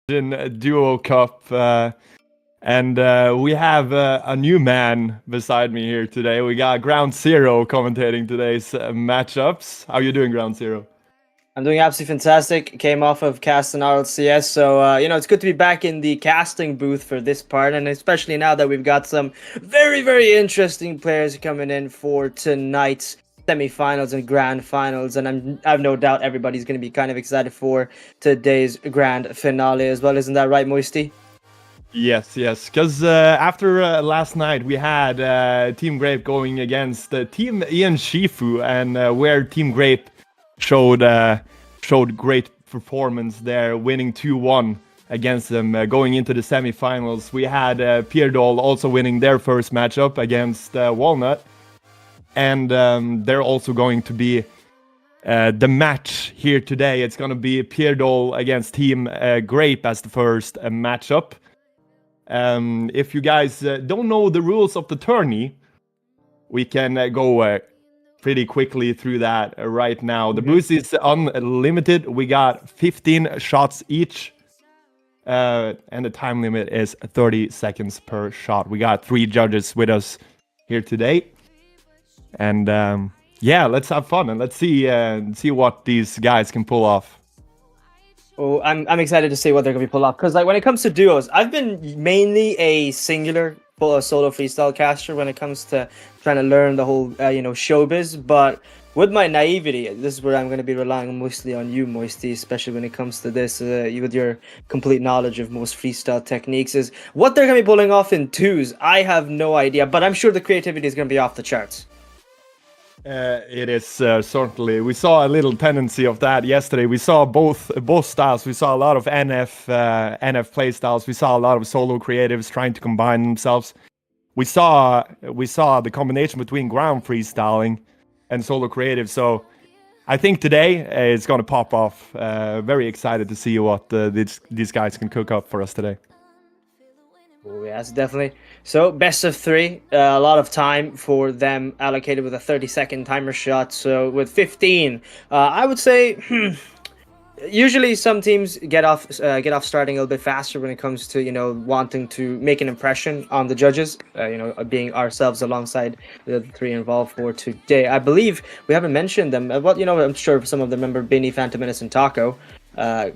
Duo Cup, and we have a new man beside me here today. We got Groundzero commentating today's matchups. How you doing, Groundzero? I'm doing absolutely fantastic. Came off of casting RLCS, so it's good to be back in the casting booth for this part, and especially now that we've got some very, very interesting players coming in for tonight's semifinals and grand finals, and I've no doubt everybody's going to be kind of excited for today's grand finale as well. Isn't that right, Moisty? Yes, because after last night we had Team Grape going against Team Ian Shifu, and where Team Grape showed great performance there, winning 2-1 against them, going into the semifinals. We had wpierdol also winning their first matchup against Walnut, and they're also going to be the match here today. It's going to be wpierdol against Team Grape as the first matchup. If you guys don't know the rules of the tourney, we can go pretty quickly through that right now. The boost is unlimited. We got 15 shots each, and the time limit is 30 seconds per shot. We got 3 judges with us here today, and yeah, let's have fun and let's see what these guys can pull off. Oh, I'm excited to see what they're gonna be pull off, because like when it comes to duos, I've been mainly a singular solo freestyle caster when it comes to trying to learn the whole showbiz. But with my naivety, this is where I'm going to be relying mostly on you, Moisty, especially when it comes to this. With your complete knowledge of most freestyle techniques, is what they're going to be pulling off in twos. I have no idea, but I'm sure the creativity is going to be off the charts. It is certainly. We saw a little tendency of that yesterday. We saw both styles. We saw a lot of NF play styles. We saw a lot of solo creatives trying to combine themselves. We saw the combination between ground freestyling and solo creative. So I think today it's going to pop off. Very excited to see what these guys can cook up for us today. Oh, yes, definitely. So, best of 3. A lot of time for them allocated with a 30-second timer shot. So, with 15, I would say usually some teams get off starting a little bit faster when it comes to wanting to make an impression on the judges. Being ourselves alongside the 3 involved for today. I believe we haven't mentioned them. I'm sure some of them remember Benny, Phantom Menace, and Taco.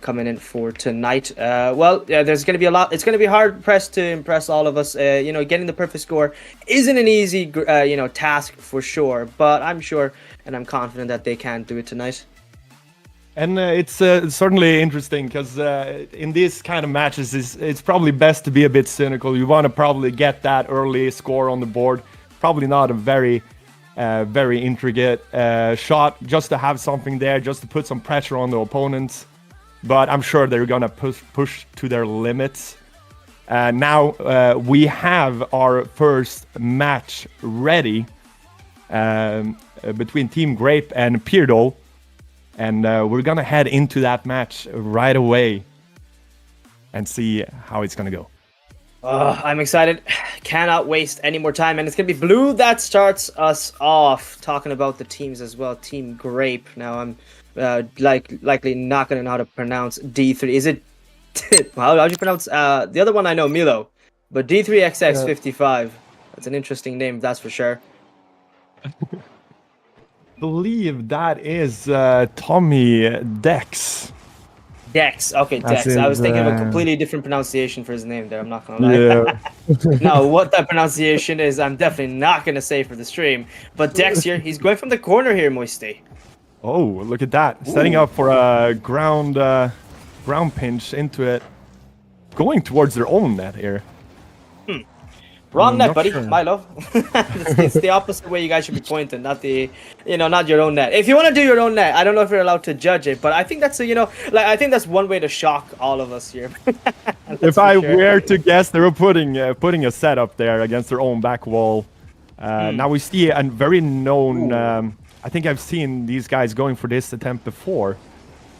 Coming in for tonight. There's going to be a lot. It's going to be hard pressed to impress all of us. Getting the perfect score isn't an easy, task for sure. But I'm sure and I'm confident that they can do it tonight. And it's certainly interesting because in these kind of matches, it's probably best to be a bit cynical. You want to probably get that early score on the board. Probably not a very intricate shot, just to have something there, just to put some pressure on the opponents. But I'm sure they're gonna push to their limits. Now we have our first match ready between Team Grape and wpierdol, and we're gonna head into that match right away and see how it's gonna go. I'm excited. Cannot waste any more time, and it's gonna be blue that starts us off. Talking about the teams as well. Team Grape. Now I'm likely not gonna know how to pronounce D3. Is it? How do you pronounce the other one? I know Milo, but D3XX55. That's an interesting name, that's for sure. Believe that is Tommy Dex. Dex. Okay, Dex. I was thinking of a completely different pronunciation for his name there. I'm not gonna lie. Yeah. Now, what that pronunciation is, I'm definitely not gonna say for the stream. But Dex here, he's going from the corner here, Moisty. Oh, look at that! Ooh. Setting up for a ground pinch into it, going towards their own net here. Wrong net, buddy. Sure. Milo. it's the opposite way you guys should be pointing, not not your own net. If you want to do your own net, I don't know if you're allowed to judge it, but I think that's I think that's one way to shock all of us here. If I were to guess, they were putting a setup there against their own back wall. Now we see a very known. I think I've seen these guys going for this attempt before.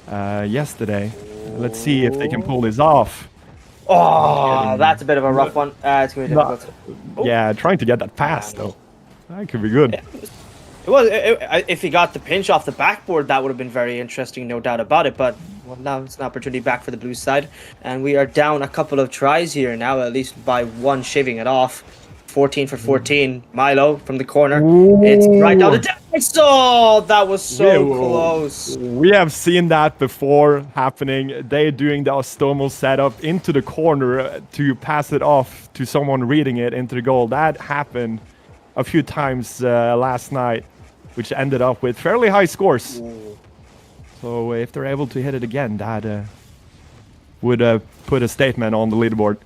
Yesterday. Let's see if they can pull this off. Oh, that's a bit of a rough one. It's going to be difficult. Yeah, trying to get that pass though. That could be good. It was. If he got the pinch off the backboard, that would have been very interesting, no doubt about it. But well, now it's an opportunity back for the blue side, and we are down a couple of tries here now, at least by one, shaving it off. 14 for 14. Milo from the corner. Ooh. It's right down the depth. Oh, that was so close. We have seen that before happening. They're doing the Ostomo setup into the corner to pass it off to someone reading it into the goal. That happened a few times last night, which ended up with fairly high scores. Ooh. So if they're able to hit it again, that would put a statement on the leaderboard.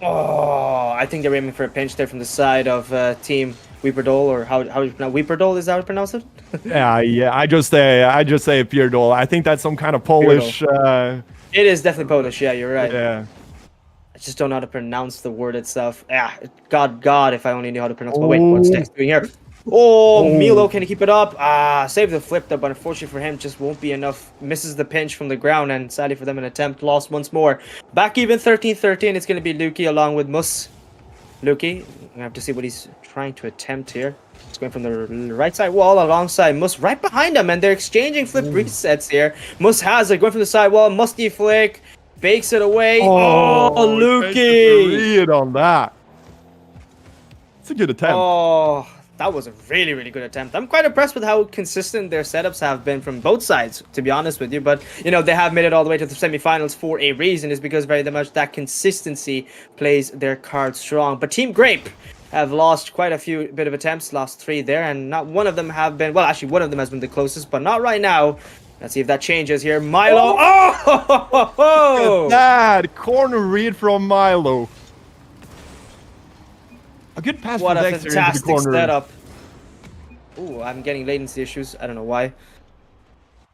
Oh, I think they're aiming for a pinch there from the side of Team wpierdol, or how do you pronounce wpierdol? Is that how you pronounce it? yeah. I just say wpierdol. I think that's some kind of Polish. It is definitely Polish. Yeah, you're right. Yeah. I just don't know how to pronounce the word itself. Yeah, God, if I only knew how to pronounce. But wait, what's next doing here? Oh, Milo, can he keep it up? Save the flip though, but unfortunately for him, just won't be enough. Misses the pinch from the ground, and sadly for them, an attempt lost once more. Back even 13-13. It's going to be Lvki along with Muss. Lvki, we have to see what he's trying to attempt here. He's going from the right side wall alongside Muss right behind him, and they're exchanging flip resets here. Muss has it going from the side wall. Musty flick, bakes it away. Oh, Lvki! Read on that. It's a good attempt. Oh. That was a really, really good attempt. I'm quite impressed with how consistent their setups have been from both sides, to be honest with you. But, you know, they have made it all the way to the semifinals for a reason. Is because very much that consistency plays their card strong. But Team Grape have lost quite a few bit of attempts, lost 3 there. And not one of them have been, well, actually one of them has been the closest, but not right now. Let's see if that changes here. Milo. Oh! Look at that corner read from Milo. A good pass what from a Dexter fantastic into the corner. Setup. Ooh, I'm getting latency issues. I don't know why.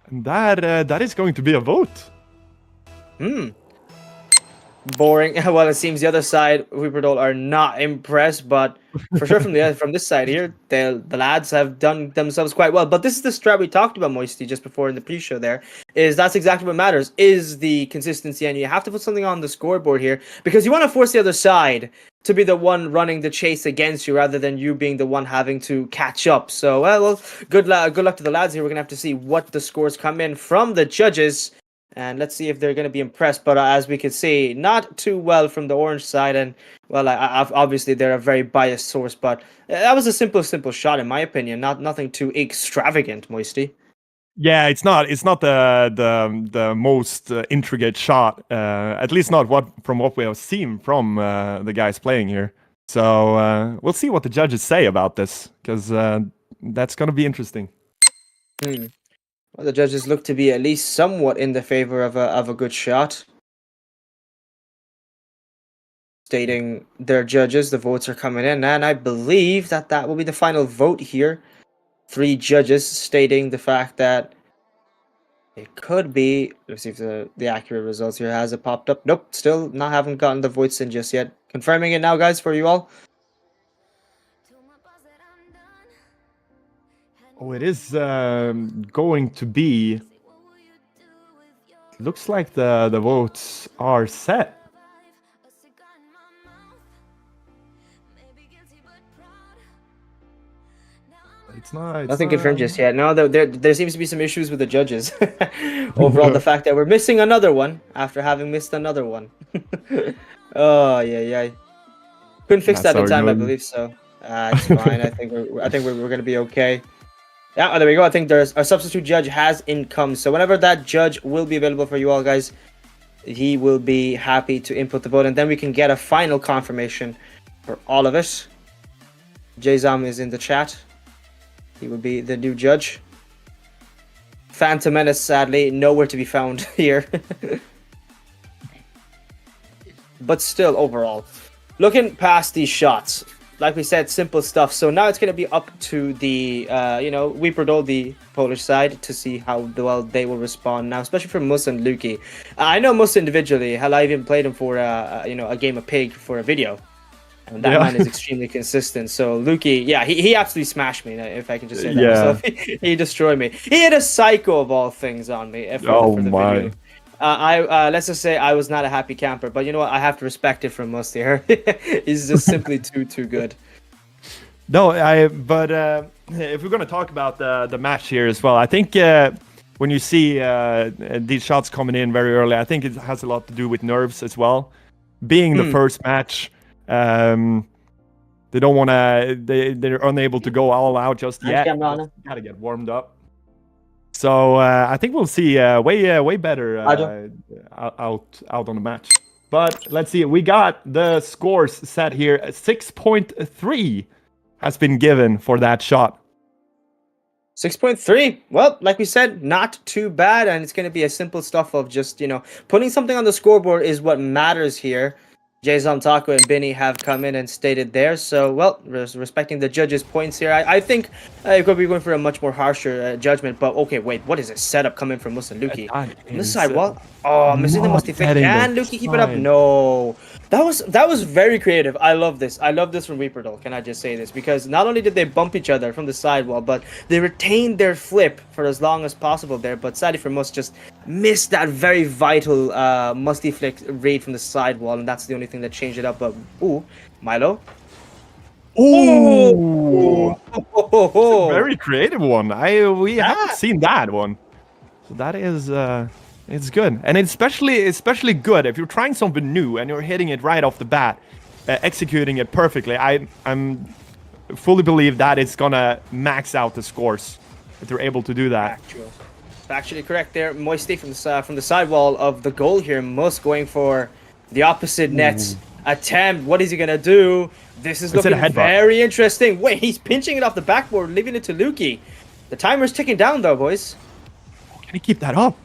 And that is going to be a vote. Boring. Well, it seems the other side, wpierdol, are not impressed, but for sure from this side here, the lads have done themselves quite well. But this is the strat we talked about, Moisty, just before in the pre-show there, is that's exactly what matters, is the consistency, and you have to put something on the scoreboard here, because you want to force the other side to be the one running the chase against you, rather than you being the one having to catch up. So, well, good luck to the lads here. We're going to have to see what the scores come in from the judges. And let's see if they're going to be impressed. But as we can see, not too well from the orange side. And, well, obviously they're a very biased source. But that was a simple shot, in my opinion. Nothing too extravagant, Moisty. Yeah, it's not the most intricate shot. At least not from what we have seen from the guys playing here. So we'll see what the judges say about this, because that's going to be interesting. Well, the judges look to be at least somewhat in the favor of a good shot. Stating their judges, the votes are coming in, and I believe that will be the final vote here. 3 judges stating the fact that it could be. Let's see if the accurate results here. Has it popped up? Nope, still haven't gotten the votes in just yet. Confirming it now, guys, for you all. Oh, it is going to be. Looks like the votes are set. It's not. Nothing confirmed just yet. No, there seems to be some issues with the judges. Overall, the fact that we're missing another one after having missed another one. Oh yeah. Couldn't fix that in time, I believe so. It's fine. I think we're gonna be okay. Yeah, there we go. I think our substitute judge has income. So whenever that judge will be available for you all, guys, he will be happy to input the vote, and then we can get a final confirmation for all of it. Jzam is in the chat. He will be the new judge. Phantom Menace, sadly, nowhere to be found here. But still, overall, looking past these shots, like we said, simple stuff. So now it's going to be up to the, wpierdol, the Polish side, to see how well they will respond now, especially for Muss and Lvki. I know Muss individually. Hell, I even played him for, a game of Pig for a video. And that man is extremely consistent. So Lvki, yeah, he absolutely smashed me, if I can just say that myself. He destroyed me. He hit a psycho of all things on me for the video. Let's just say I was not a happy camper, but you know what? I have to respect it from Moisty here. He's just simply too good. No, but if we're gonna talk about the match here as well, I think when you see these shots coming in very early, I think it has a lot to do with nerves as well. Being the first match, they don't want to. They're unable to go all out just yet. Gotta get warmed up. So I think we'll see way better out on the match. But let's see. We got the scores set here. 6.3 has been given for that shot. 6.3. Well, like we said, not too bad, and it's going to be a simple stuff of just, putting something on the scoreboard is what matters here. Jason, Taco, and Benny have come in and stated there. So, well, respecting the judges' points here, I think we're going for a much more harsher judgment. But okay, wait, what is this setup coming from Muss and Lvki? On this side, what? Oh, missing the Musty fake. Can Lvki keep it up? No. That was very creative. I love this. I love this from wpierdol. Can I just say this? Because not only did they bump each other from the sidewall, but they retained their flip for as long as possible there. But sadly for Muss, just missed that very vital Musty flick read from the sidewall, and that's the only thing that changed it up. But ooh, Milo. Oh, very creative one. We haven't seen that one. So that is it's good, and it's especially good if you're trying something new and you're hitting it right off the bat, executing it perfectly. I'm fully believe that it's gonna max out the scores if they're able to do that. Actually correct there. Moisty from the sidewall of the goal here. Muss going for the opposite net attempt. What is he gonna do? This is looking very interesting. Wait, he's pinching it off the backboard, leaving it to Lvki. The timer's ticking down though, boys. Can he keep that up?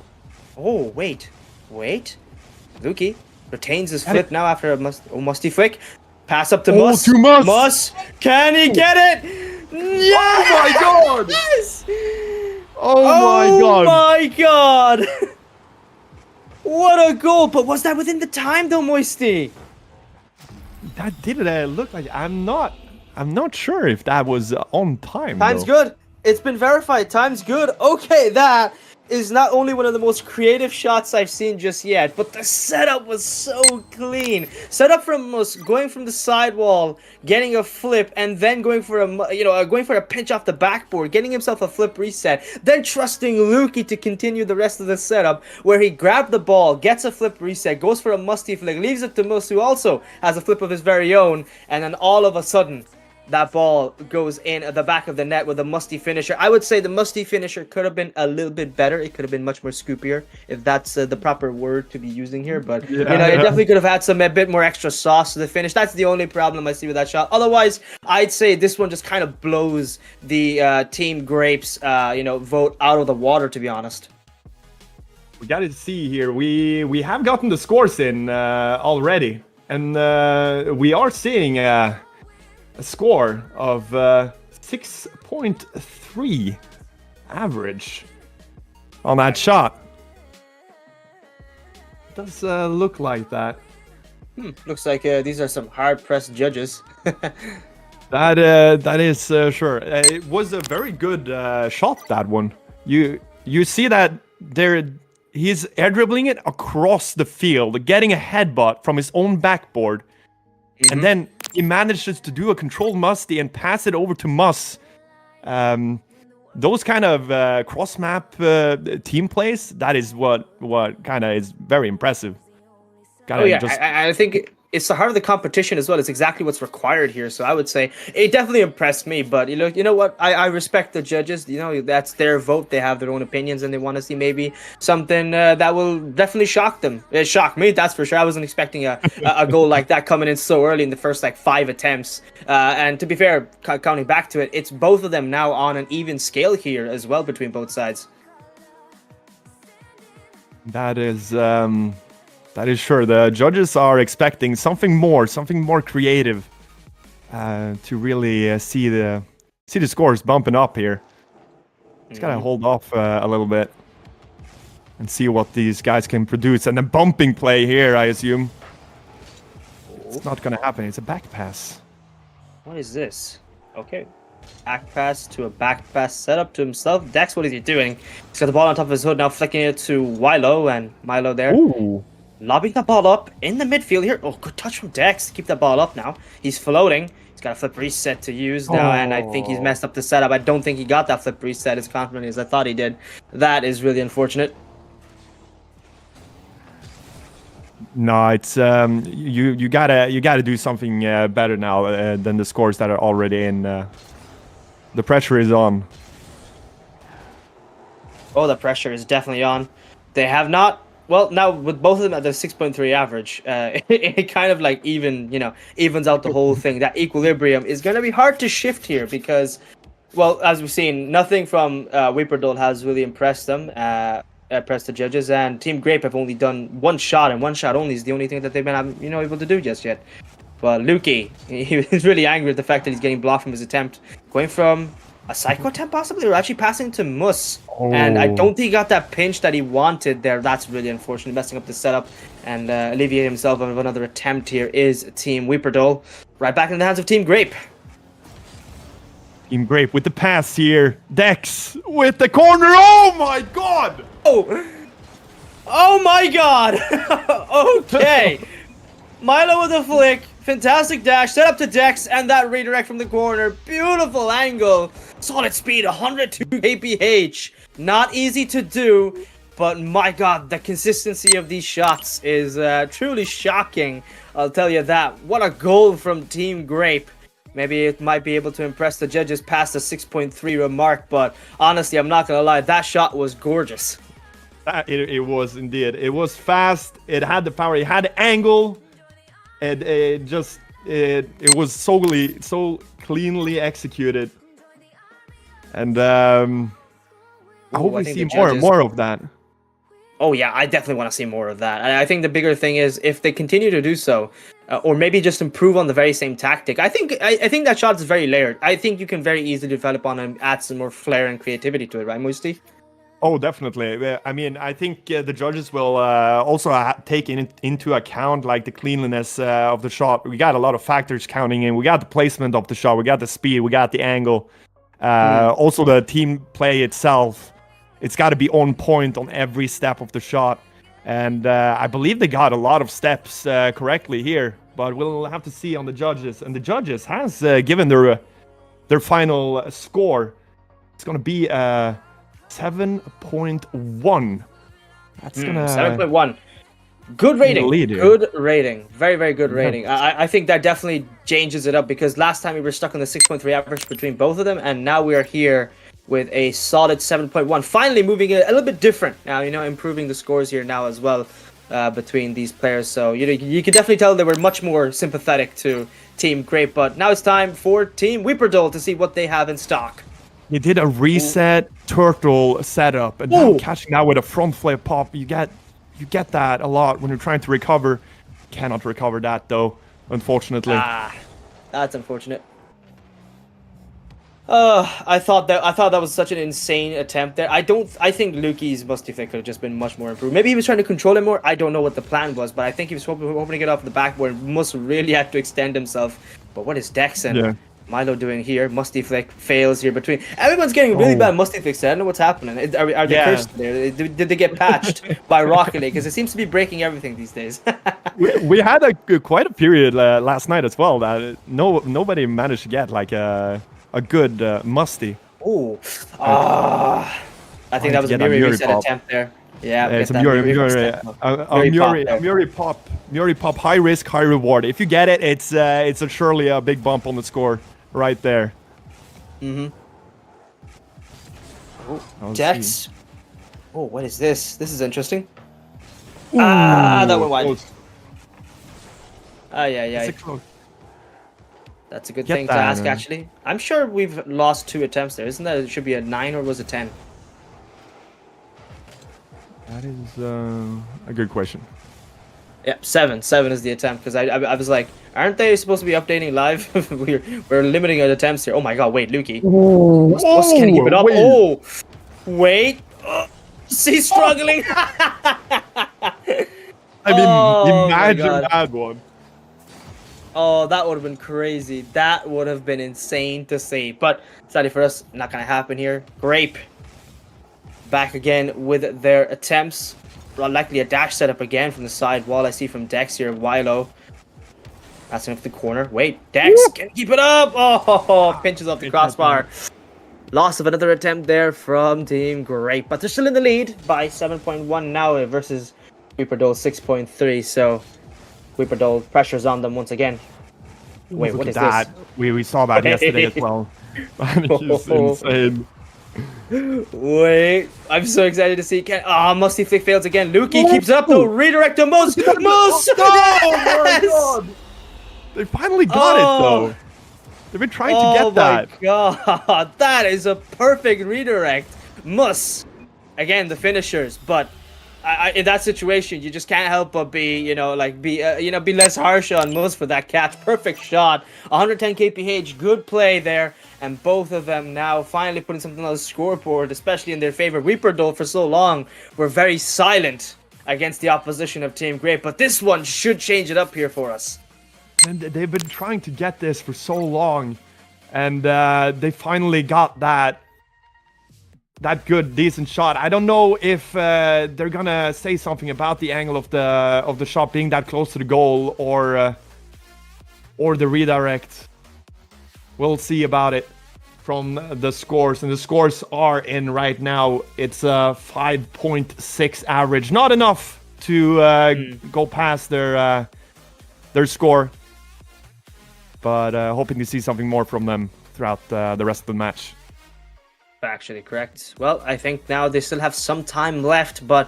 Oh, wait. Lvki retains his flip now after a Musty flick. Pass up to Muss. Muss. Can he get it? Yes! Oh my god! Yes! Oh my god! What a goal! But was that within the time though, Moisty? That didn't look like. I'm not sure if that was on time. Time's good. It's been verified. Time's good. Okay, that is not only one of the most creative shots I've seen just yet, but the setup was so clean. Setup from Muss, going from the sidewall, getting a flip, and then going for a pinch off the backboard, getting himself a flip reset, then trusting Lvki to continue the rest of the setup, where he grabbed the ball, gets a flip reset, goes for a Musty flick, leaves it to Muss, who also has a flip of his very own, and then all of a sudden, that ball goes in at the back of the net with a Musty finisher. I would say the Musty finisher could have been a little bit better. It could have been much more scoopier, if that's the proper word to be using here. But, it definitely could have had a bit more extra sauce to the finish. That's the only problem I see with that shot. Otherwise, I'd say this one just kind of blows the Team Grapes, vote out of the water, to be honest. We got to see here. We have gotten the scores in already. And we are seeing... a score of 6.3 average on that shot. It does look like that. Looks like these are some hard-pressed judges. That is sure. It was a very good shot, that one. You see that he's air dribbling it across the field, getting a headbutt from his own backboard. And then he manages to do a controlled Musty and pass it over to Muss. Those kind of cross-map team plays, that is what kind of is very impressive. I think it's the heart of the competition as well. It's exactly what's required here. So I would say it definitely impressed me. But you know what? I respect the judges. That's their vote. They have their own opinions, and they want to see maybe something that will definitely shock them. It shocked me, that's for sure. I wasn't expecting a goal like that coming in so early in the first 5 attempts. And to be fair, counting back to it, it's both of them now on an even scale here as well between both sides. That is sure. The judges are expecting something more creative to really see the scores bumping up here. Just gotta hold off a little bit and see what these guys can produce. And the bumping play here, I assume. It's not gonna happen. It's a back pass. What is this? Okay. Back pass to a back pass setup to himself. Dex, what is he doing? He's got the ball on top of his hood now, flicking it to Milo, and Milo there. Ooh. Lobbing the ball up in the midfield here. Oh, good touch from Dex. Keep that ball up now. He's floating. He's got a flip reset to use now, and I think he's messed up the setup. I don't think he got that flip reset as confidently as I thought he did. That is really unfortunate. No, it's you gotta do something better now than the scores that are already in. The pressure is on. Oh, the pressure is definitely on. They have not. Well, now with both of them at the 6.3 average, it kind of like evens out the whole thing. That equilibrium is going to be hard to shift here because, well, as we've seen, nothing from wpierdol has really impressed them, impressed the judges, and Team Grape have only done one shot, and one shot only is the only thing that they've been able to do just yet. Well, Lvki, he was really angry at the fact that he's getting blocked from his attempt, going from a psycho attempt possibly, or actually passing to Muss. And I don't think he got that pinch that he wanted there. That's really unfortunate, messing up the setup and alleviating himself of another attempt here is Team wpierdol. Right back in the hands of Team Grape. Team Grape with the pass here. Dex with the corner. Oh my god! Oh my god! Okay. Milo with a flick. Fantastic dash, set up to Dex, and that redirect from the corner. Beautiful angle. Solid speed, 102 kph. Not easy to do, but my god, the consistency of these shots is truly shocking. I'll tell you that. What a goal from Team Grape. Maybe it might be able to impress the judges past the 6.3 remark, but honestly, I'm not gonna lie, that shot was gorgeous. It was indeed. It was fast. It had the power. It had the angle. And it was so cleanly executed, and I hope we see more of that. Oh yeah, I definitely want to see more of that. I think the bigger thing is if they continue to do so, or maybe just improve on the very same tactic. I think that shot is very layered. I think you can very easily develop on and add some more flair and creativity to it, right, Moisty? Oh, definitely. I mean, I think the judges will also take into account like the cleanliness of the shot. We got a lot of factors counting in. We got the placement of the shot. We got the speed. We got the angle. Also, the team play itself. It's got to be on point on every step of the shot. And I believe they got a lot of steps correctly here. But we'll have to see on the judges. And the judges has given their final score. It's going to be 7.1. That's gonna 7.1. Good rating. Good rating. Very, very good rating. I think that definitely changes it up because last time we were stuck on the 6.3 average between both of them, and now we are here with a solid 7.1. Finally moving it a little bit different now, improving the scores here now as well between these players. So you can definitely tell they were much more sympathetic to Team Grape, but now it's time for Team wpierdol to see what they have in stock. He did a reset turtle setup, and now catching that with a front flip pop. You get that a lot when you're trying to recover. Cannot recover that though, unfortunately. That's unfortunate. I thought that was such an insane attempt there. I think Lvki's Musty flick could have just been much more improved. Maybe he was trying to control it more. I don't know what the plan was, but I think he was hoping to get off the backboard. Muss really had to extend himself. But what is Dex and Milo doing here? Musty flick fails here between. Everyone's getting really bad musty flicks. I don't know what's happening. Are they cursed there? Did they get patched by Rocket League? Because it seems to be breaking everything these days. we had quite a period last night as well that nobody managed to get like a good musty. Oh, I think that was a Muri reset attempt there. Yeah, it's a Muri pop, high risk, high reward. If you get it, it's surely a big bump on the score right there. Dex. Oh, what is this? This is interesting. That went wide. Yeah. That's a good thing to ask, actually. I'm sure we've lost 2 attempts there. Isn't that? It should be a 9 or was it 10? That is a good question. Yeah, 7. 7 is the attempt, because I was like, aren't they supposed to be updating live? we're limiting our attempts here. Oh my god, wait, Lvki. Muss can't keep it up. Wait. He's struggling. I mean, imagine that one. Oh, that would have been crazy. That would have been insane to see. But sadly for us, not gonna happen here. Grape back again with their attempts. Well, likely a dash setup again from the side wall. I see from Dex here. Milo passing up the corner. Wait, Dex can keep it up. Oh, pinches off the crossbar. Loss of another attempt there from Team Grape, but they're still in the lead by 7.1 now versus wpierdol 6.3. So wpierdol pressures on them once again. Wait, what is this? We saw that yesterday as well. It's insane. Wait, I'm so excited to see. Musty flick fails again. Lvki keeps it up though. Redirect to Muss. Muss! Oh my god! They finally got it though. They've been trying to get that. Oh my god, that is a perfect redirect. Muss, again the finishers, but in that situation you just can't help but be, be less harsh on Muss for that catch. Perfect shot, 110 kph, good play there, and both of them now finally putting something on the scoreboard, especially in their favor. wpierdol for so long were very silent against the opposition of Team Grape, but this one should change it up here for us. And they've been trying to get this for so long, and they finally got that good, decent shot. I don't know if they're gonna say something about the angle of the shot being that close to the goal, or the redirect. We'll see about it from the scores, and the scores are in right now. It's a 5.6 average, not enough to go past their score. But hoping to see something more from them throughout the rest of the match. Actually correct. Well, I think now they still have some time left, but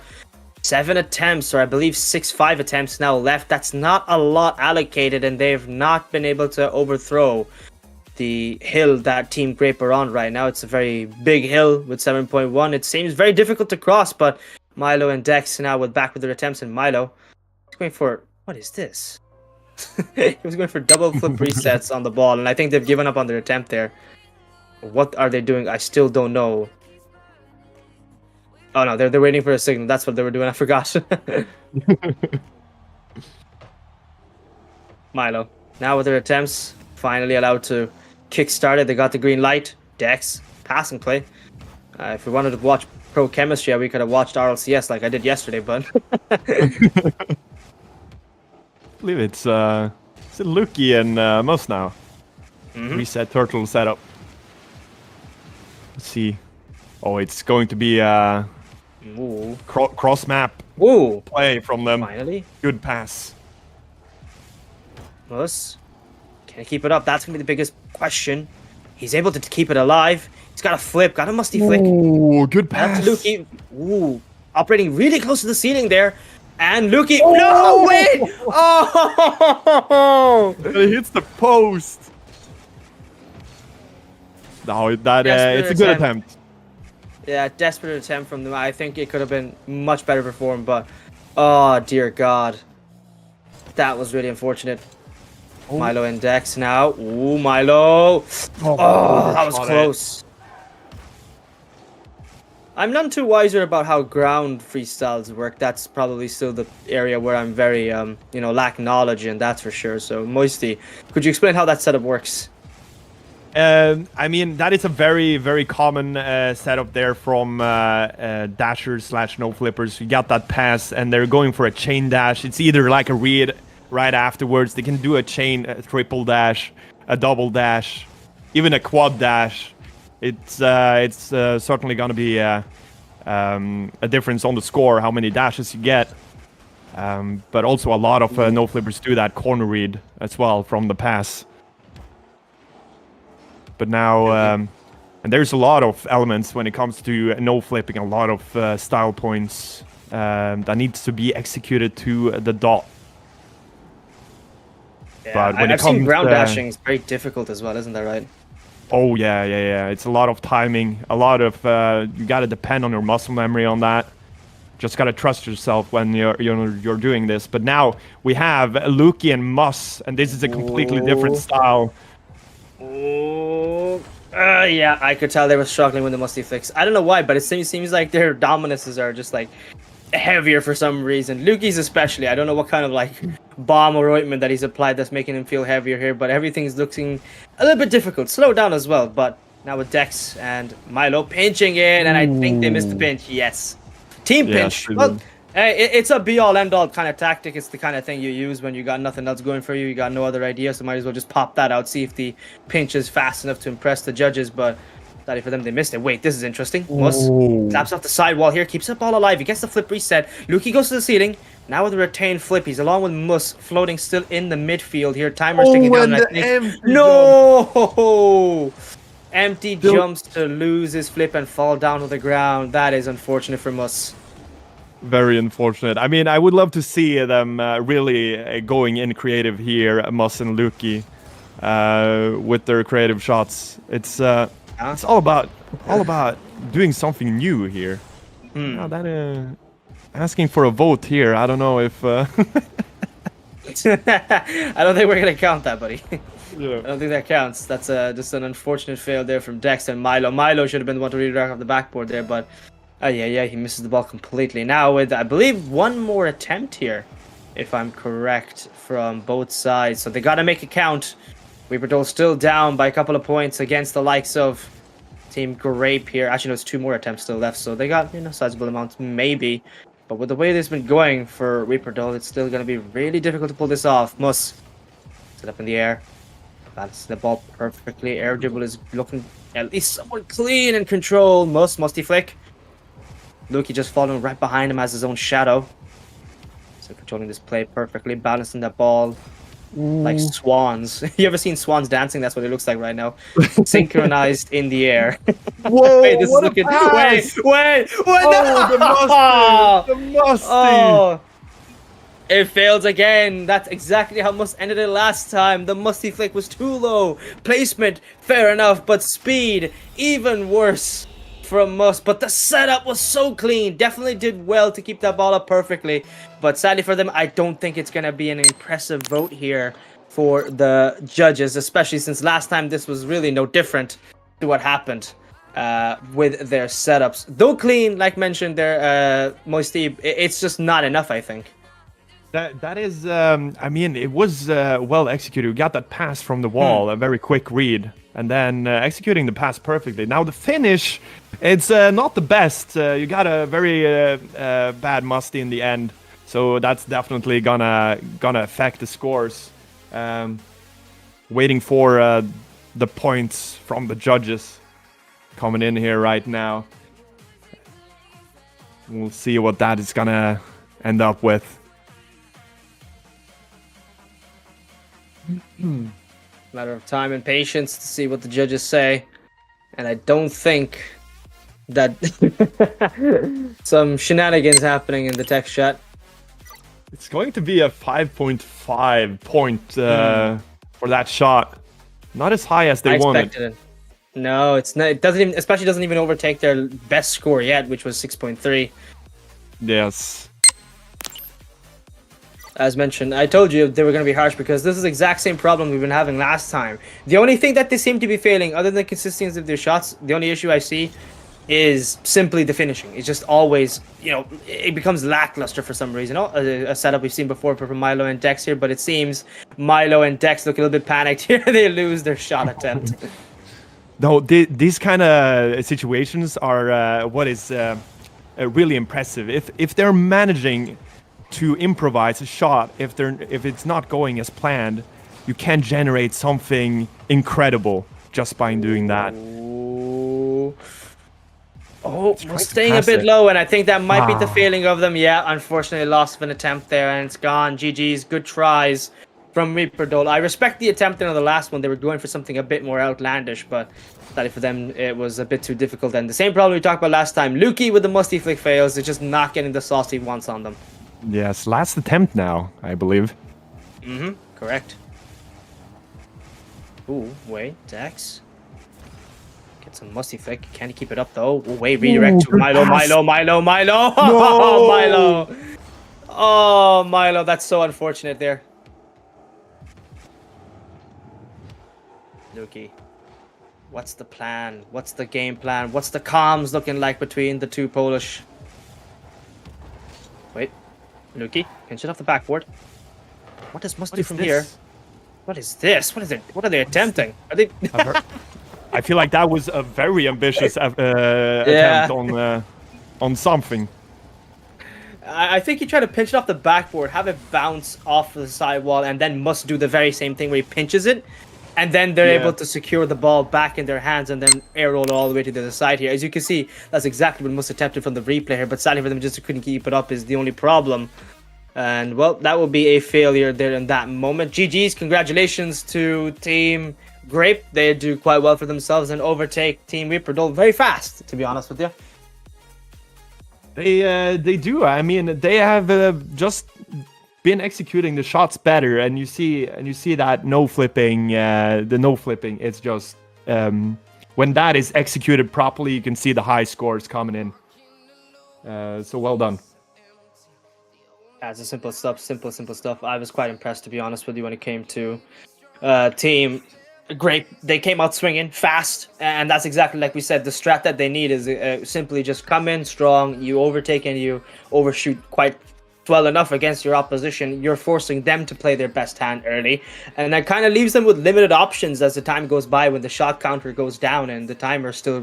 7 attempts, or I believe 6-5 attempts now left. That's not a lot allocated, and they've not been able to overthrow the hill that Team Grape are on right now. It's a very big hill with 7.1. It seems very difficult to cross, but Milo and Dex now back with their attempts, and Milo is going for... What is this? He was going for double flip resets on the ball, and I think they've given up on their attempt there. What are they doing? I still don't know. Oh no, they're waiting for a signal. That's what they were doing. I forgot. Milo, now with their attempts, finally allowed to kickstart it. They got the green light. Dex, passing play. If we wanted to watch Pro Chemistry, we could have watched RLCS like I did yesterday, but... I believe it's Lvki and Muss now. Reset turtle setup. Let's see. Oh, it's going to be cross map play from them. Finally. Good pass. Muss, can he keep it up? That's going to be the biggest question. He's able to keep it alive. He's got a flip, got a musty flick. Ooh, good pass. That's Lvki. Ooh, operating really close to the ceiling there. And Lvki, no, wait! Oh! It hits the post. No, it's a good attempt. Yeah, desperate attempt from them. I think it could have been much better performed, but oh dear God, that was really unfortunate. Oh. Milo and Dex now. Ooh, Milo! Oh, that was close. I'm none too wiser about how ground freestyles work. That's probably still the area where I'm very, lack knowledge in, that's for sure. So, Moisty, could you explain how that setup works? I mean, that is a very, very common setup there from dashers / no flippers. You got that pass, and they're going for a chain dash. It's either like a read right afterwards. They can do a chain, a triple dash, a double dash, even a quad dash. It's certainly going to be a difference on the score, how many dashes you get. But also a lot of no flippers do that corner read as well from the pass. But now, and there's a lot of elements when it comes to no flipping, a lot of style points that needs to be executed to the dot. Yeah, but when I've seen ground dashing is very difficult as well, isn't that right? Oh yeah. It's a lot of timing, a lot of you gotta depend on your muscle memory on that. Just gotta trust yourself when you're doing this. But now we have Lvki and Muss, and this is a completely different style. Yeah, I could tell they were struggling with the musty flicks. I don't know why, but it seems like their dominances are just like heavier for some reason. Lvki's especially. I don't know what kind of like balm or ointment that he's applied that's making him feel heavier here, but everything's looking a little bit difficult. Slow down as well, but now with Dex and Milo pinching in, and I think they missed the pinch. Yes. Team pinch. Well, it's a be-all, end-all kind of tactic. It's the kind of thing you use when you got nothing else going for you. You got no other idea, so might as well just pop that out, see if the pinch is fast enough to impress the judges, but sorry for them, they missed it. Wait, this is interesting. Muss taps off the sidewall here, keeps the ball alive. He gets the flip reset. Lvki goes to the ceiling. Now with a retained flip, he's along with Muss floating still in the midfield here. Timer's ticking down. I think. No! Empty jumps to lose his flip and fall down to the ground. That is unfortunate for Muss. Very unfortunate. I mean, I would love to see them really going in creative here, Muss and Lvki, with their creative shots. It's all about doing something new here. Now that asking for a vote here, I don't know if. I don't think we're gonna count that, buddy. Yeah. I don't think that counts. That's just an unfortunate fail there from Dex and Milo. Milo should have been the one to redirect off the backboard there, but yeah, he misses the ball completely. Now with, I believe, one more attempt here, if I'm correct, from both sides. So they got to make it count. wpierdol still down by a couple of points against the likes of Team Grape here. Actually, no, it's 2 more attempts still left, so they got, sizable amounts, maybe. But with the way this has been going for wpierdol, it's still going to be really difficult to pull this off. Muss set up in the air. Balances the ball perfectly. Air dribble is looking at least somewhat clean and controlled. Musty flick. Lvki just following right behind him as his own shadow. So controlling this play perfectly, balancing that ball like swans. You ever seen swans dancing? That's what it looks like right now. Synchronized in the air. Whoa! Wait, this is looking. Wait! Oh, the musty! Oh. It fails again. That's exactly how Muss ended it last time. The musty flick was too low. Placement, fair enough, but speed, even worse from Muss. But the setup was so clean. Definitely did well to keep that ball up perfectly. But sadly for them, I don't think it's going to be an impressive vote here for the judges, especially since last time this was really no different to what happened with their setups. Though clean, like mentioned there, Moisty, it's just not enough, I think. That is, I mean, it was well executed. We got that pass from the wall, a very quick read, and then executing the pass perfectly. Now the finish, it's not the best. You got a very bad musty in the end, so that's definitely gonna affect the scores. Waiting for the points from the judges coming in here right now. We'll see what that is gonna end up with. Matter of time and patience to see what the judges say. And I don't think that some shenanigans happening in the text chat. It's going to be a 5.5 point for that shot. Not as high as they wanted. It. No, it's not. It doesn't even, especially doesn't even overtake their best score yet, which was 6.3. Yes. As mentioned, I told you they were going to be harsh because this is the exact same problem we've been having last time. The only thing that they seem to be failing, other than consistency of their shots, the only issue I see is simply the finishing. It's just always, it becomes lackluster for some reason. A setup we've seen before from Milo and Dex here, but it seems Milo and Dex look a little bit panicked here. They lose their shot attempt. No, these kind of situations are what is really impressive. If they're managing to improvise a shot, if it's not going as planned, you can generate something incredible just by doing that. Oh, we're staying a bit low, and I think that might be the feeling of them. Yeah, unfortunately, lost of an attempt there, and it's gone. GG's, good tries from wpierdol. I respect the attempt in the last one. They were going for something a bit more outlandish, but sadly for them, it was a bit too difficult. And the same problem we talked about last time. Lvki with the musty flick fails. It's just not getting the sauce he wants on them. Yes, last attempt now, I believe. Correct. Ooh, wait, Dex. Get some musty flick. Can he keep it up though? Oh, wait, redirect to Milo. No! Milo! Oh, Milo, that's so unfortunate there. Lvki. What's the plan? What's the game plan? What's the comms looking like between the two Polish? Lvki, pinch it off the backboard. What does Muss What do is from this? here? What is this? What is it? What are they attempting? Are they? I feel like that was a very ambitious Yeah. attempt on something. I think he tried to pinch it off the backboard, have it bounce off the sidewall, and then Muss do the very same thing where he pinches it, and then they're Yeah. able to secure the ball back in their hands and then air roll it all the way to the other side here. As you can see, that's exactly what Muss attempted from the replay here, but sadly for them, just couldn't keep it up is the only problem. And, well, that will be a failure there in that moment. GG's, congratulations to Team Grape. They do quite well for themselves and overtake Team wpierdol very fast, to be honest with you. They do. I mean, they have just been executing the shots better, and you see that no flipping. The no flipping. It's just when that is executed properly, you can see the high scores coming in. So well done. That's a simple stuff. I was quite impressed, to be honest with you, when it came to Team Grape. They came out swinging fast, and that's exactly like we said. The strat that they need is simply just come in strong. You overtake and you overshoot quite well enough against your opposition. You're forcing them to play their best hand early, and that kind of leaves them with limited options as the time goes by. When the shot counter goes down and the timer is still,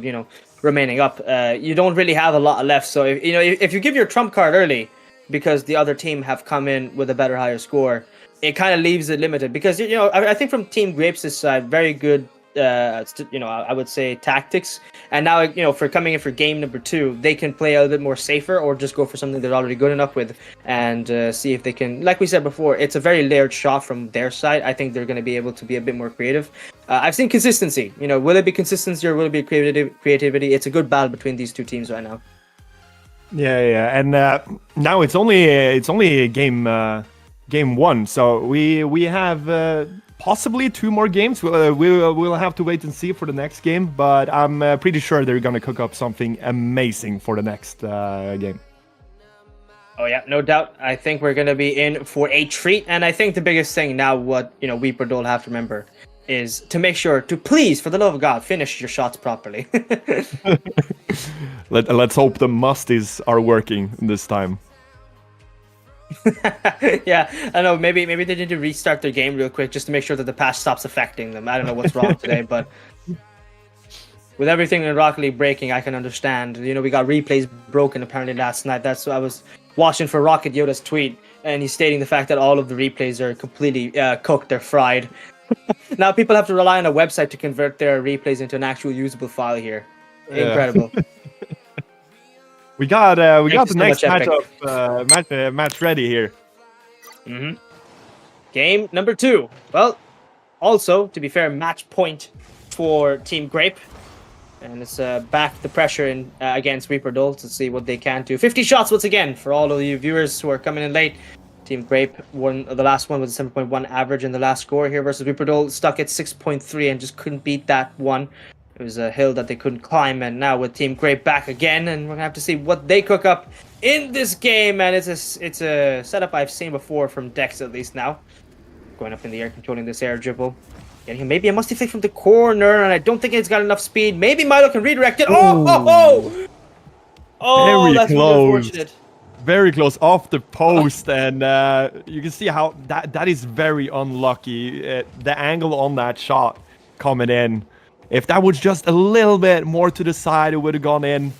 remaining up, you don't really have a lot left. So if you give your trump card early, because the other team have come in with a better, higher score, it kind of leaves it limited. Because, I think from Team Grape's side, very good, I would say tactics. And now, for coming in for game number 2, they can play a little bit more safer or just go for something they're already good enough with and see if they can, like we said before, it's a very layered shot from their side. I think they're going to be able to be a bit more creative. I've seen consistency. Will it be consistency or will it be creativity? It's a good battle between these two teams right now. Yeah, and now it's only game 1, so we have possibly 2 more games. We'll have to wait and see for the next game, but I'm pretty sure they're gonna cook up something amazing for the next game. Oh yeah, no doubt. I think we're gonna be in for a treat, and I think the biggest thing now, what wpierdol have to remember, is to make sure to please, for the love of God, finish your shots properly. Let's hope the musties are working this time. Yeah, I know. Maybe they need to restart their game real quick just to make sure that the patch stops affecting them. I don't know what's wrong today, but with everything in Rocket League breaking, I can understand. We got replays broken apparently last night. That's what I was watching for Rocket Yoda's tweet, and he's stating the fact that all of the replays are completely cooked, they're fried. Now people have to rely on a website to convert their replays into an actual usable file here. Incredible. We got the so next much match ready here. Game number 2. Well, also to be fair, match point for Team Grape, and it's back the pressure in against wpierdol to see what they can do. 50 shots once again for all of you viewers who are coming in late. Team Grape won the last one with a 7.1 average in the last score here versus wpierdol, stuck at 6.3 and just couldn't beat that one. It was a hill that they couldn't climb, and now with Team Grape back again, and we're gonna have to see what they cook up in this game. And it's a setup I've seen before from Dex, at least now. Going up in the air, controlling this air dribble. Getting maybe a musty flick from the corner, and I don't think it's got enough speed. Maybe Milo can redirect it. Oh, Very that's close. really unfortunate. Very close off the post, and you can see how that is very unlucky. The angle on that shot coming in. If that was just a little bit more to the side, it would have gone in.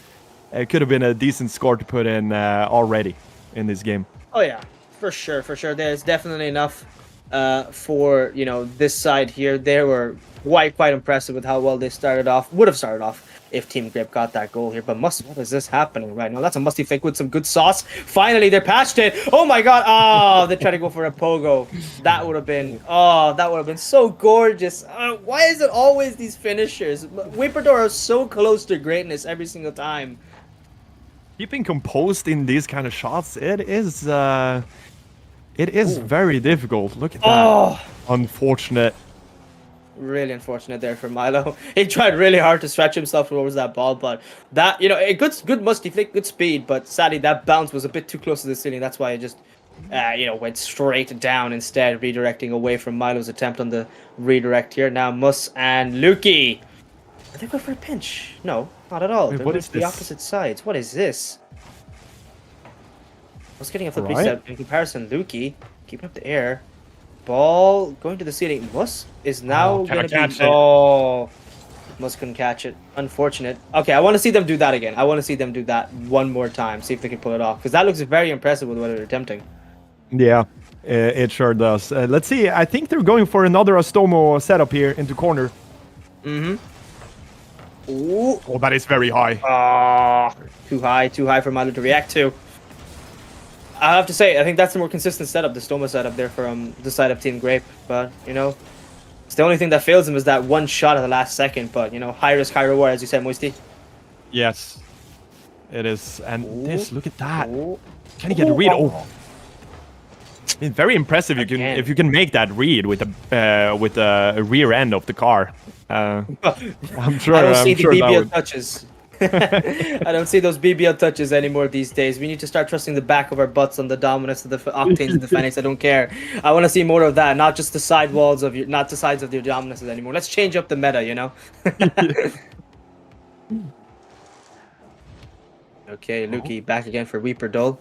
It could have been a decent score to put in already in this game. Oh yeah, for sure. There's definitely enough for this side here. They were quite impressive with how well they would have started off if Team Grape got that goal here. But what is this happening right now? That's a musty fake with some good sauce. Finally, they patched it. Oh my God! Oh, they tried to go for a pogo. That would have been so gorgeous. Why is it always these finishers? wpierdol are so close to greatness every single time. Keeping composed in these kind of shots, it is very difficult. Look at that. Oh. Unfortunate. Really unfortunate there for Milo. He tried really hard to stretch himself towards that ball, but that, a good musty flick, good speed, but sadly that bounce was a bit too close to the ceiling. That's why it just, went straight down instead, redirecting away from Milo's attempt on the redirect here. Now Muss and Lvki. Are they going for a pinch? No, not at all. Wait, They're what going is to the this? opposite sides. What is this? Muss getting up the Alright. precept. In comparison, Lvki keeping up the air. Ball going to the ceiling. Muss is now cannot going to catch be... it. Oh, Muss couldn't catch it. Unfortunate. Okay, I want to see them do that again. I want to see them do that one more time. See if they can pull it off. Because that looks very impressive with what they're attempting. Yeah, it sure does. Let's see. I think they're going for another Astomo setup here into corner. Mm-hmm. Ooh. Oh, that is very high. Too high for Milo to react to. I have to say, I think that's the more consistent setup, the Stoma setup there from the side of Team Grape. But, you know, it's the only thing that fails him is that one shot at the last second. But, you know, high risk, high reward, as you said, Moisty. Yes, it is. And this, look at that. Ooh. Can he get a read? Oh, it's very impressive. If you can make that read with the rear end of the car. I'm sure. I don't see the BBL would... touches. I don't see those BBL touches anymore these days. We need to start trusting the back of our butts on the dominance of the Octanes and the Fenix. I don't care. I want to see more of that, not just the side walls of your, not the sides of your dominances anymore. Let's change up the meta, you know. Okay, Lvki back again for wpierdol.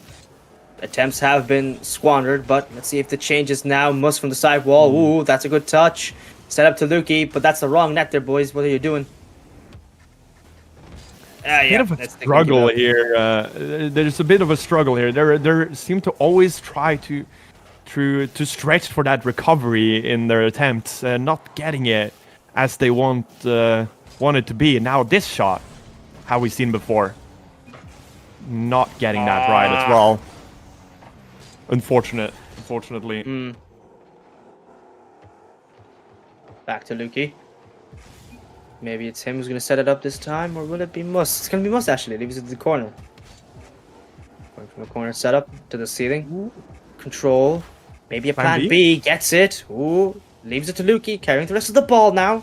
Attempts have been squandered, but let's see if the changes now. Muss from the side wall. Ooh, that's a good touch. Set up to Lvki, but that's the wrong net there, boys. What are you doing? Yeah, bit of a struggle here. There's a bit of a struggle here. They seem to always try to stretch for that recovery in their attempts, not getting it as they want it to be. Now this shot, how we've seen before, not getting that right as well. Unfortunately. Back to Lvki. Maybe it's him who's going to set it up this time, or will it be Muss? It's going to be Muss, actually. Leaves it to the corner. Going from the corner setup to the ceiling. Ooh. Control. Maybe a plan B. Gets it. Ooh. Leaves it to Lvki, carrying the rest of the ball now.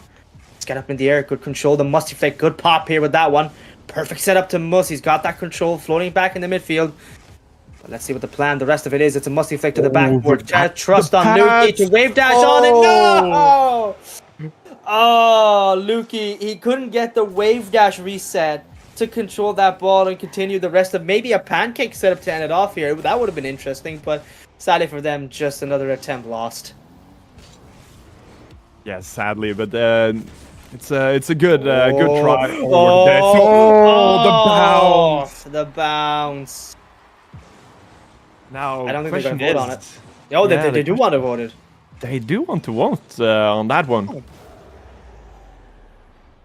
Let's get up in the air. Good control. The Musty Flake. Good pop here with that one. Perfect setup to Muss. He's got that control. Floating back in the midfield. But let's see what the plan. The rest of it is. It's a Musty Flake to the backboard. Trust on Lvki to wave dash on it. No! Oh, Lvki, he couldn't get the wave dash reset to control that ball and continue the rest of maybe a pancake setup to end it off here. That would have been interesting, but sadly for them, just another attempt lost. Yeah, sadly, but it's a good good try. The bounce. Now I don't think they're going to vote on it. Oh, yeah, they do want to vote it. They do want to vote on that one.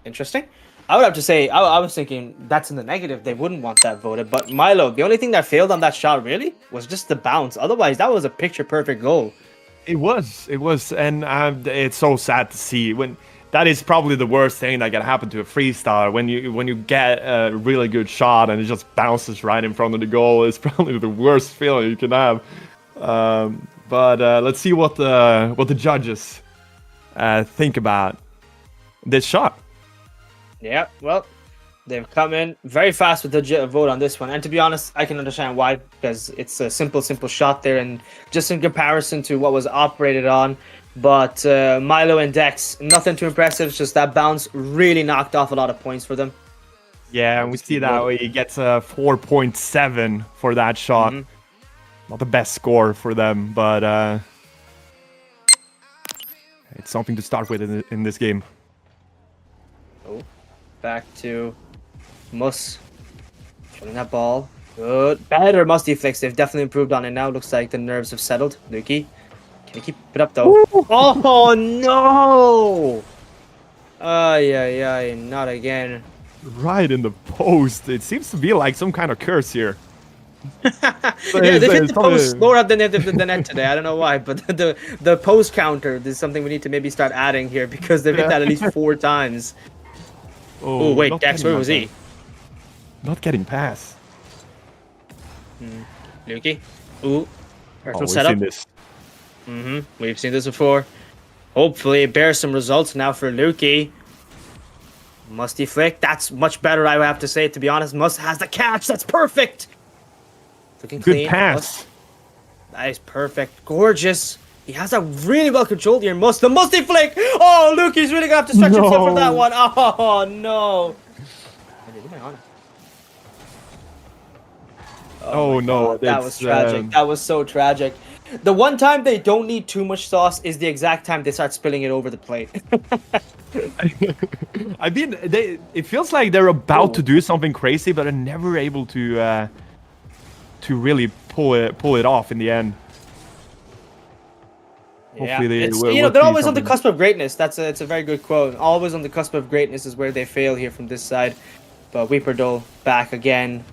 Interesting. I would have to say, I was thinking that's in the negative. They wouldn't want that voted. But Milo, the only thing that failed on that shot really was just the bounce. Otherwise, that was a picture-perfect goal. It was, and it's so sad to see when that is probably the worst thing that can happen to a freestyle. When you get a really good shot and it just bounces right in front of the goal, it's probably the worst feeling you can have. But let's see what the judges think about this shot. Yeah, well, they've come in very fast with the vote on this one. And to be honest, I can understand why, because it's a simple shot there. And just in comparison to what was operated on. But Milo and Dex, nothing too impressive. Just that bounce really knocked off a lot of points for them. Yeah, and we see that he gets a 4.7 for that shot. Not the best score for them, but it's something to start with in this game. Oh, back to Muss. Shooting that ball. Good. Better Musty Flicks. They've definitely improved on it now. Looks like the nerves have settled. Lvki. Can he keep it up, though? Ooh. Oh, no! Ay, not again. Right in the post. It seems to be like some kind of curse here. Yeah, they hit the post lower than the net today. I don't know why, but the post counter is something we need to maybe start adding here because they've hit that at least 4 times. Oh wait, Dex, where was he? Not getting past. Lvki. Ooh. We've seen this. We've seen this before. Hopefully it bears some results now for Lvki. Musty Flick. That's much better, I would have to say, to be honest. Muss has the catch. That's perfect. Looking good clean. Pass. Muss. That is perfect. Gorgeous. He has that really well controlled here. The Musty Flick. Oh, Lvki's really going to have to stretch himself for that one. Oh, no. Oh my no, God, that was it's, tragic. That was so tragic. The one time they don't need too much sauce is the exact time they start spilling it over the plate. I mean, it feels like they're about to Oh. do something crazy, but are never able to really pull it off in the end. Hopefully they it's, will, you know, will they're see always on the something. cusp of greatness. It's a very good quote. Always on the cusp of greatness is where they fail here from this side. But wpierdol back again.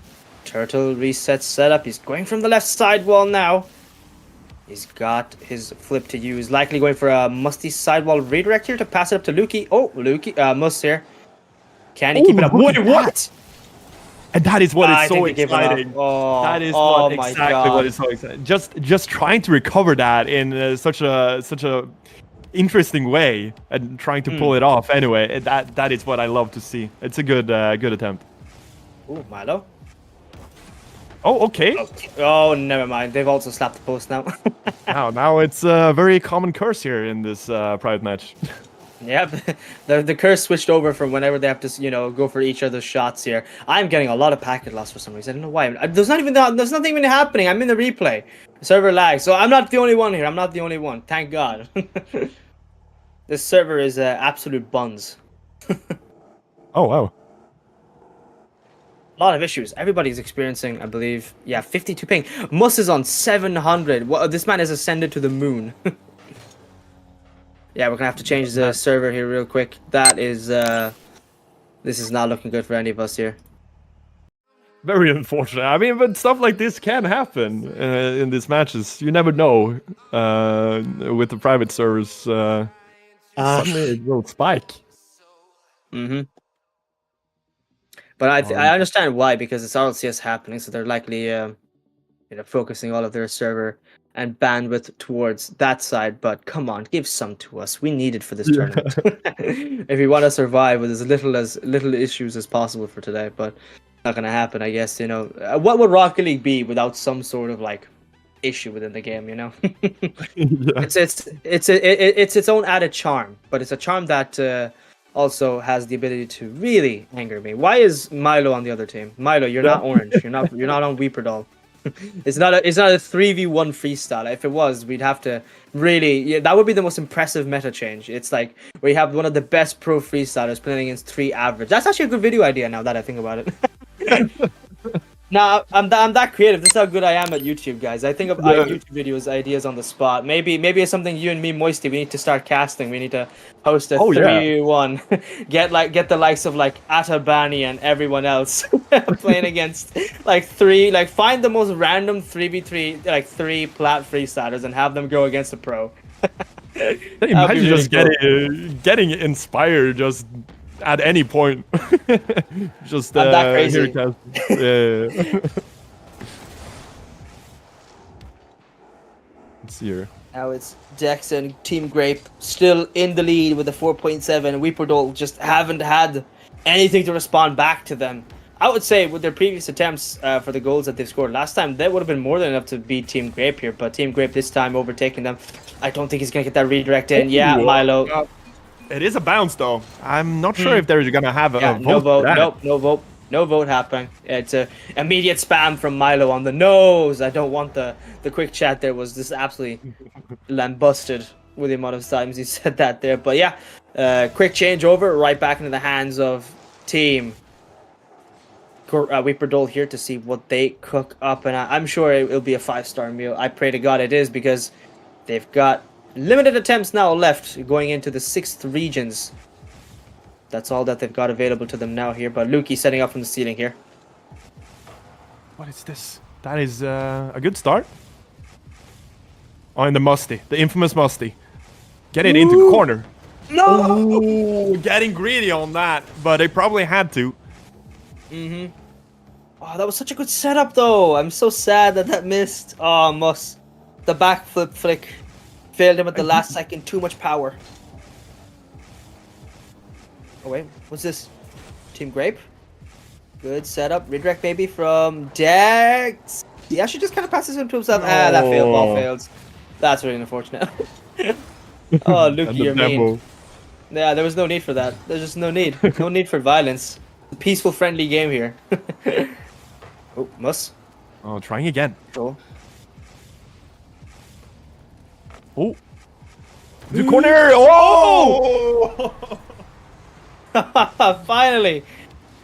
Turtle resets setup. He's going from the left side wall now. He's got his flip to use. Likely going for a musty sidewall redirect here to pass it up to Lvki. Oh, Lvki, Muss here. Can he keep it up? Look Wait, at what? that! And that is what is I so think they gave it up. exciting. Oh, That is oh what my exactly what God. is so exciting. Just trying to recover that in such a interesting way and trying to pull it off. Anyway, that is what I love to see. It's a good attempt. Ooh, Milo. Oh, okay. Oh, never mind. They've also slapped the post now. Now it's a very common curse here in this private match. Yep, the curse switched over from whenever they have to, you know, go for each other's shots here. I'm getting a lot of packet loss for some reason. I don't know why. There's nothing even happening. I'm in the replay. Server lag. So I'm not the only one here. I'm not the only one. Thank God. This server is absolute buns. Oh wow. A lot of issues. Everybody's experiencing, I believe. Yeah, 52 ping. Muss is on 700. Well, this man has ascended to the moon. Yeah, we're gonna have to change the server here real quick. That is, this is not looking good for any of us here. Very unfortunate. I mean, but stuff like this can happen in these matches. You never know with the private servers. Suddenly it will spike. Mm-hmm. But I understand why, because it's RLCS happening, so they're likely you know, focusing all of their server and bandwidth towards that side. But come on, give some to us. We need it for this tournament. If we want to survive with as little issues as possible for today, but not gonna happen, I guess. You know, what would Rocket League be without some sort of like issue within the game? You know, it's its own added charm, but it's a charm that also has the ability to really anger me. Why is Milo on the other team? Milo, you're not orange. You're not on wpierdol. It's not a 3v1 freestyle. If it was, we'd have to really, yeah, that would be the most impressive meta change. It's like we have one of the best pro freestylers playing against 3 average. That's actually a good video idea now that I think about it. Nah, I'm that creative. This is how good I am at YouTube, guys. I think of YouTube videos, ideas on the spot. Maybe it's something you and me, Moisty, we need to start casting. We need to host a 3v1. Get the likes of like Atabani and everyone else playing against find the most random 3v3 like 3 plat freestylers and have them go against a pro. Imagine just getting inspired just at any point. Just I'm that crazy. Yeah. Let's see here. Now it's Dex and Team Grape still in the lead with a 4.7. wpierdol just haven't had anything to respond back to them. I would say with their previous attempts for the goals that they've scored last time, that would have been more than enough to beat Team Grape here. But Team Grape this time overtaking them. I don't think he's going to get that redirect in. Yeah, Milo. It is a bounce, though. I'm not sure if they're gonna have a vote. No vote. Nope, no vote. No vote happening. It's a immediate spam from Milo on the nose. I don't want the quick chat there was just absolutely lambusted with the amount of times he said that there. But yeah, quick changeover right back into the hands of Team wpierdol here to see what they cook up, and I'm sure it'll be a 5-star meal. I pray to God it is, because they've got limited attempts now left going into the 6th regions. That's all that they've got available to them now here. But Lvki setting up from the ceiling here. What is this? That is a good start. Oh, and the Musty. The infamous Musty. Get it into the corner. No! Ooh, getting greedy on that. But they probably had to. Mm-hmm. Oh, that was such a good setup, though. I'm so sad that missed. Oh, Muss. The backflip flick. Failed him at the last second. Too much power. Oh wait, what's this? Team Grape? Good setup. Redirect maybe from Dex. He actually just kind of passes him to himself. Ah, that failed. Ball fails. That's really unfortunate. Oh, Lvki, you're mean. Yeah, there was no need for that. There's just no need. No need for violence. A peaceful, friendly game here. Oh, Muss. Oh, trying again. Sure. Oh. The corner! Oh! Finally!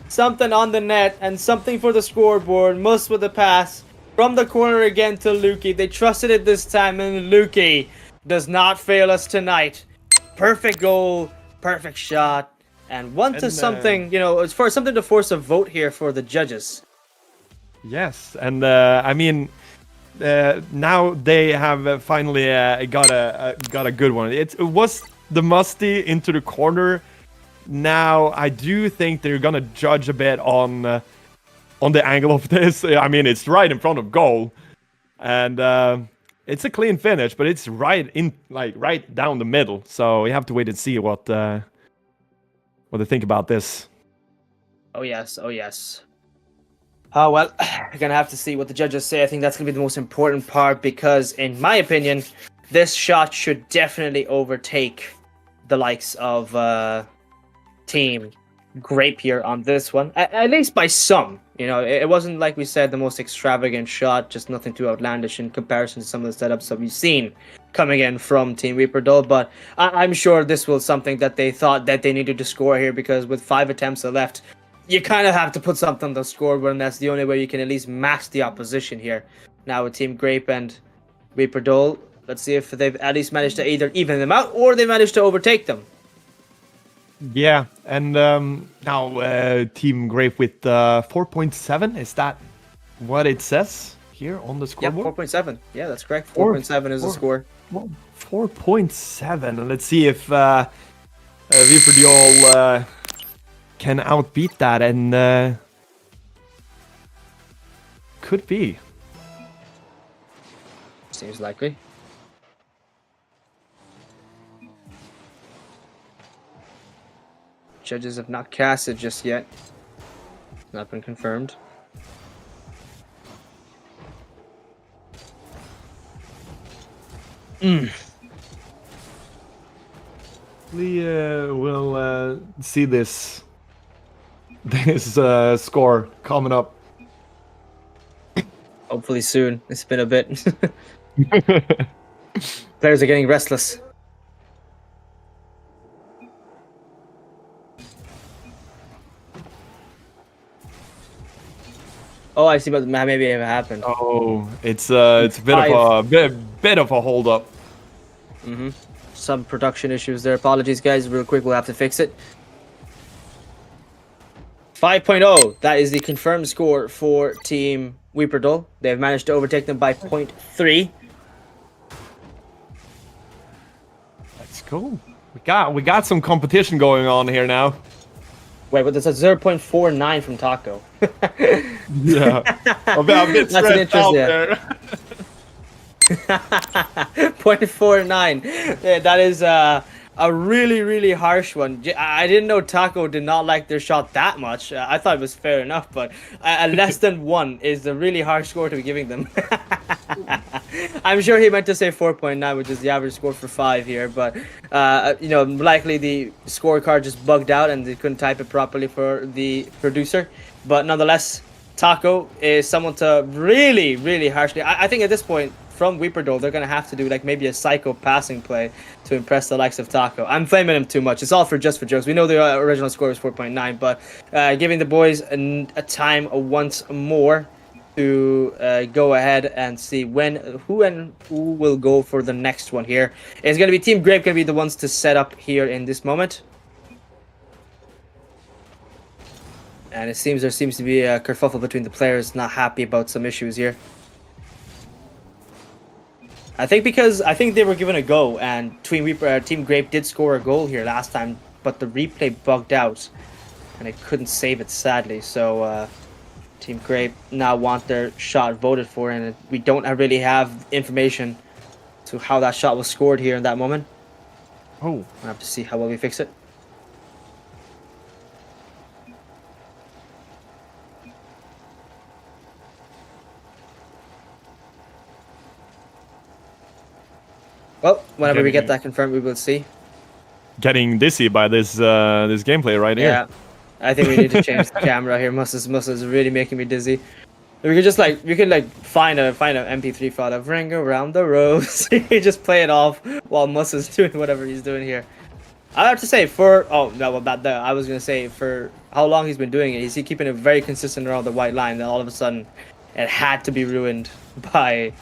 Something on the net and something for the scoreboard. Muss with the pass from the corner again to Lvki. They trusted it this time, and Lvki does not fail us tonight. Perfect goal, perfect shot, and something, you know, it's for something to force a vote here for the judges. Yes, and I mean, now they have finally got a good one. It was the Moisty into the corner. Now I do think they're gonna judge a bit on the angle of this. I mean, it's right in front of goal, and it's a clean finish, but it's right down the middle. So we have to wait and see what they think about this. Oh yes, oh yes. Oh well, we're gonna have to see what the judges say. I think that's gonna be the most important part because, in my opinion, this shot should definitely overtake the likes of Team Grape here on this one, at least by some. You know, it wasn't, like we said, the most extravagant shot, just nothing too outlandish in comparison to some of the setups that we've seen coming in from Team wpierdol. But I'm sure this was something that they thought that they needed to score here, because with 5 attempts left, you kind of have to put something on the scoreboard, and that's the only way you can at least match the opposition here. Now with Team Grape and wpierdol, let's see if they've at least managed to either even them out or they managed to overtake them. Yeah, and now Team Grape with 4.7. Is that what it says here on the scoreboard? Yeah, 4.7. Yeah, that's correct. 4.7 is the score. 4.7. Let's see if wpierdol can outbeat that, and could be. Seems likely. Judges have not casted just yet. Not been confirmed. We will see this score coming up. Hopefully soon. It's been a bit. Players are getting restless. Oh, I see what maybe it happened. Oh, it's a bit of a hold up. Some production issues there. Apologies, guys. Real quick, we'll have to fix it. 5.0. That is the confirmed score for Team wpierdol. They've managed to overtake them by 0.3. Let's go. We got some competition going on here now. Wait, but there's a 0.49 from Taco. Yeah, a bit stressed out there. 0.49. Yeah, that is a really, really harsh one. I didn't know Taco did not like their shot that much. I thought it was fair enough, but less than 1 is a really harsh score to be giving them. I'm sure he meant to say 4.9, which is the average score for 5 here, but you know, likely the scorecard just bugged out and they couldn't type it properly for the producer. But nonetheless, Taco is someone to really, really harshly. I think at this point, from wpierdol, they're gonna have to do like maybe a psycho passing play to impress the likes of Taco. I'm flaming him too much. It's all for just for jokes. We know the original score was 4.9, but giving the boys a time once more to go ahead and see who will go for the next one here. It's gonna be Team Grape gonna be the ones to set up here in this moment. And it seems there seems to be a kerfuffle between the players, not happy about some issues here. I think they were given a go, and Team Grape did score a goal here last time, but the replay bugged out, and it couldn't save it, sadly. So Team Grape now want their shot voted for, and we don't really have information to how that shot was scored here in that moment. Oh, We'll have to see how well we fix it. Well, whenever we get that confirmed, we will see. Getting dizzy by this gameplay right here. Yeah, I think we need to change the camera here. Muss is really making me dizzy. We could just find a MP3 file of Ring Around the Rose. You just play it off while Muss is doing whatever he's doing here. I have to say I was gonna say for how long he's been doing it, he's keeping it very consistent around the white line. Then all of a sudden, it had to be ruined by,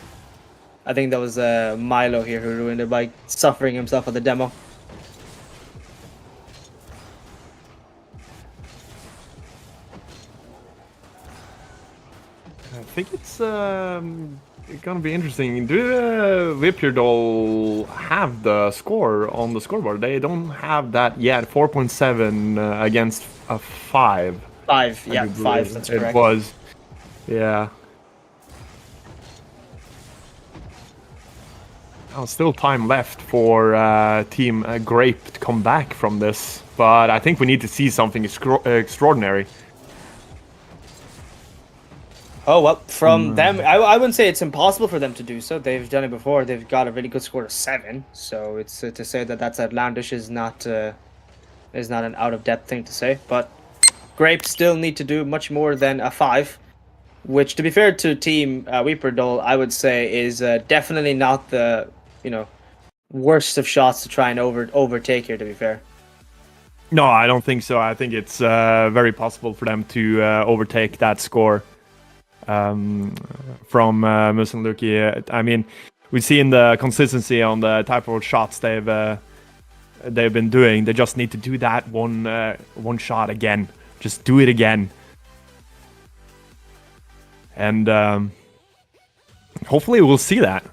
I think that was Milo here who ruined it by suffering himself at the demo. I think it's gonna be interesting. Do wpierdol have the score on the scoreboard? They don't have that yet. 4.7 against a 5. 5, yeah, 5. That's correct. It was, yeah. Oh, still time left for Team Grape to come back from this, but I think we need to see something extraordinary. Oh, well, from them, I wouldn't say it's impossible for them to do so. They've done it before. They've got a really good score of 7. So it's to say that that's outlandish is not an out-of-depth thing to say. But Grape still need to do much more than a 5, which, to be fair to Team wpierdol, I would say is definitely not the, worst of shots to try and overtake here, to be fair. No, I don't think so. I think it's very possible for them to overtake that score. From Muss and Lvki. I mean, we've seen the consistency on the type of shots they've been doing. They just need to do that one shot again. Just do it again, and hopefully we'll see that.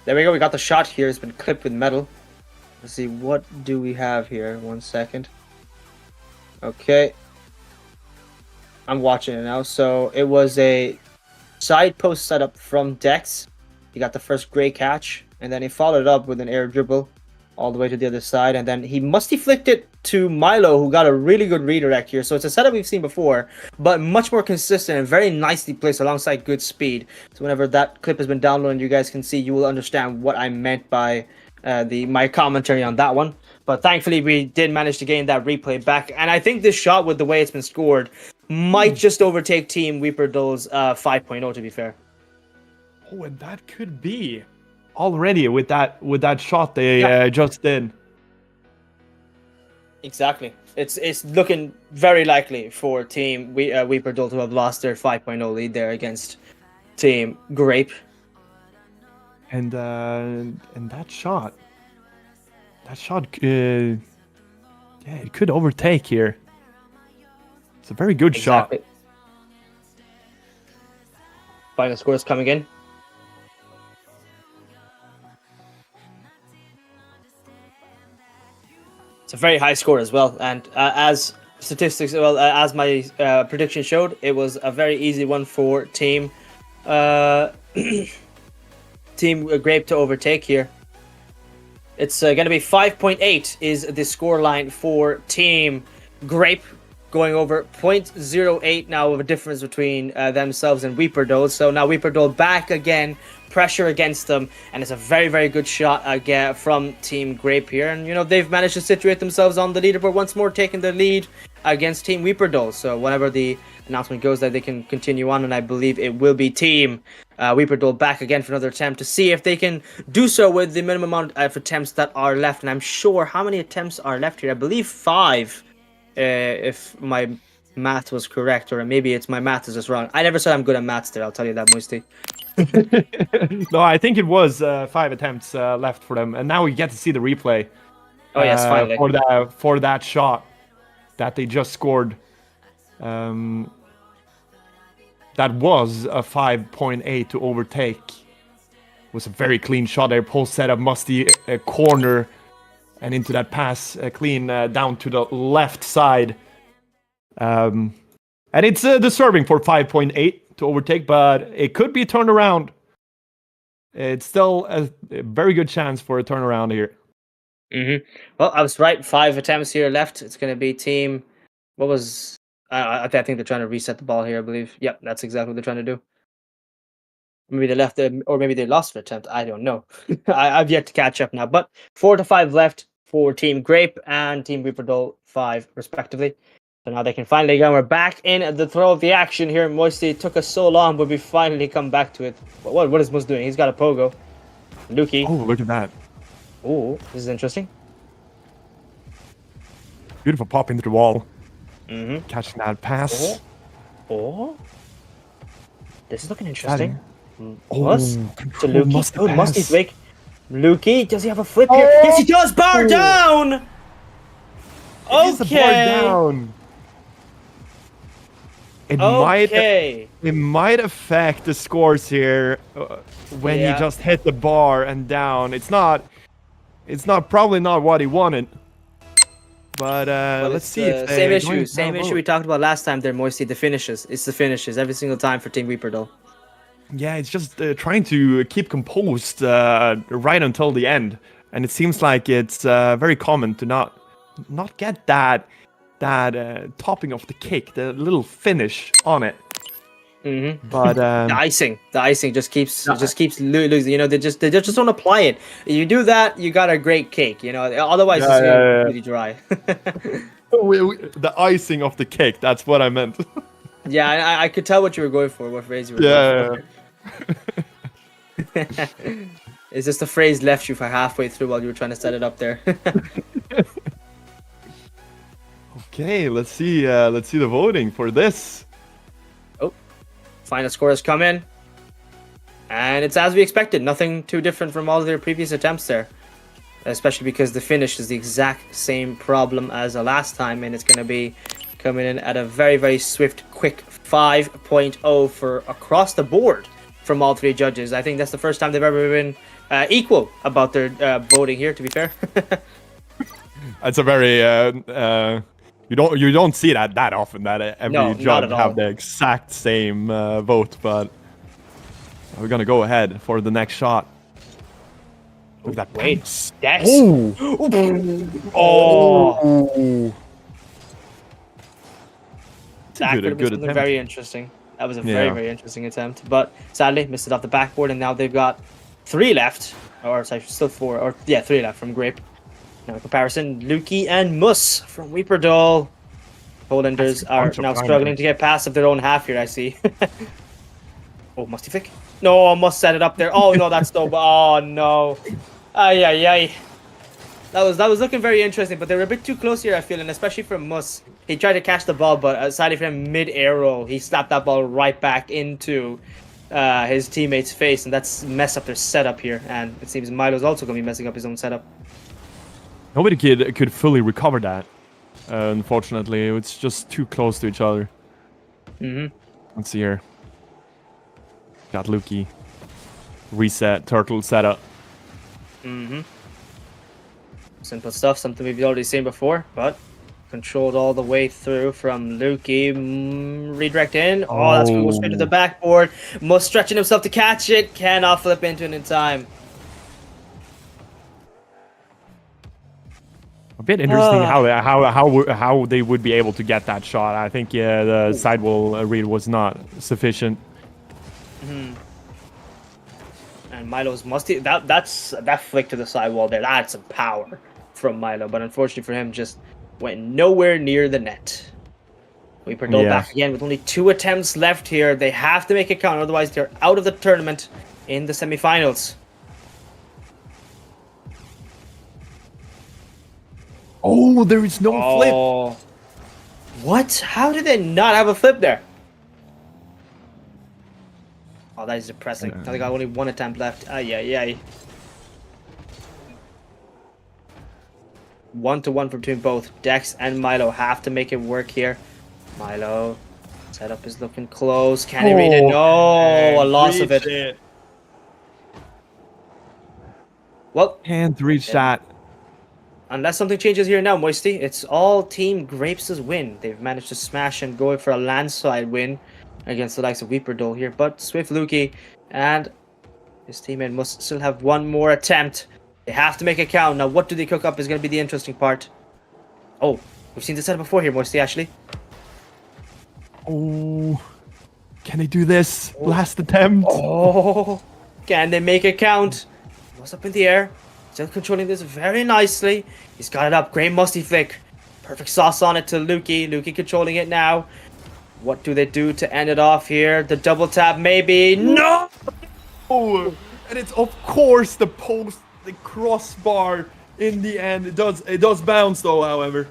There we go. We got the shot here. It's been clipped with metal. Let's see, what do we have here? 1 second. Okay. I'm watching it now. So it was a side post setup from Dex. He got the first gray catch, and then he followed up with an air dribble all the way to the other side, and then he musty flicked it to Milo, who got a really good redirect here. So it's a setup we've seen before, but much more consistent and very nicely placed alongside good speed. So whenever that clip has been downloaded, you guys can see, you will understand what I meant by my commentary on that one. But thankfully, we did manage to gain that replay back. And I think this shot, with the way it's been scored, might just overtake Team wpierdol's 5.0, to be fair. Oh, and that could be already with that shot they just did. Exactly. It's looking very likely for Team wpierdol to have lost their 5.0 lead there against Team Grape. And that shot, it could overtake here. It's a very good shot. Final score is coming in. It's a very high score as well, and as statistics, as my prediction showed, it was a very easy one for Team Team Grape to overtake here. It's going to be 5.8 is the score line for Team Grape, going over 0.08 now of a difference between themselves and wpierdol. So now wpierdol back again, pressure against them, and it's a very, very good shot again from Team Grape here. And, they've managed to situate themselves on the leaderboard once more, taking the lead against Team wpierdol. So whenever the announcement goes that they can continue on, and I believe it will be Team wpierdol back again for another attempt to see if they can do so with the minimum amount of attempts that are left. And I'm sure how many attempts are left here. I believe 5, if my math was correct, or maybe it's my math is just wrong. I never said I'm good at maths there, I'll tell you that, Moisty. No, I think it was 5 attempts left for them, and now we get to see the replay. Oh yes, finally. For that shot that they just scored. That was a 5.8 to overtake. It was a very clean shot there. Post setup, musty corner, and into that pass, clean down to the left side. And it's disturbing for 5.8 to overtake, but it could be turned around. It's still a very good chance for a turnaround here. Well, I was right. 5 attempts here left. It's going to be Team. What was? I think they're trying to reset the ball here, I believe. Yep, that's exactly what they're trying to do. Maybe they left it, or maybe they lost the attempt. I don't know. I've yet to catch up now. But 4 to 5 left for Team Grape and Team wpierdol 5, respectively. So now they can finally go. We're back in the throw of the action here. Moisty, it took us so long, but we finally come back to it. What is Muss doing? He's got a pogo. Lvki. Oh, look at that. Oh, this is interesting. Beautiful pop into the wall. Mm-hmm. Catching that pass. Oh. This is looking interesting. Oh, Muss to Lvki. Oh, Musty's pass. weak. Lvki, does he have a flip here? Yes, he does! Bar down! It is a bar down. It might affect the scores here when he just hit the bar and down. It's probably not what he wanted. But let's see if same issue we talked about last time there, Moisty. The finishes. It's the finishes every single time for Team wpierdol. Yeah, it's just trying to keep composed right until the end, and it seems like it's very common to not get that topping of the cake, the little finish on it. Mm-hmm. But the icing just keeps losing. You know, they just don't apply it. You do that, you got a great cake. You know, otherwise it's really dry. The icing of the cake. That's what I meant. Yeah, I could tell what you were going for. What phrase you were going for. Is this the phrase left you for halfway through while you were trying to set it up there? Okay, let's see the voting for this. Oh, final score has come in, and it's as we expected. Nothing too different from all of their previous attempts there, especially because the finish is the exact same problem as the last time, and it's going to be coming in at a very, very swift, quick 5.0 for across the board from all three judges. I think that's the first time they've ever been equal about their voting here, to be fair. That's a very you don't see that often, that every judge have the exact same vote, but we're gonna go ahead for the next shot. Look at that pace. Yes. Oh. That could have been something very interesting. That was a very, very interesting attempt, but sadly missed it off the backboard, and now they've got 3 left, or sorry, still 4, or 3 left from Grape. Now in comparison, Lvki and Muss from wpierdol. Polanders are now struggling to get past of their own half here, I see. Oh, Musty flick. No, Muss set it up there. Oh no, that's no. Oh no. Ay. That was looking very interesting, but they were a bit too close here, I feel, and especially for Muss. He tried to catch the ball, but sadly for him, mid-air roll, he slapped that ball right back into his teammate's face, and that's messed up their setup here. And it seems Milo's also going to be messing up his own setup. Nobody could fully recover that. Unfortunately, it's just too close to each other. Let's see here. Got Lvki. Reset, turtle setup. Simple stuff, something we've already seen before, but controlled all the way through from Lvki. Redirect in. Oh, that's going to go straight to the backboard. Muss stretching himself to catch it. Cannot flip into it in time. A bit interesting how they would be able to get that shot. I think the sidewall read was not sufficient. And Milo's Musty, that flick to the sidewall there, that's some power from Milo, but unfortunately for him, just went nowhere near the net. wpierdol back again with only 2 attempts left here. They have to make it count, otherwise they're out of the tournament in the semifinals. Oh, there is no flip. What? How did they not have a flip there? Oh, that is depressing. Now they got only 1 attempt left. Ay. 1-1 between both. Dex and Milo have to make it work here. Milo, setup is looking close. Can he read it? No, a loss of it. Well, can't reach that. Unless something changes here now, Moisty, it's all Team Grapes' win. They've managed to smash and go for a landslide win against the likes of wpierdol here. But Swift Lvki and his teammate must still have 1 more attempt. They have to make it count. Now, what do they cook up is going to be the interesting part. Oh, we've seen this setup before here, Moisty, actually. Oh, can they do this? Last attempt. Oh, can they make it count? Muss up in the air. Still controlling this very nicely. He's got it up. Great Musty flick. Perfect sauce on it to Lvki. Lvki controlling it now. What do they do to end it off here? The double tap, maybe. No! Oh, and it's of course the post, the crossbar. In the end, it does bounce though. However,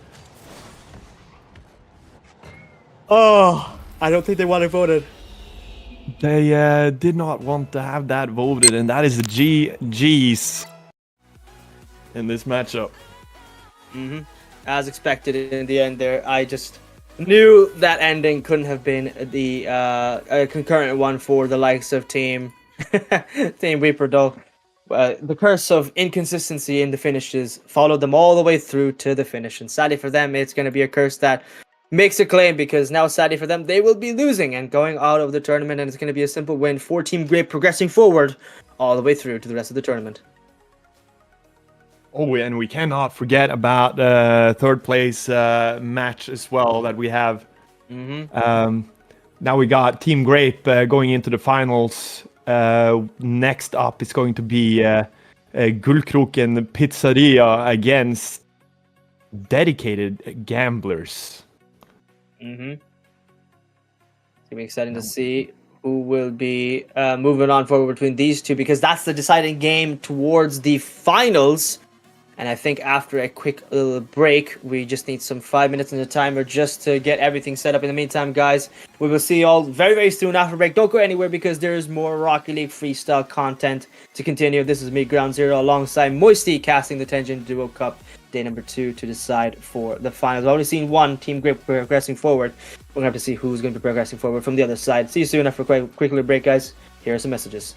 Oh, I don't think they want it voted. they did not want to have that voted, and that is the GG's in this matchup. As expected in the end there, I just knew that ending couldn't have been the concurrent one for the likes of Team wpierdol. The curse of inconsistency in the finishes followed them all the way through to the finish, and sadly for them, it's going to be a curse that makes a claim, because now sadly for them, they will be losing and going out of the tournament, and it's going to be a simple win for Team Grape, progressing forward all the way through to the rest of the tournament. Oh, and we cannot forget about third place match as well that we have. Now we got Team Grape going into the finals. Next up is going to be Gullkroken Pizzeria against dedicated gamblers. It's gonna be exciting to see who will be moving on forward between these two, because that's the deciding game towards the finals. And I think after a quick little break, we just need some 5 minutes in the timer just to get everything set up. In the meantime, guys, we will see you all very, very soon after break. Don't go anywhere, because there's more Rocket League freestyle content to continue. This is me, Groundzero, alongside Moisty, casting the Tenjin Duo Cup, day number 2, to decide for the finals. I've already seen one Team Grape progressing forward. We're going to have to see who's going to be progressing forward from the other side. See you soon after a quick little break, guys. Here are some messages.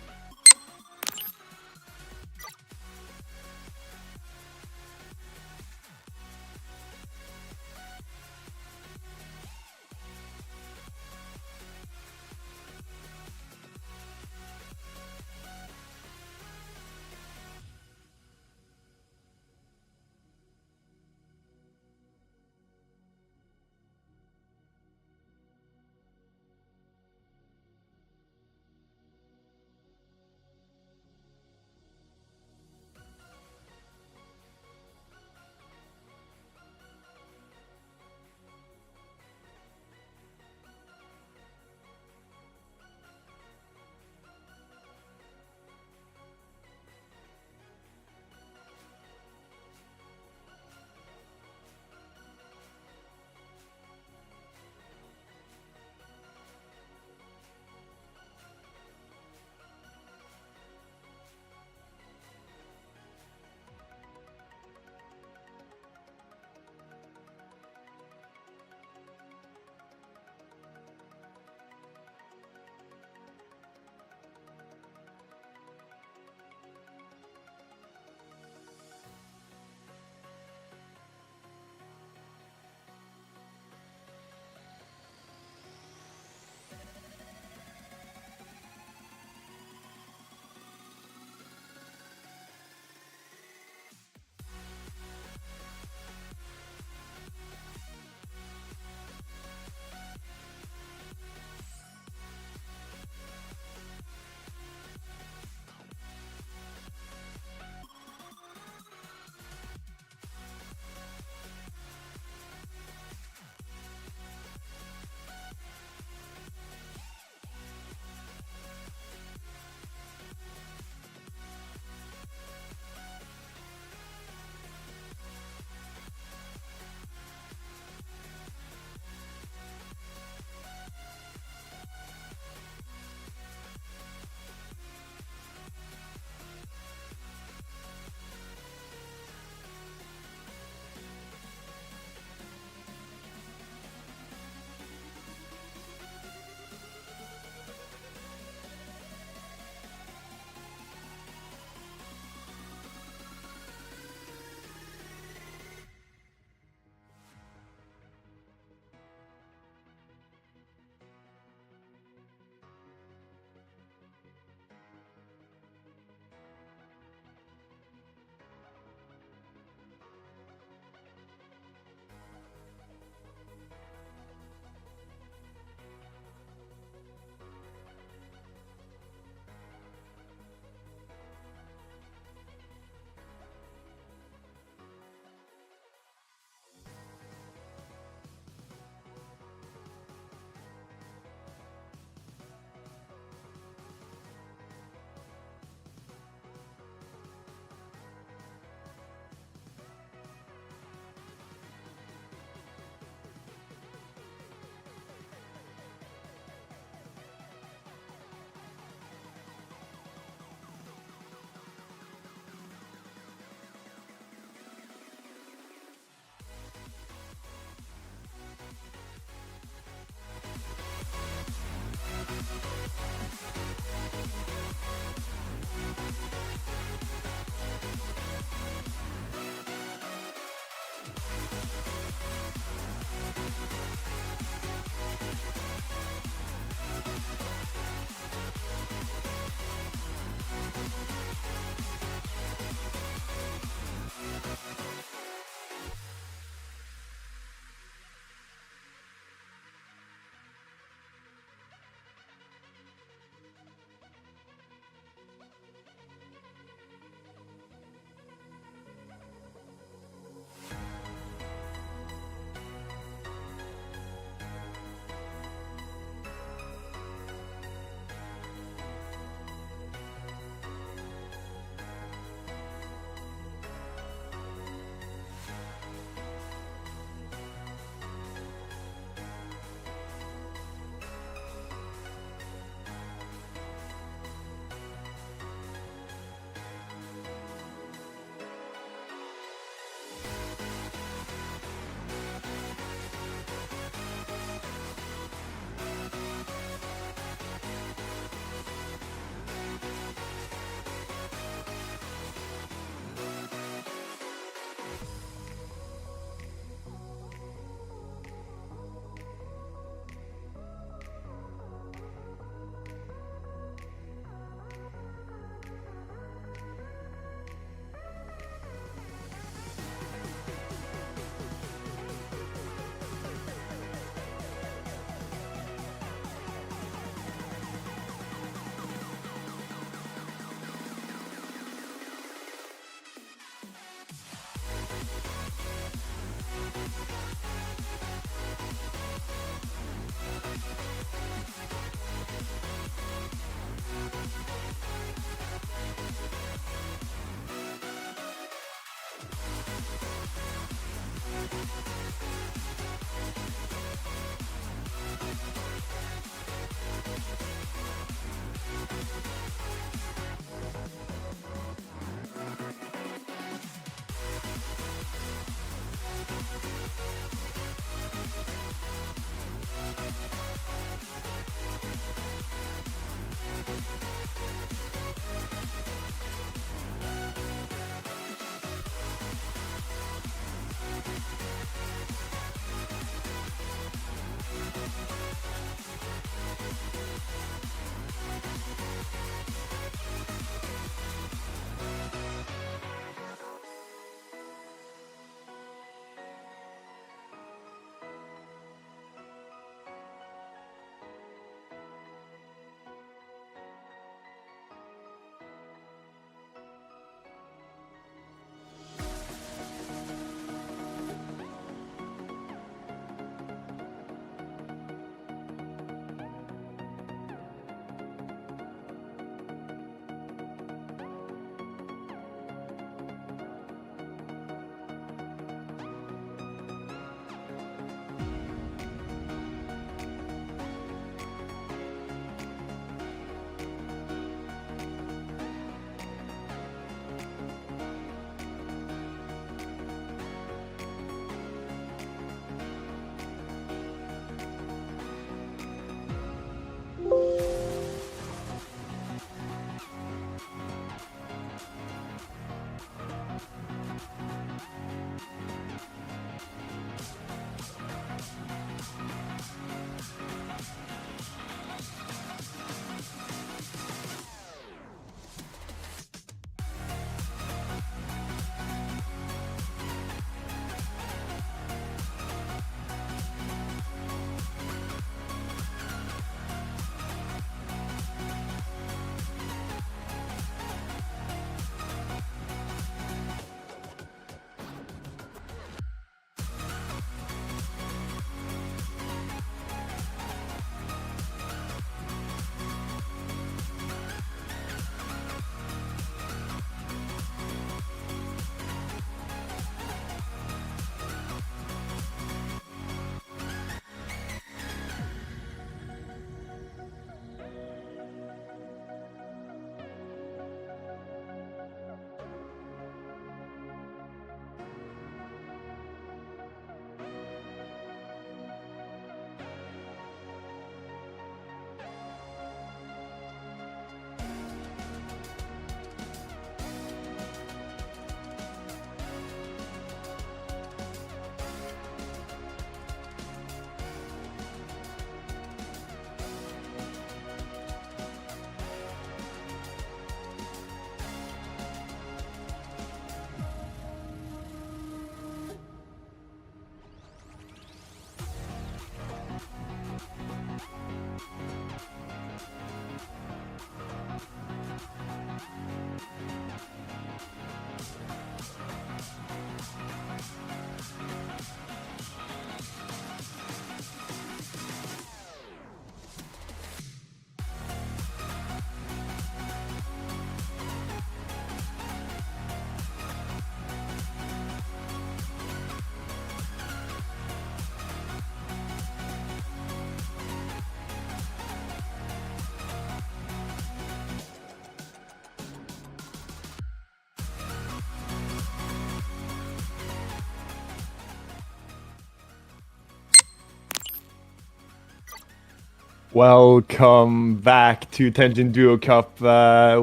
Welcome back to Tenjin Duo Cup.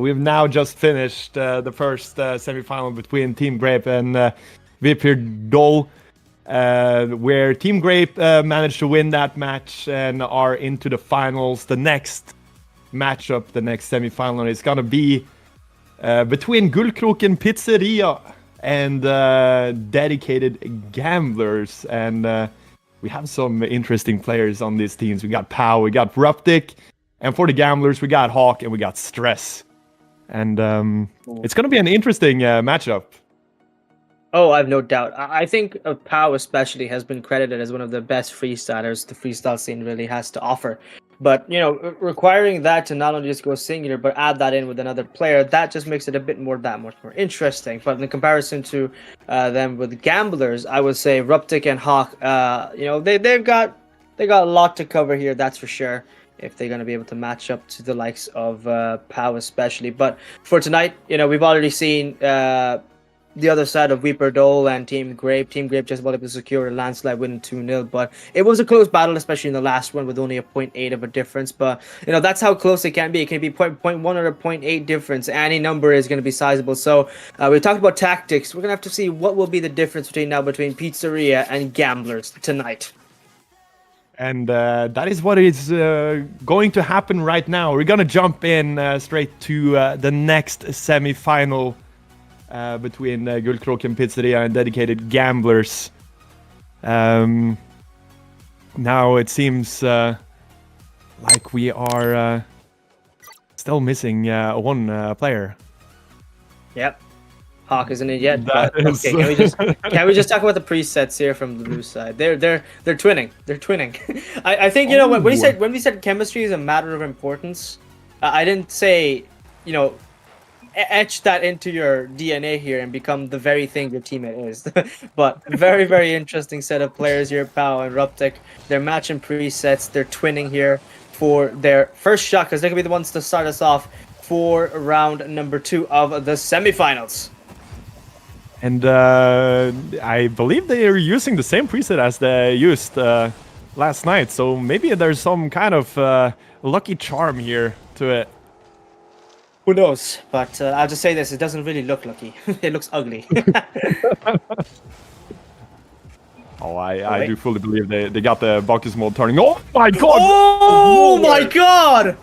We've now just finished the first semi-final between Team Grape and wpierdol, where Team Grape managed to win that match and are into the finals. The next matchup, the next semi-final, is gonna be between Gullkroken Pizzeria and dedicated gamblers. And we have some interesting players on these teams. We got Powh, we got Ruptic, and for the gamblers, we got Hawk and we got Stress. And it's going to be an interesting matchup. Oh, I have no doubt. I think Powh especially has been credited as one of the best freestylers the freestyle scene really has to offer. But, you know, requiring that to not only just go singular, but add that in with another player, that just makes it a bit more, that much more interesting. But in comparison to them with gamblers, I would say Ruptic and Hawk, you know, they've got a lot to cover here, that's for sure, if they're going to be able to match up to the likes of Powh especially. But for tonight, you know, we've already seen the other side of wpierdol and Team Grape. Team Grape just about able to secure a landslide win 2-0, but it was a close battle, especially in the last one with only a 0.8 of a difference. But, you know, that's how close it can be. It can be 0.1 or a 0.8 difference. Any number is going to be sizable. So we talked about tactics. We're going to have to see what will be the difference between Pizzeria and gamblers tonight. And that is what is going to happen right now. We're going to jump in straight to the next semi-final between Gullkroken Pizzeria and dedicated gamblers. Now it seems like we are still missing one player. Yep. Hawk isn't it yet. That but, is... okay, can we just talk about the presets here from the blue side? They're twinning. They're twinning. I think, you know, when we said chemistry is a matter of importance, I didn't say, you know, etch that into your DNA here and become the very thing your teammate is. But very, very interesting set of players here, Powh and Ruptic. They're matching presets. They're twinning here for their first shot, because they're going to be the ones to start us off for round number 2 of the semifinals. And I believe they are using the same preset as they used last night. So maybe there's some kind of lucky charm here to it. Who knows? But I'll just say this, it doesn't really look lucky. It looks ugly. Oh, I do fully believe they got the Bacchus mode turning. Oh my god! Oh my god!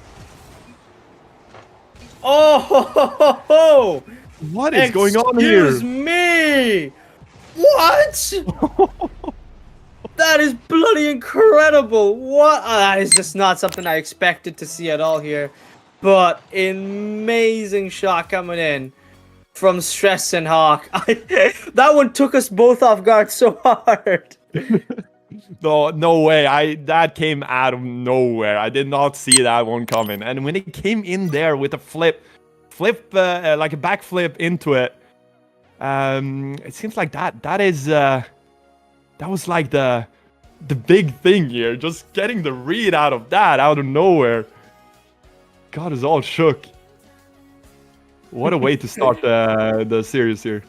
Oh! What is going on here? Excuse me! What? That is bloody incredible! What? That is just not something I expected to see at all here. But amazing shot coming in from Stress and Hawk. That one took us both off guard so hard. No way. That came out of nowhere. I did not see that one coming. And when it came in there with a flip like a backflip into it, it seems like that was like the big thing here. Just getting the read out of that out of nowhere. God is all shook. What a way to start the series here.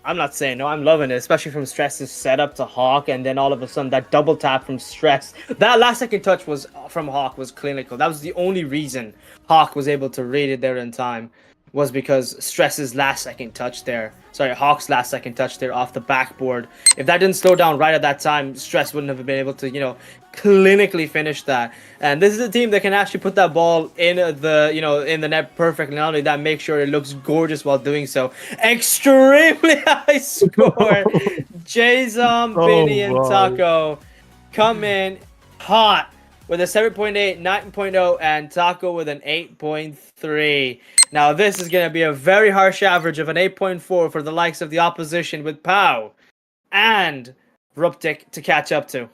I'm not saying no, I'm loving it, especially from Stress's setup to Hawk, and then all of a sudden that double tap from Stress. That last second touch was from Hawk was clinical. That was the only reason Hawk was able to read it there in time, was because Stress's last second touch there. Sorry, Hawk's last second touch there off the backboard. If that didn't slow down right at that time, Stress wouldn't have been able to, you know, clinically finish that. And this is a team that can actually put that ball in the, you know, in the net perfectly. Not only that, make sure it looks gorgeous while doing so. Extremely high score. J-Zom, Benny, and Taco come in hot with a 7.8, 9.0, and Taco with an 8.3. Now, this is going to be a very harsh average of an 8.4 for the likes of the opposition, with Powh and Ruptic to catch up to.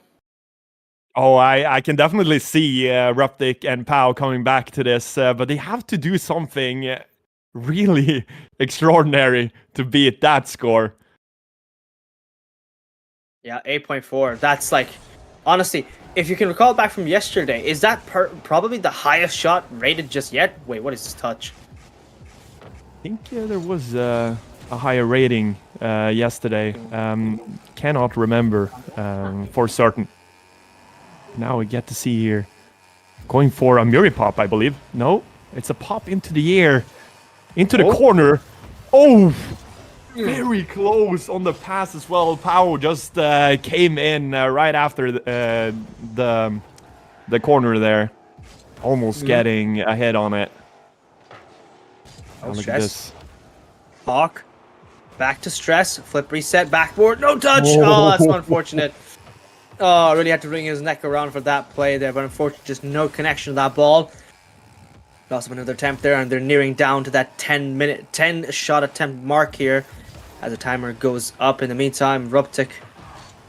Oh, I can definitely see Ruptic and Powh coming back to this, but they have to do something really extraordinary to beat that score. Yeah, 8.4. That's like, honestly, if you can recall back from yesterday, is that probably the highest shot rated just yet? Wait, what is this touch? I think there was a higher rating yesterday. Cannot remember for certain. Now we get to see here Going for a Muri pop, I believe. No, it's a pop into the air. Into the corner. Oh! Very close on the pass as well. Powh just came in right after the corner there. Almost getting a hit on it. Oh, look stress. at this. Hawk. Back to stress. Flip reset. Backboard. No touch. Oh, that's unfortunate. Oh, really had to bring his neck around for that play there, but unfortunately just no connection to that ball. Lost another attempt there, and they're nearing down to that 10 shot attempt mark here as the timer goes up. In the meantime, Ruptic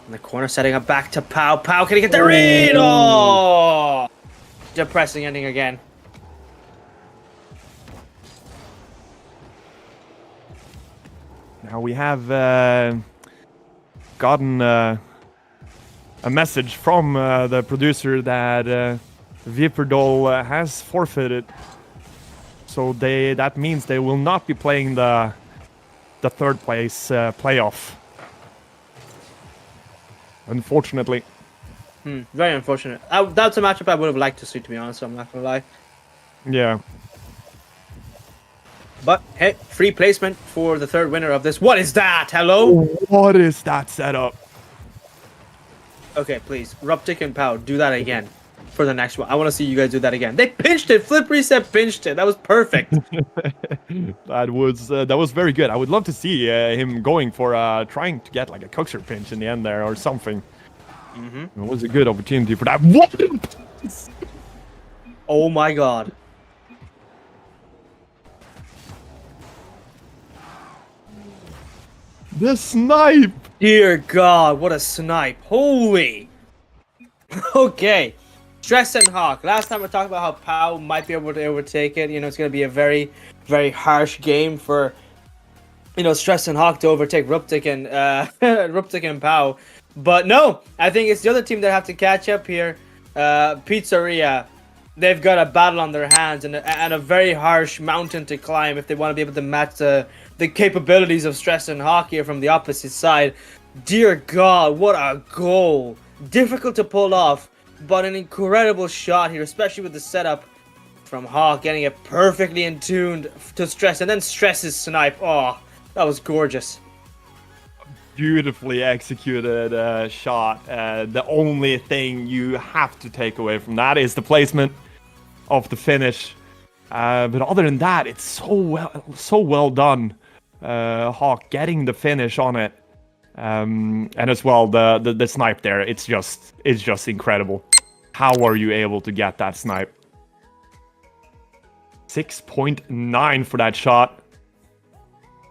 in the corner setting up back to Powh. Powh, can he get the read? Oh! Depressing ending again. Now we have gotten a message from the producer that wpierdol has forfeited. So that means they will not be playing the third place playoff. Unfortunately. Very unfortunate. That's a matchup I would have liked to see, to be honest. I'm not gonna lie. Yeah. But hey, free placement for the third winner of this. What is that? Hello? What is that setup? Okay, please. Ruptic and Powh, do that again for the next one. I want to see you guys do that again. They pinched it. Flip reset pinched it. That was perfect. That was very good. I would love to see him going for trying to get like a coaxer pinch in the end there or something. It was a good opportunity for that. What? Oh my god. The snipe! Dear God, what a snipe. Holy. Okay. Stress and Hawk. Last time we talked about how Powh might be able to overtake it. You know, it's going to be a very, very harsh game for, you know, Stress and Hawk to overtake Ruptic and Powh. But no, I think it's the other team that have to catch up here. Pizzeria. They've got a battle on their hands and a very harsh mountain to climb if they want to be able to match the capabilities of Stress and Hawk here from the opposite side. Dear God, what a goal. Difficult to pull off, but an incredible shot here, especially with the setup from Hawk, getting it perfectly in tuned to Stress, and then Stress's snipe. Oh, that was gorgeous. Beautifully executed shot. The only thing you have to take away from that is the placement of the finish. But other than that, it's so well done. Hawk getting the finish on it, and as well the snipe there. It's just incredible. How are you able to get that snipe? 6.9 for that shot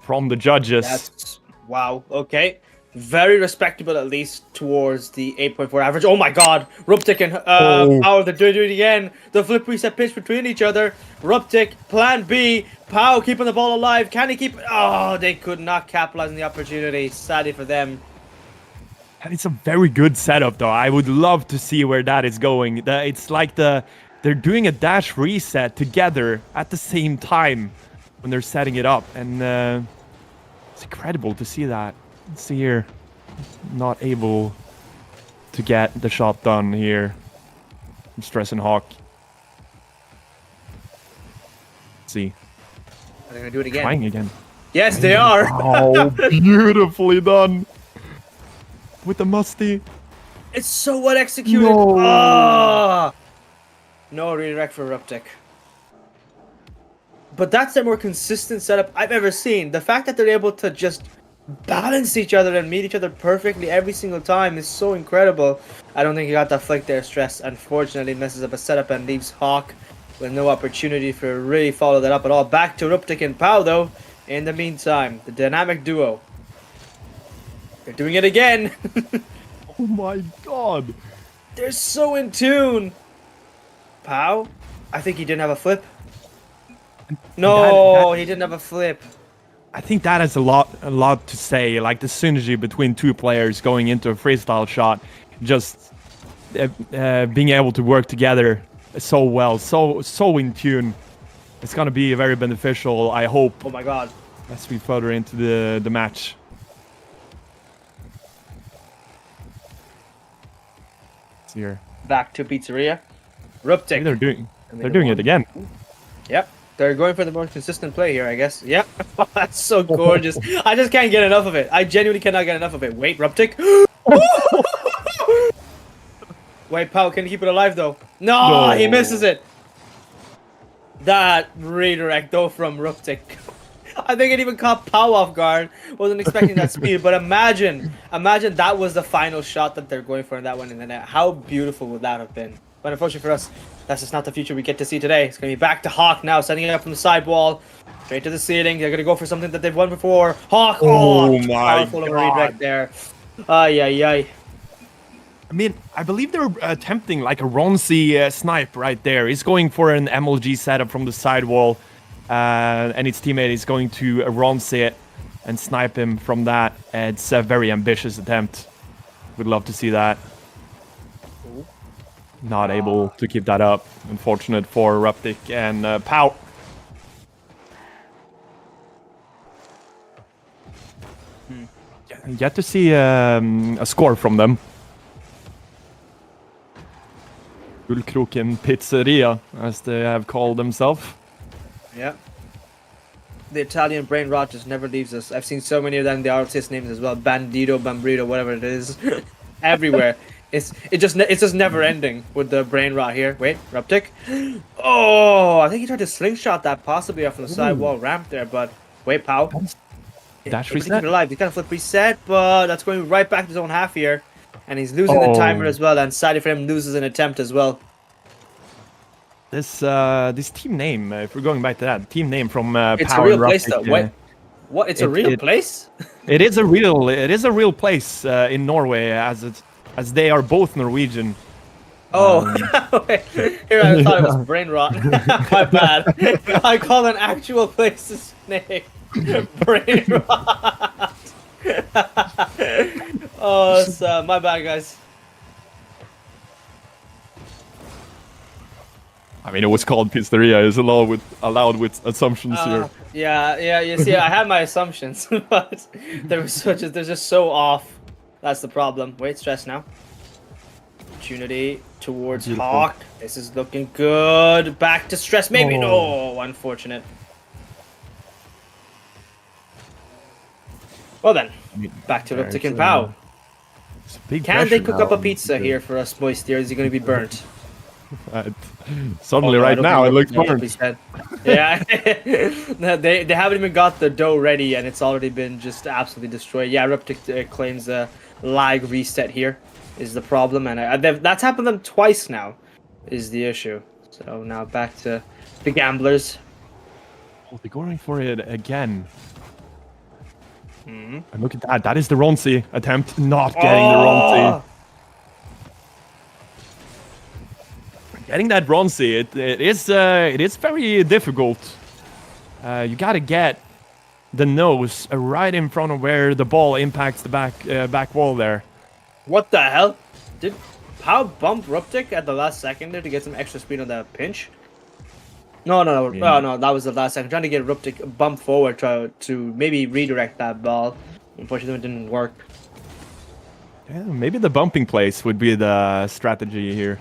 from the judges. That's wow. Okay. Very respectable, at least towards the 8.4 average. Oh my God! Ruptic and Powh, they're doing it again. The flip reset pitch between each other. Ruptic, plan B. Powh keeping the ball alive. Can he keep it? Oh, they could not capitalize on the opportunity. Sadly for them. And it's a very good setup, though. I would love to see where that is going. It's like they're doing a dash reset together at the same time when they're setting it up, and it's incredible to see that. Let's see here. Not able to get the shot done here. I'm stressing Hawk. Let's see. Are they gonna do it again? Trying again. Yes, they are. Oh, beautifully done. With the musty. It's so well executed. No. Ah! No redirect for Ruptic. But that's the more consistent setup I've ever seen. The fact that they're able to just balance each other and meet each other perfectly every single time is so incredible. I don't think he got that flick there. Stress unfortunately messes up a setup and leaves Hawk with no opportunity for really follow that up at all. Back to Ruptic and Powh though. In the meantime, the dynamic duo. They're doing it again. Oh my God. They're so in tune. Powh? I think he didn't have a flip. No, he didn't have a flip. I think that has a lot to say. Like the synergy between two players going into a freestyle shot, just being able to work together so well, so in tune. It's gonna be very beneficial, I hope. Oh my God. As we further into the match. It's here. Back to Pizzeria. Ruptic. They're doing it again. Yep. They're going for the more consistent play here, I guess. Yep. That's so gorgeous. I just can't get enough of it. I genuinely cannot get enough of it. Wait, Ruptic. Wait, Powh, can you keep it alive, though? No, he misses it. That redirect, though, from Ruptic. I think it even caught Powh off guard. Wasn't expecting that speed, but imagine that was the final shot that they're going for in that one in the net. How beautiful would that have been? But unfortunately for us, that's just not the future we get to see today. It's going to be back to Hawk now, setting it up from the sidewall, straight to the ceiling. They're going to go for something that they've won before. Hawk! Oh my powerful of a redirect there. Ay, ay, ay. I mean, I believe they're attempting like a Ronzi snipe right there. He's going for an MLG setup from the sidewall, and his teammate is going to Ronzi it and snipe him from that. It's a very ambitious attempt. Would love to see that. Not able to keep that up. Unfortunate for Ruptic and Powh. Yet to see a score from them. Gullkroken Pizzeria, as they have called themselves. Yeah. The Italian brain rot just never leaves us. I've seen so many of them, the artist names as well. Bandito, Bambrito, whatever it is. Everywhere. It's just never ending with the brain rot here. Wait, Ruptic. Oh, I think he tried to slingshot that possibly off from the sidewall ramp there, but wait, Powh. Dash Keep reset? it alive. He's got a flip reset, but that's going right back to his own half here. And he's losing the timer as well, and sadly for him, loses an attempt as well. This team name, if we're going back to that, team name from It's Powh a real and place Ruptic, though. What? It's a real place? It is a real place in Norway, as they are both Norwegian. Oh, here I thought it was brain rot. My bad. I call an actual place's name brain rot. Oh, it's, my bad, guys. I mean, it was called Pizzeria. Is allowed with assumptions here. Yeah. You see, I had my assumptions, but they're just so off. That's the problem. Wait, stress now. Opportunity towards Hawk. This is looking good. Back to stress. Maybe no. Unfortunate. Well then, back to Ruptic and Powh. Can they cook up a pizza here for us, Moisty, or is he going to be burnt? Suddenly, right now, it looks burnt. Yeah, they haven't even got the dough ready, and it's already been just absolutely destroyed. Yeah, Ruptic claims a lag reset here is the problem, and that's happened to them twice now, is the issue. So now back to the gamblers. Oh, they're going for it again. And look at that. That is the Ronzi attempt. Not getting the Ronzi. Getting that Ronzi, it is very difficult. You gotta get the nose right in front of where the ball impacts the back wall there. What the hell? Did Powh bump Ruptic at the last second there to get some extra speed on the pinch? No, that was the last second. Trying to get Ruptic bump forward to maybe redirect that ball. Unfortunately, it didn't work. Yeah, maybe the bumping place would be the strategy here.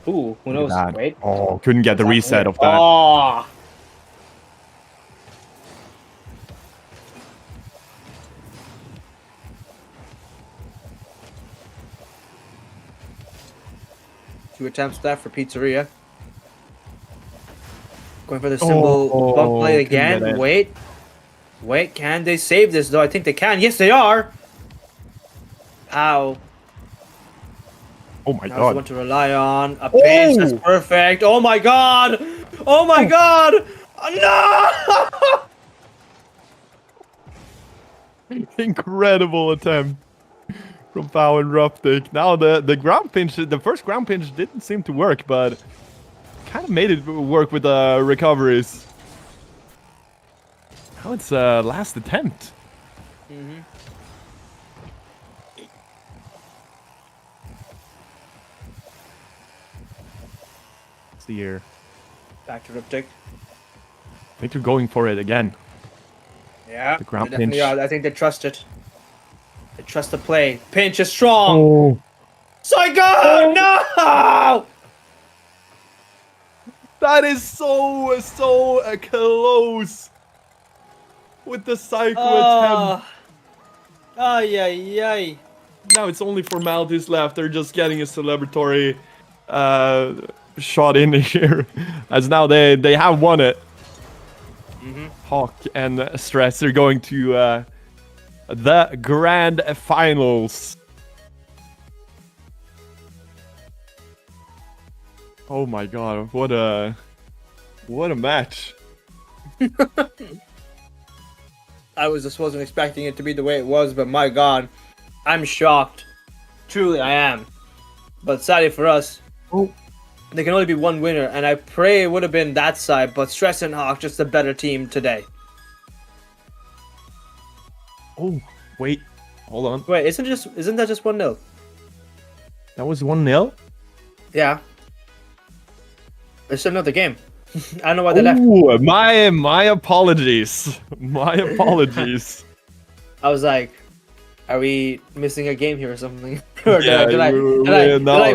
Ooh, who knows? Wait. Oh, couldn't get the reset of that. Oh. Two attempts left for Pizzeria. Going for the simple bump play again. Wait, can they save this though? I think they can. Yes, they are. Powh. Oh my Now's god. the one to rely on. A pinch, that's perfect. Oh my god! Oh my god! No! Incredible attempt from Powh and Ruptic. Now the ground pinch, the first ground pinch didn't seem to work, but kind of made it work with the recoveries. Now it's last attempt. See here. Back to Ruptic. I think they're going for it again. Yeah, the ground they definitely pinch. are. I think they trust it. They trust the play. Pinch is strong. Oh. Psycho! No! That is so close with the psycho attempt. Ay, ay, ay. Now it's only formalities left. They're just getting a celebratory shot in here, as now they have won it. Hawk and Stress are going to the grand finals. Oh my god, what a match. I just wasn't expecting it to be the way it was, but my god, I'm shocked. Truly, I am. But sadly for us, there can only be one winner, and I pray it would have been that side, but Stress and Hawk just a better team today. Oh, wait, hold on. Wait, isn't that just 1-0? That was 1-0? Yeah. There's still another game. I don't know why they left. My apologies. My apologies. I was like, are we missing a game here or something? Or Yeah, did I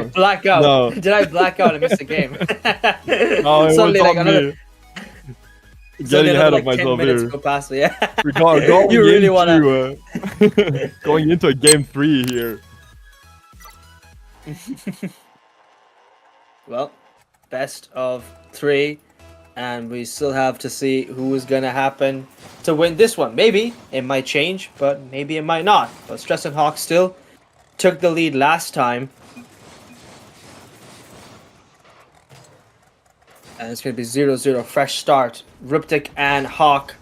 black out? No. Did I black out and miss a game? No, it Suddenly, was like on another, me. Getting ahead of myself 10 minutes here. go past me. Yeah. Going You really into, going into a game 3 here. Well, best of 3, and we still have to see who is gonna happen to win this one. Maybe it might change, but maybe it might not. But Stress and Hawk still took the lead last time. And it's gonna be 0-0, fresh start. Ruptic and Hawk.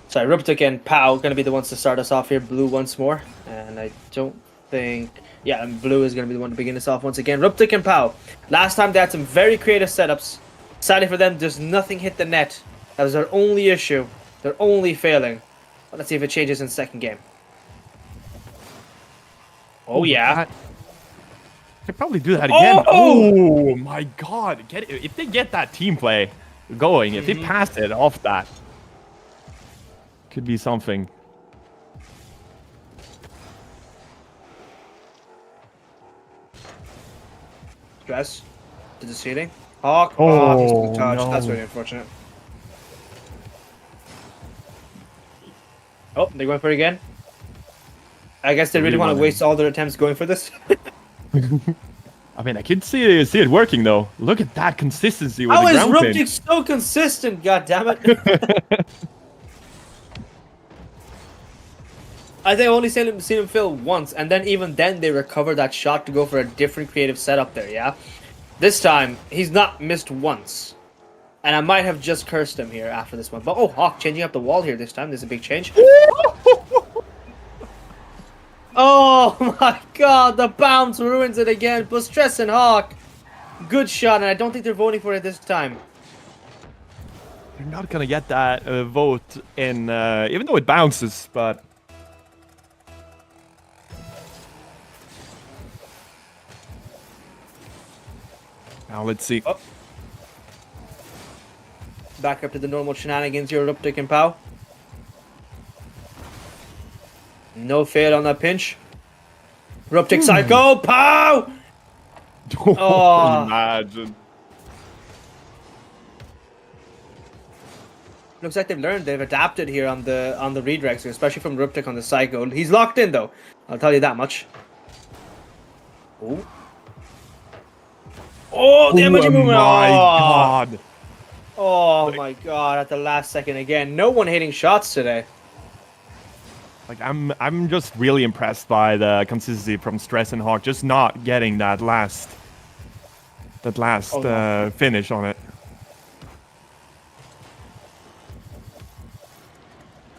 Sorry, Ruptic and Powh gonna be the ones to start us off here. Blue once more. And I don't think... Yeah, and Blue is gonna be the one to begin us off once again. Ruptic and Powh. Last time they had some very creative setups. Sadly for them, just nothing hit the net. That was their only issue. Their only failing. But let's see if it changes in the second game. Oh yeah. They probably do that again. Oh my god. If they get that team play going, if they pass it off that, could be something. Stress to the ceiling. Hawk. He's been touched. No. That's really unfortunate. Oh, they're going for it again. I guess they really want to waste all their attempts going for this. I mean, I can see it working though. Look at that consistency with How the is ground Ruptic pin. so consistent? God damn it! I think I've only seen him fail once, and then even then they recovered that shot to go for a different creative setup there. Yeah, this time he's not missed once, and I might have just cursed him here after this one. But oh, Hawk changing up the wall here this time. There's a big change. Oh my god, the bounce ruins it again. But Stress and Hawk, good shot, and I don't think they're voting for it this time. They're not gonna get that vote in, even though it bounces, but. Now let's see. Oh. Back up to the normal shenanigans here, Ruptic and Powh. No fail on that pinch. Ruptic Psycho, Powh! Oh. Imagine. Looks like they've learned, they've adapted here on the redirects, especially from Ruptic on the Psycho. He's locked in though, I'll tell you that much. Oh. Oh, the emoji movement! My god! Oh my god, at the last second again. No one hitting shots today. Like I'm just really impressed by the consistency from Stress and Hawk, just not getting that last finish on it.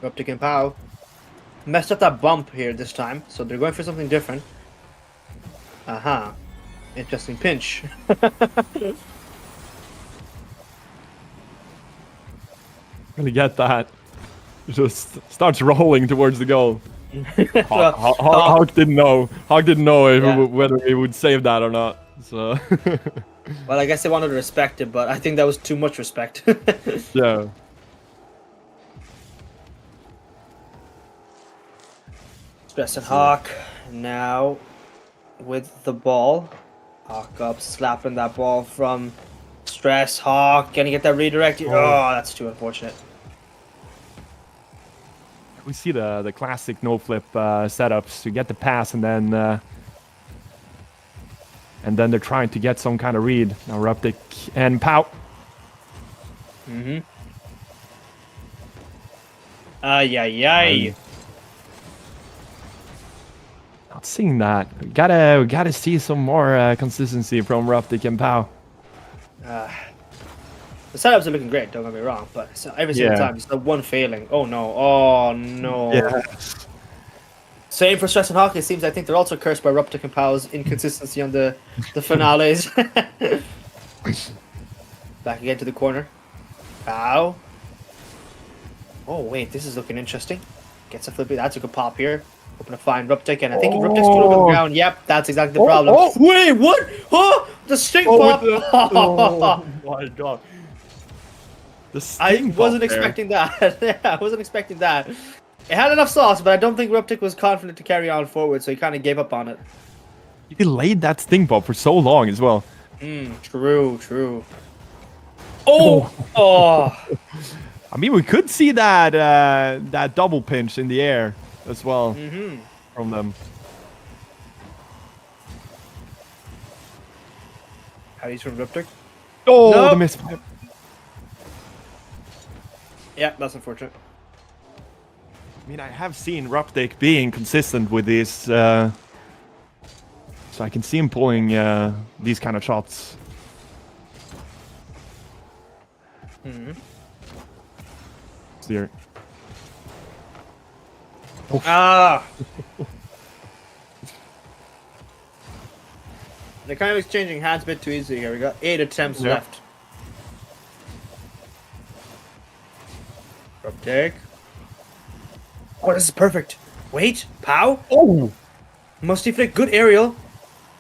Ruptic and Powh messed up that bump here this time, so they're going for something different. Aha. Interesting pinch. Really get that. Just starts rolling towards the goal. Hawk didn't know. Hawk didn't know whether he would save that or not. So. Well, I guess they wanted to respect it, but I think that was too much respect. Yeah. Stress and Hawk now with the ball. Hawk up, slapping that ball from Stress Hawk, gonna get that redirected. Oh, that's too unfortunate. We see the classic no flip setups. You get the pass and then they're trying to get some kind of read. Now Ruptic and Powh. Ay. Not seeing that. We gotta see some more consistency from Ruptic and Powh. The setups are looking great, don't get me wrong, but every single time, it's the one failing. Oh no. Yeah. Same for Stress and Hawk. It seems I think they're also cursed by Ruptic and Powh's inconsistency on the finales. Back again to the corner. Powh. Oh wait, this is looking interesting. Gets a flippy. That's a good pop here. Hoping to find Ruptic, and I think Ruptic's still on the ground. Yep, that's exactly the problem. Wait, what? Huh? The stink pop! Oh my god. I wasn't expecting that. Yeah, I wasn't expecting that. It had enough sauce, but I don't think Ruptic was confident to carry on forward, so he kind of gave up on it. He delayed that sting pop for so long as well. True. Oh! I mean, we could see that that double pinch in the air as well from them. How do you from Ruptic? Oh, no. The miss. Yeah, that's unfortunate. I mean, I have seen Ruptic being consistent with these, so I can see him pulling these kind of shots. Here. Oh. Ah! They're kind of exchanging hands a bit too easy here. We got 8 attempts left. Ruptic. Oh, this is perfect. Wait, Powh? Oh! Moisty flick, good aerial.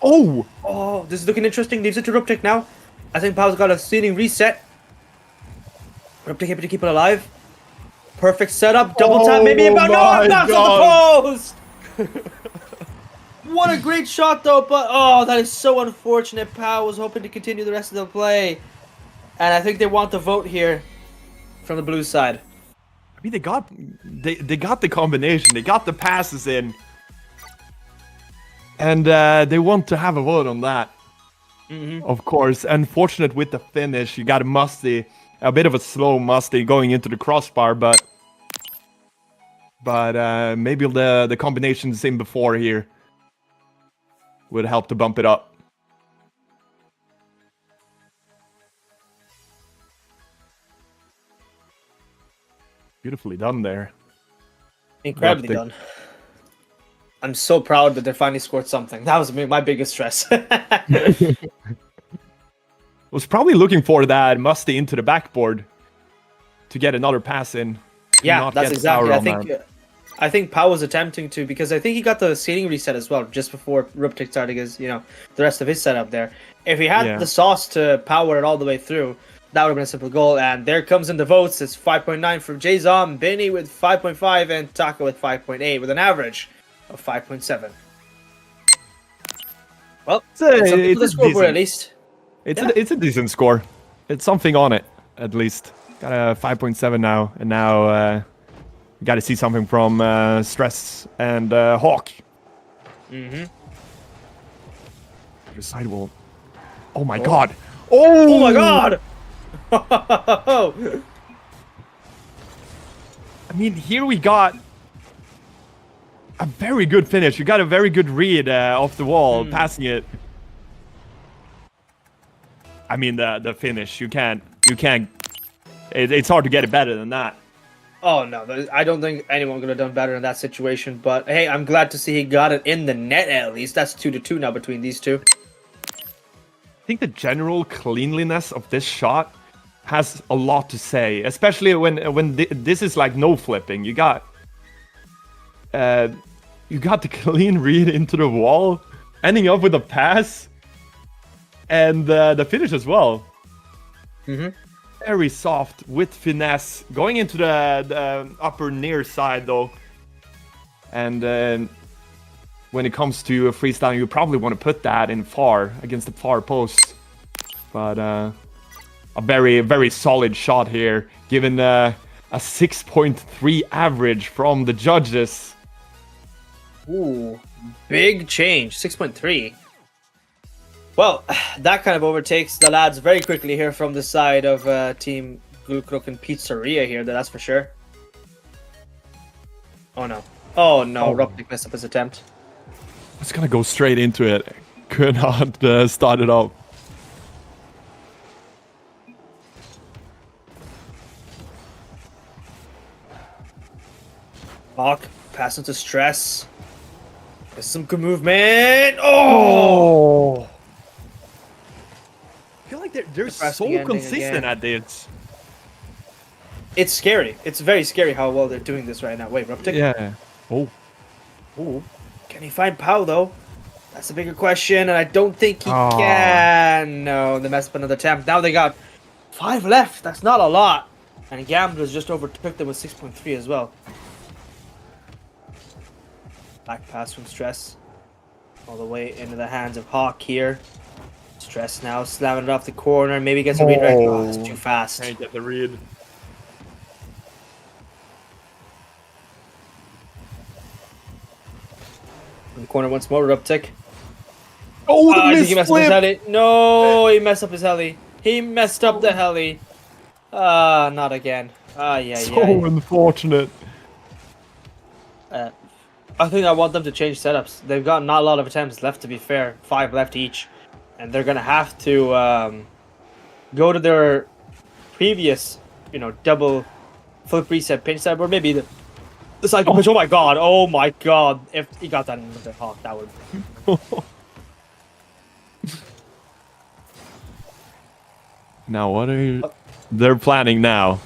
Oh! Oh, this is looking interesting. Leaves it to Ruptic now. I think Powh's got a ceiling reset. Ruptic able to keep it alive. Perfect setup, double tap, maybe about no, bounce on the post! What a great shot though, but oh, that is so unfortunate. Powh was hoping to continue the rest of the play. And I think they want the vote here from the blue side. I mean, they got the combination, they got the passes in. And they want to have a vote on that. Of course, unfortunate with the finish. You got a Moisty, a bit of a slow Moisty going into the crossbar, but maybe the combinations in before here would help to bump it up. Beautifully done there. Incredibly done. I'm so proud that they finally scored something. That was my biggest stress. Was probably looking for that Moisty into the backboard to get another pass in. Yeah, that's exactly. I think Powh was attempting to, because I think he got the ceiling reset as well just before Ruptic started his, the rest of his setup there. If he had the sauce to power it all the way through, that would have been a simple goal. And there comes in the votes. It's 5.9 from Jazom, Benny with 5.5, and Taka with 5.8 with an average of 5.7. Well, it's a scoreboard at least. It's a decent score. It's something on it, at least. Got a 5.7 now, and now we got to see something from Stress and Hawk. The sidewall. Oh my god! Oh my god! I mean, here we got a very good finish. You got a very good read off the wall, passing it. I mean, the finish. You can't. It's hard to get it better than that. Oh no, I don't think anyone could have done better in that situation. But hey, I'm glad to see he got it in the net at least. That's 2-2 now between these two. I think the general cleanliness of this shot has a lot to say, especially when this is like no flipping. You got the clean read into the wall, ending up with a pass, and the finish as well. Very soft with finesse, going into the upper near side though. And when it comes to freestyling, you probably want to put that in far against the far post. But a very, very solid shot here, given a 6.3 average from the judges. Ooh, big change, 6.3. Well, that kind of overtakes the lads very quickly here from the side of Team Gullkroken Pizzeria here, that's for sure. Oh no. Oh no, Ruptic messed up his attempt. It's gonna go straight into it. Could not start it up. Hawk, pass into stress. There's some good movement. Oh! I feel like they're so Depressing consistent again. at this. It's scary. It's very scary how well they're doing this right now. Wait, Ruptic? Yeah. Oh. Ooh. Can he find Powh though? That's a bigger question, and I don't think he Oh. can. No, they messed up another attempt. Now they got 5 left. That's not a lot. And Gamblers just overtook them with 6.3 as well. Back pass from Stress. All the way into the hands of Hawk here. Stress now slamming it off the corner. Maybe gets a redirect. Oh, it's too fast. Can't get the read. In the corner once more, Ruptic. Oh, the I think he messed up his misflip! heli. No, he messed up his heli. He messed up the heli. Not again. Yeah. So unfortunate. I think I want them to change setups. They've got not a lot of attempts left, to be fair. 5 left each. And they're going to have to go to their previous, double flip reset pinch setup, or maybe the cycle pinch. Oh my god. If he got that in the Hawk, that would... Now, what are they're planning now?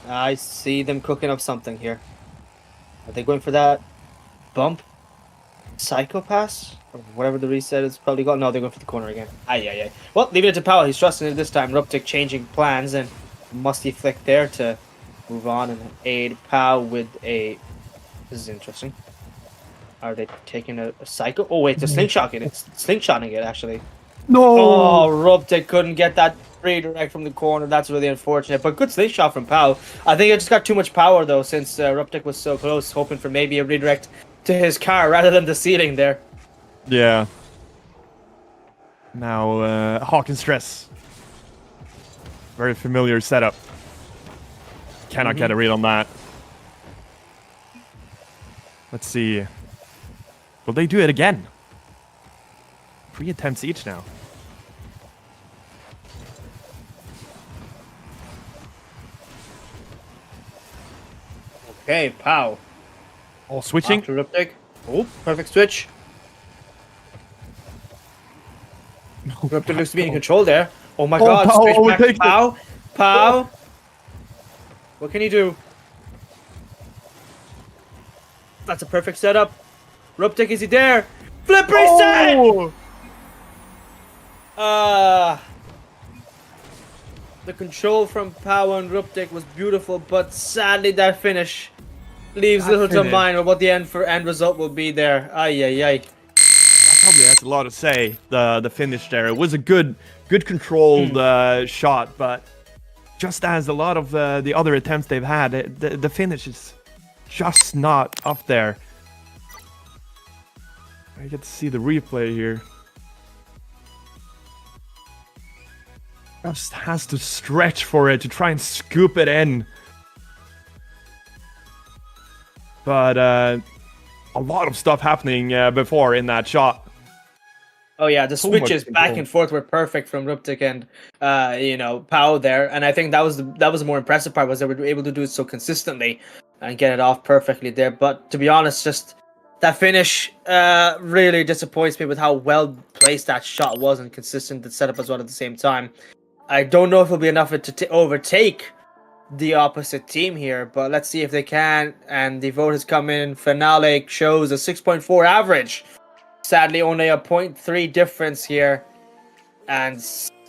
I see them cooking up something here. Are they going for that bump? Psycho pass? Or whatever the reset is probably got. No, they're going for the corner again. Aye. Well, leaving it to Powh. He's trusting it this time. Ruptic changing plans and Musty flick there to move on and aid Powh with a... This is interesting. Are they taking a Psycho? Oh, wait, they're slingshotting it. It's slingshotting it, actually. No! Oh, Ruptic couldn't get that redirect from the corner. That's really unfortunate. But good slingshot from Powh. I think it just got too much power, though, since Ruptic was so close, hoping for maybe a redirect to his car rather than the ceiling there. Yeah. Now, Hawk and Stress. Very familiar setup. Cannot get a read on that. Let's see. Will they do it again? 3 attempts each now. Okay, Powh. Oh, switching. After Ruptic. Oh, perfect switch. Ruptic looks to be in control there. Oh my god, Powh switch back to overtakes it. Powh. Powh. What can he do? That's a perfect setup. Ruptic, is he there? Flip reset! Oh! The control from Powh and Ruptic was beautiful, but sadly that finish leaves little to mind of what the end result will be there. Ay. That probably has a lot to say. The finish there. It was a good controlled shot, but just as a lot of the other attempts they've had, the finish is just not up there. I get to see the replay here. Just has to stretch for it to try and scoop it in. But a lot of stuff happening before in that shot. Oh yeah, the So much switches back control. and forth were perfect from Ruptic and Powh there, and I think that was the more impressive part, was they were able to do it so consistently and get it off perfectly there. But to be honest, just that finish really disappoints me with how well placed that shot was and consistent the setup as well at the same time. I don't know if it'll be enough to overtake the opposite team here, but let's see if they can. And the vote has come in. Finale shows a 6.4 average. Sadly, only a 0.3 difference here. And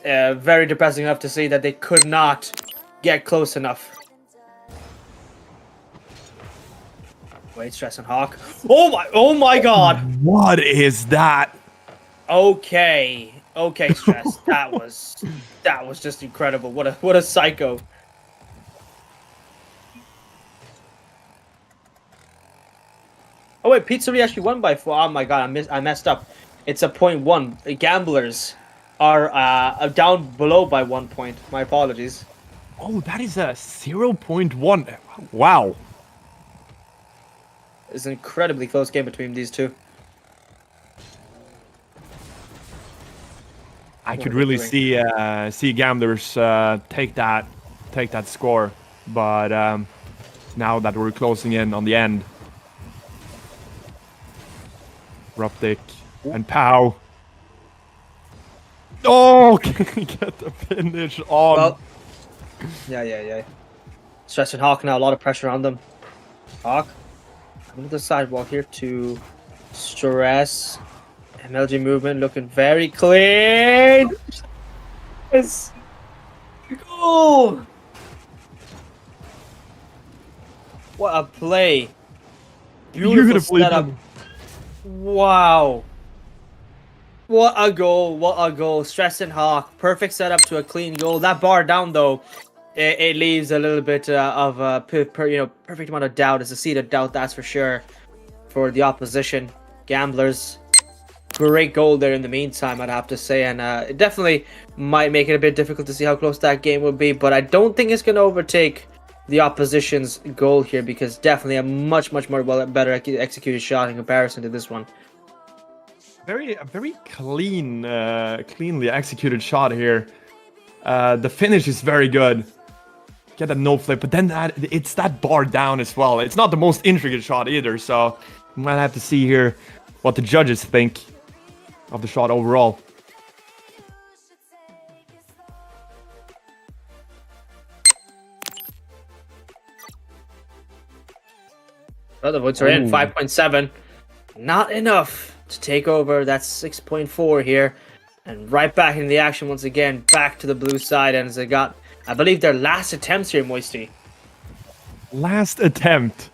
very depressing enough to see that they could not get close enough. Wait, Stress and Hawk. Oh my god! What is that? Okay. Okay, Stress. that was just incredible. What a psycho. Oh wait, Pizzeria actually won by 4. Oh my god, I messed up. It's a 0.1. The gamblers are down below by 1 point. My apologies. Oh, that is a 0.1. Wow. It's an incredibly close game between these two. I could really see gamblers take that score, but now that we're closing in on the end, Ruptic and Powh. Oh, can we get the finish on? Well, yeah. Stress and Hawk now, a lot of pressure on them. Hawk, coming to the sidewalk here to Stress. MLG movement looking very clean. It's goal. What a play. Beautiful setup. Wow. What a goal. What a goal. Stress and Hawk. Perfect setup to a clean goal. That bar down, though, it leaves a little bit of perfect amount of doubt. It's a seed of doubt, that's for sure, for the opposition. Gamblers. Great goal there in the meantime, I'd have to say, and it definitely might make it a bit difficult to see how close that game will be, but I don't think it's going to overtake the opposition's goal here, because definitely a much more better executed shot in comparison to this one. Very cleanly executed shot here. The finish is very good. Get a no flip, but then it's that bar down as well. It's not the most intricate shot either, so we might have to see here what the judges think of the shot overall. Well, the votes are in. 5.7. Not enough to take over. That's 6.4 here. And right back in the action once again. Back to the blue side. And as they got, I believe, their last attempts here, Moisty. Last attempt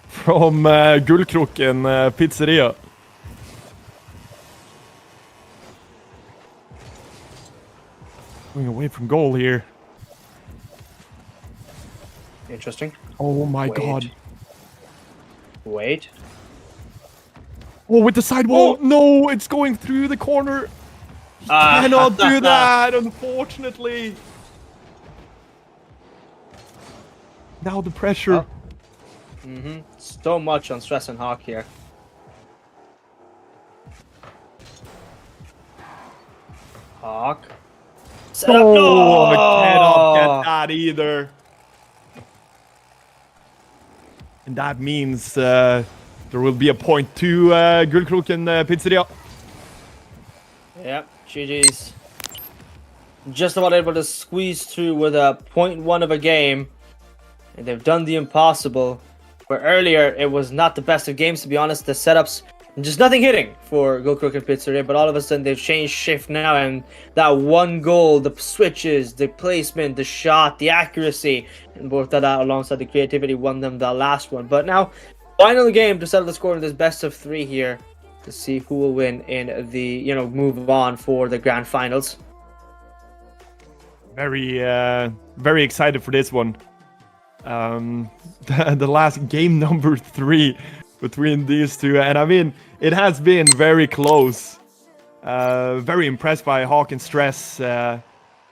from Gullkroken Pizzeria. Going away from goal here. Interesting. Oh my god. Wait. Oh, with the sidewall. Oh. No, it's going through the corner. He cannot do that, unfortunately. Now the pressure. Oh. So much on Stress and Hawk here. Hawk. Set up. Oh, I cannot get that either. And that means there will be a point to Gullkroken Pizzeria. Yep, GG's. Just about able to squeeze through with a 0.1 of a game. And they've done the impossible. Where earlier, it was not the best of games, to be honest. The setups, just nothing hitting for Gullkroken Pizzeria. But all of a sudden, they've changed shift now. And that one goal, the switches, the placement, the shot, the accuracy, and both of that alongside the creativity won them the last one. But now, final game to settle the score in this best of 3 here. To see who will win in the, move on for the grand finals. Very excited for this one. The last game number 3 between these two, and I mean, it has been very close. Very impressed by Hawk and Stress,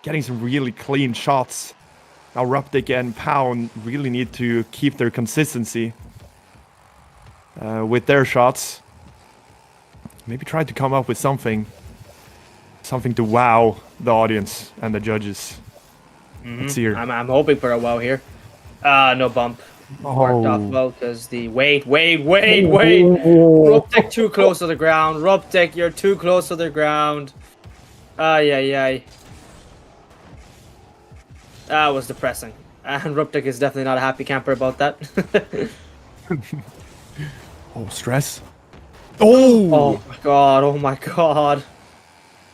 getting some really clean shots. Now Ruptic and Powh really need to keep their consistency with their shots. Maybe try to come up with something to wow the audience and the judges. Let's see here. I'm hoping for a wow here. No bump. Marked off well because the wait. Ruptic too close to the ground. Ruptic, you're too close to the ground. Ay. That was depressing. And Ruptic is definitely not a happy camper about that. Oh, Stress. Oh my god.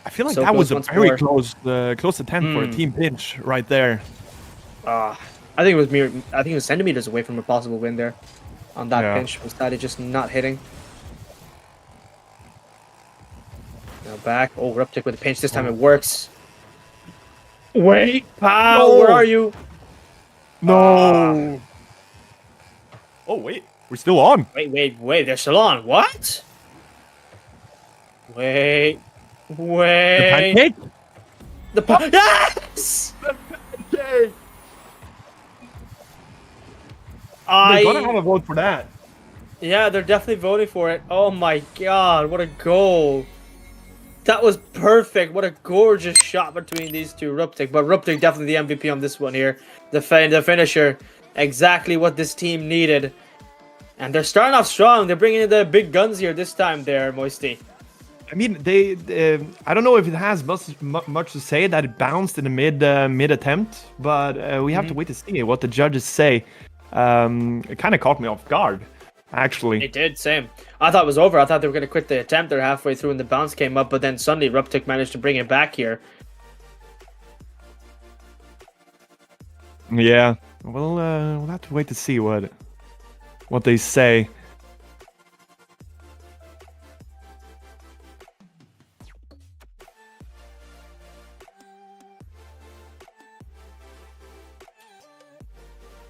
I feel like that was a very close attempt for a team pinch right there. I think it was centimeters away from a possible win there. On that pinch, was that just not hitting. Now We're back. Oh, Ruptic with a pinch. This time it works. Wait, Powh, No. where are you? No. Oh wait, we're still on. Wait. They're still on. What? Wait. The pancake. Yes! The pancake. I They're gonna have a vote for that. Yeah, they're definitely voting for it. Oh my god, what a goal. That was perfect. What a gorgeous shot between these two. Ruptic, but Ruptic definitely the MVP on this one here. The finisher. Exactly what this team needed. And they're starting off strong. They're bringing in the big guns here this time there, Moisty. I mean, I don't know if it has much to say that it bounced in the mid attempt, but we have to wait to see what the judges say. It kind of caught me off guard, actually. It did, same. I thought it was over. I thought they were going to quit the attempt there halfway through and the bounce came up, but then suddenly Ruptic managed to bring it back here. Yeah, well, we'll have to wait to see what they say.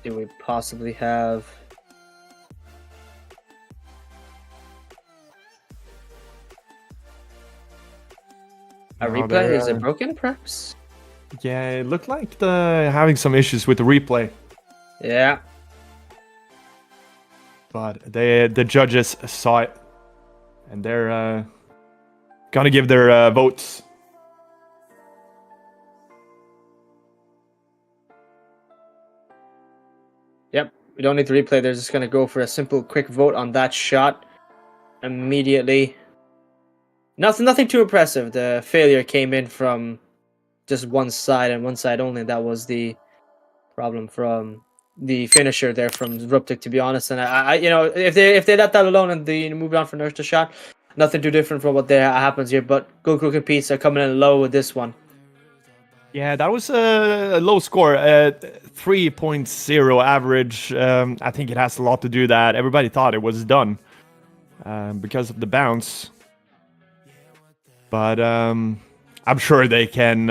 Do we possibly have... a replay? Is it broken, perhaps? Yeah, it looked like having some issues with the replay. Yeah. But the judges saw it, and they're gonna give their votes. Yep, we don't need the replay. They're just gonna go for a simple, quick vote on that shot immediately. Nothing too impressive. The failure came in from just one side and one side only. That was the problem from the finisher there from Ruptic, to be honest. And I you know, if they let that alone and they move on for another shot, nothing too different from what there happens here. But Gullkroken Pizza coming in low with this one. Yeah, that was a low score, 3.0 average. I think it has a lot to do that everybody thought it was done because of the bounce. But I'm sure they can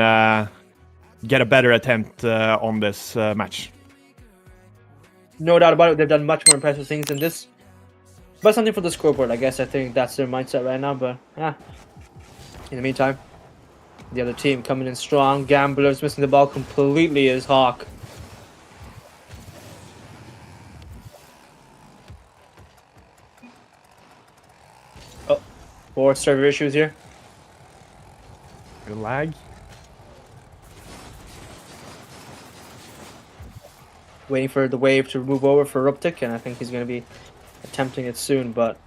get a better attempt on this match. No doubt about it. They've done much more impressive things than this. But something for the scoreboard, I guess. I think that's their mindset right now. But in the meantime, the other team coming in strong. Gamblers missing the ball completely is Hawk. Oh, 4 server issues here. Good lag. Waiting for the wave to move over for Ruptic, and I think he's going to be attempting it soon, but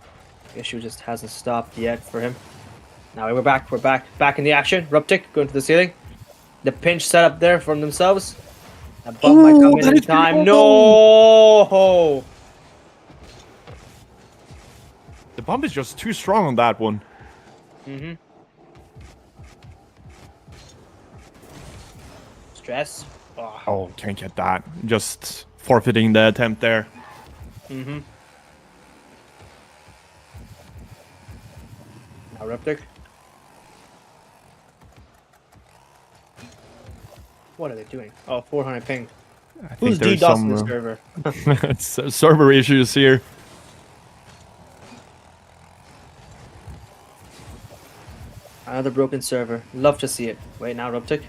the issue just hasn't stopped yet for him. Now we're back in the action. Ruptic going to the ceiling. The pinch set up there from themselves. That bump might come in time. No! The bump is just too strong on that one. Mm-hmm. Stress. Oh, can't get that. Just forfeiting the attempt there. Mm-hmm. Now Ruptic. What are they doing? Oh, 400 ping. Who's DDoSing the server? It's server issues here. Another broken server. Love to see it. Wait, now Ruptic.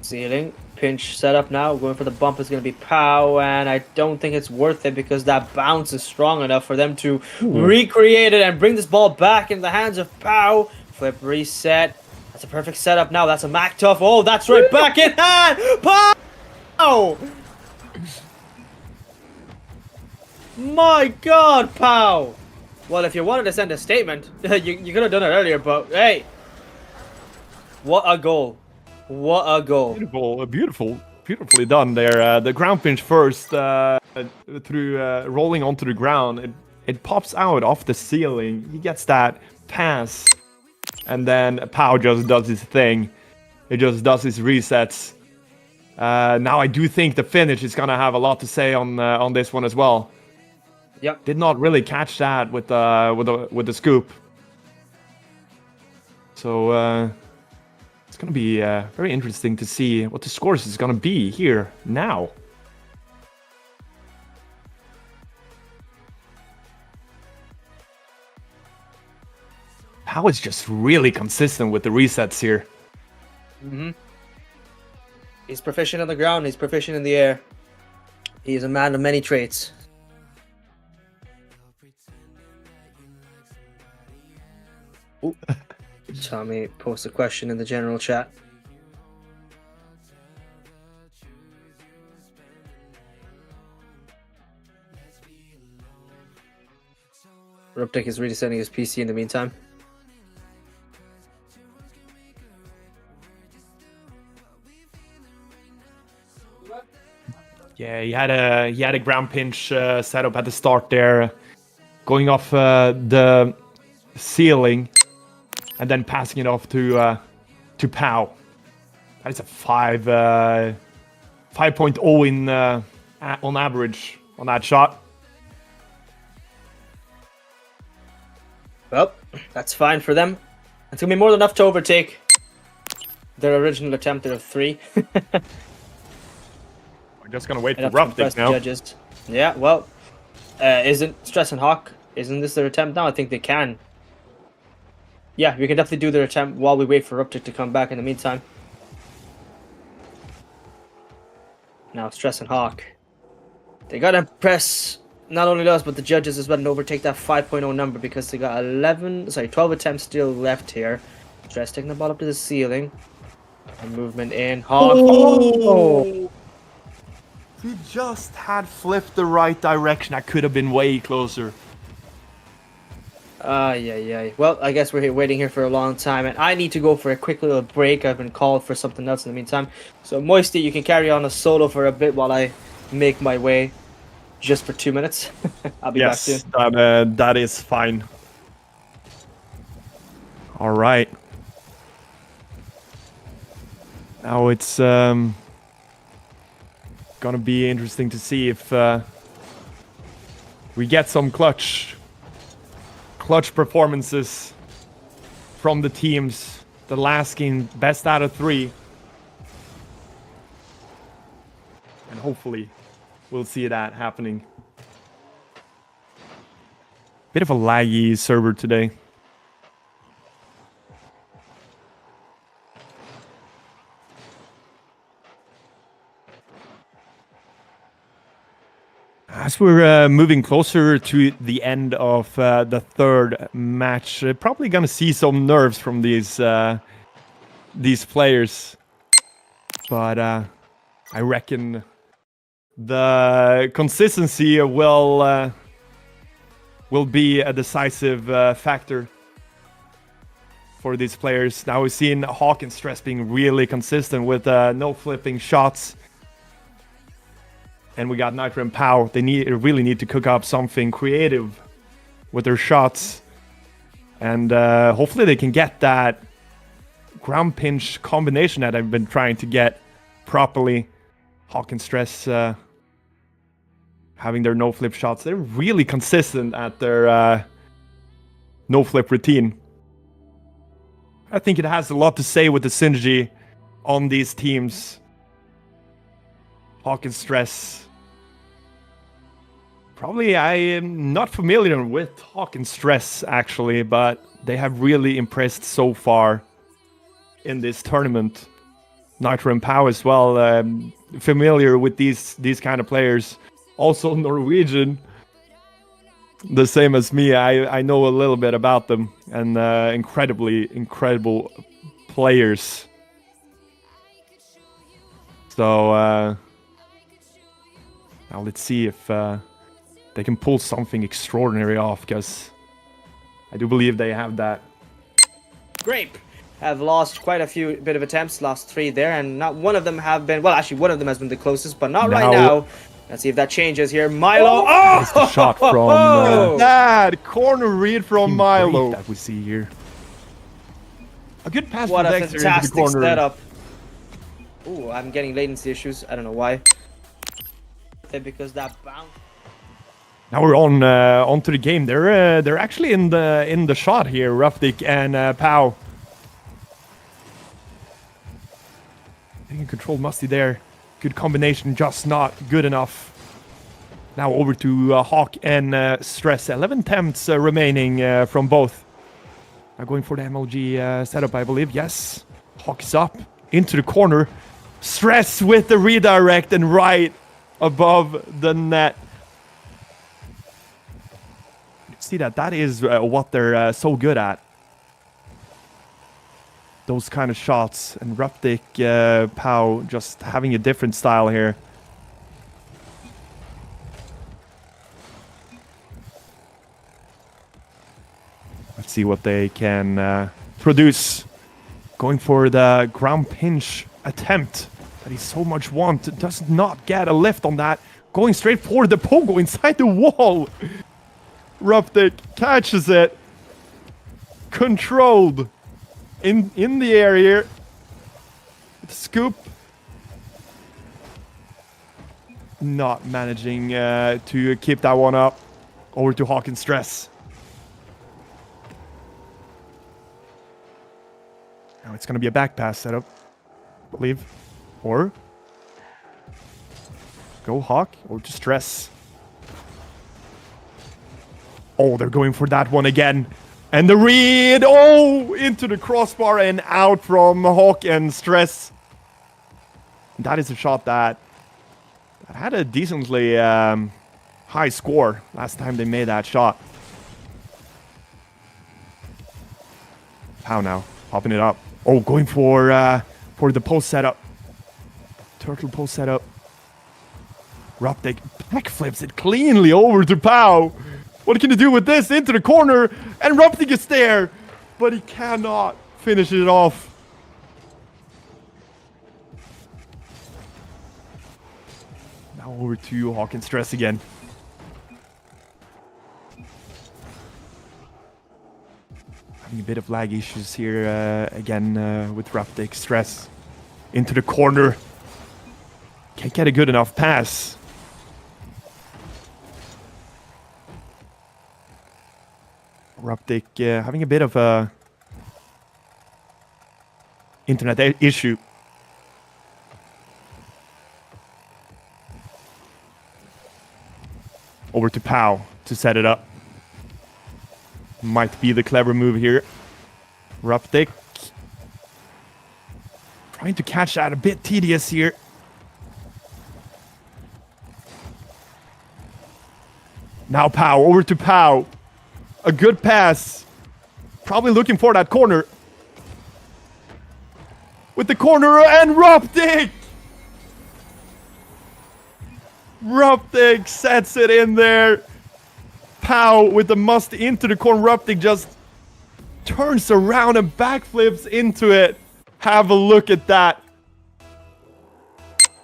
Ceiling. Pinch setup now. Going for the bump is going to be Powh, and I don't think it's worth it because that bounce is strong enough for them to recreate it and bring this ball back in the hands of Powh. Flip reset. That's a perfect setup now. That's a Mac Tough. Oh, that's right back in hand. Powh! My God, Powh! Well, if you wanted to send a statement, you could have done it earlier, but hey. What a goal. What a goal. Beautifully done there. The ground pinch first through rolling onto the ground. It pops out off the ceiling. He gets that pass. And then Powh just does his thing. He just does his resets. Now I do think the finish is going to have a lot to say on this one as well. Yep. Did not really catch that with the scoop. So it's going to be very interesting to see what the scores is going to be here now. Powh is just really consistent with the resets here. He's proficient on the ground. He's proficient in the air. He is a man of many traits. Ooh. Tommy post a question in the general chat. Ruptic is resetting his PC in the meantime. Yeah, he had a ground pinch setup at the start there, going off the ceiling, and then passing it off to Powh. That is a 5.0 in on average on that shot. Well, that's fine for them. It's gonna be more than enough to overtake their original attempt of 3. We're just gonna wait for Ruptic now. Judges. Yeah, well, isn't Stress and Hawk? Isn't this their attempt now? I think they can. Yeah, we can definitely do their attempt while we wait for Ruptic to come back in the meantime. Now, Stress and Hawk. They gotta impress not only us, but the judges as well and overtake that 5.0 number because they got 12 attempts still left here. Stress taking the ball up to the ceiling. And movement in. Hawk. Oh! He just had flipped the right direction. I could have been way closer. Yeah. Well, I guess we're waiting here for a long time, and I need to go for a quick little break. I've been called for something else in the meantime. So, Moisty, you can carry on a solo for a bit while I make my way just for 2 minutes. I'll be back soon. Yes, that is fine. All right. Now it's gonna be interesting to see if we get some clutch performances from the teams. The last game, best out of 3. And hopefully we'll see that happening. Bit of a laggy server today. As we're moving closer to the end of the third match, probably gonna see some nerves from these players, but I reckon the consistency will be a decisive factor for these players. Now we've seen Hawk and Stress being really consistent with no flipping shots. And we got Nitro and Powh. They really need to cook up something creative with their shots. And hopefully they can get that ground pinch combination that I've been trying to get properly. Hawk and Stress having their no-flip shots. They're really consistent at their no-flip routine. I think it has a lot to say with the synergy on these teams. Hawk and Stress. Probably I am not familiar with Hawk and Stress actually, but they have really impressed so far in this tournament. Nitro and Powh as well. Familiar with these kind of players. Also Norwegian. The same as me. I know a little bit about them, and incredible players. So now let's see if they can pull something extraordinary off, because I do believe they have that. Grape have lost quite a few bit of attempts, lost 3 there, and not one of them have been, well, actually one of them has been the closest, but not right now. Let's see if that changes here. Milo, It's the shot from that corner read from Milo that we see here. A good pass what from a Dexter fantastic into the corner. setup. Ooh, I'm getting latency issues. I don't know why. Because that bounce. Now we're onto the game. They're actually in the shot here, Ruptic and Powh. control Moisty there. Good combination, just not good enough. Now over to Hawk and Stress. 11 attempts remaining from both. Now going for the MLG setup, I believe. Yes. Hawk is up into the corner. Stress with the redirect and right above the net. You see that? That is what they're so good at. Those kind of shots. And Ruptic, Powh just having a different style here. Let's see what they can produce. Going for the ground pinch attempt that he so much wants. Does not get a lift on that. Going straight for the pogo inside the wall. Ruptic catches it. Controlled. In the air here. Scoop. Not managing to keep that one up. Over to Hawk and Stress. Now it's going to be a back pass setup, I believe. Or go Hawk or to Stress. Oh, they're going for that one again. And the read, oh, into the crossbar and out from Hawk and Stress. That is a shot that had a decently high score last time they made that shot. Powh now, popping it up. Oh, going for the post setup. Turtle post setup. Ruptic backflips it cleanly over to Powh. What can you do with this? Into the corner, and Ruptic is there, but he cannot finish it off. Now over to Hawk and Stress again. Having a bit of lag issues here again with Ruptic. Stress into the corner. Can't get a good enough pass. Ruptic having a bit of a internet issue. Over to Powh to set it up. Might be the clever move here. Ruptic trying to catch that, a bit tedious here. Now Powh, over to Powh. A good pass. Probably looking for that corner. With the corner and Ruptic! Ruptic sets it in there. Powh with the must into the corner. Ruptic just turns around and backflips into it. Have a look at that.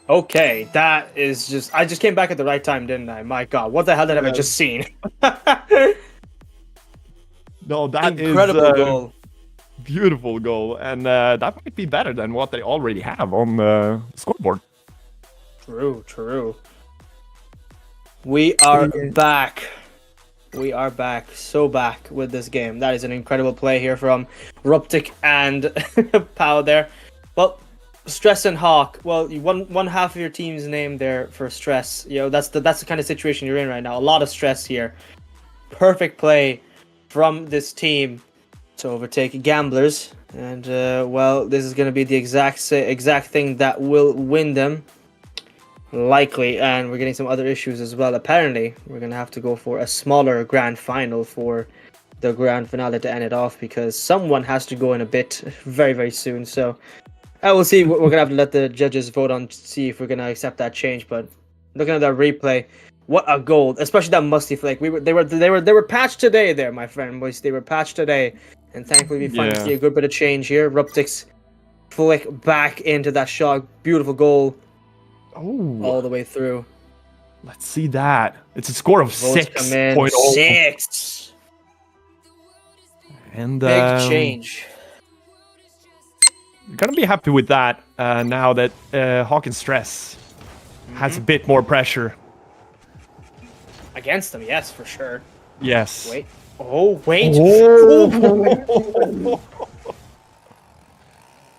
Okay, that is just... I just came back at the right time, didn't I? My God, what the hell did I just seen? No, that incredible is goal. Beautiful goal. And that might be better than what they already have on the scoreboard. True, true. We are back. We are back. So back with this game. That is an incredible play here from Ruptic and Powh there. Well, Stress and Hawk. Well, one half of your team's name there for Stress. You know, that's the kind of situation you're in right now. A lot of stress here. Perfect play from this team to overtake Gamblers. And, well, this is going to be the exact thing that will win them. Likely. And we're getting some other issues as well. Apparently, we're going to have to go for a smaller grand final for the grand finale to end it off, because someone has to go in a bit very, very soon. So, I will see. We're going to have to let the judges vote on, see if we're going to accept that change. But looking at that replay, what a goal, especially that musty flick. They were patched today there, my friend. Boys, they were patched today, and thankfully we finally see a good bit of change here. Ruptic's flick back into that shot, beautiful goal, all the way through. Let's see that. It's a score of 6.0. 6. And big change. You're gonna be happy with that now that Hawk and Stress has a bit more pressure. Against them, yes, for sure. Yes. Wait. Oh, wait. Oh.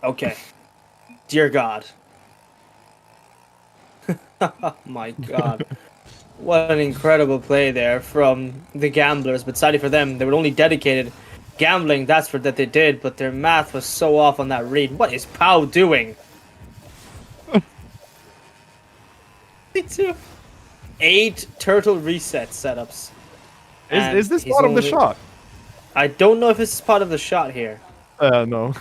Okay. Dear God. Oh my god. What an incredible play there from the gamblers, but sadly for them, they were only dedicated gambling, that's what that they did, but their math was so off on that read. What is Powh doing? 8 turtle reset setups. Is this part of the shot? I don't know if this is part of the shot here. No.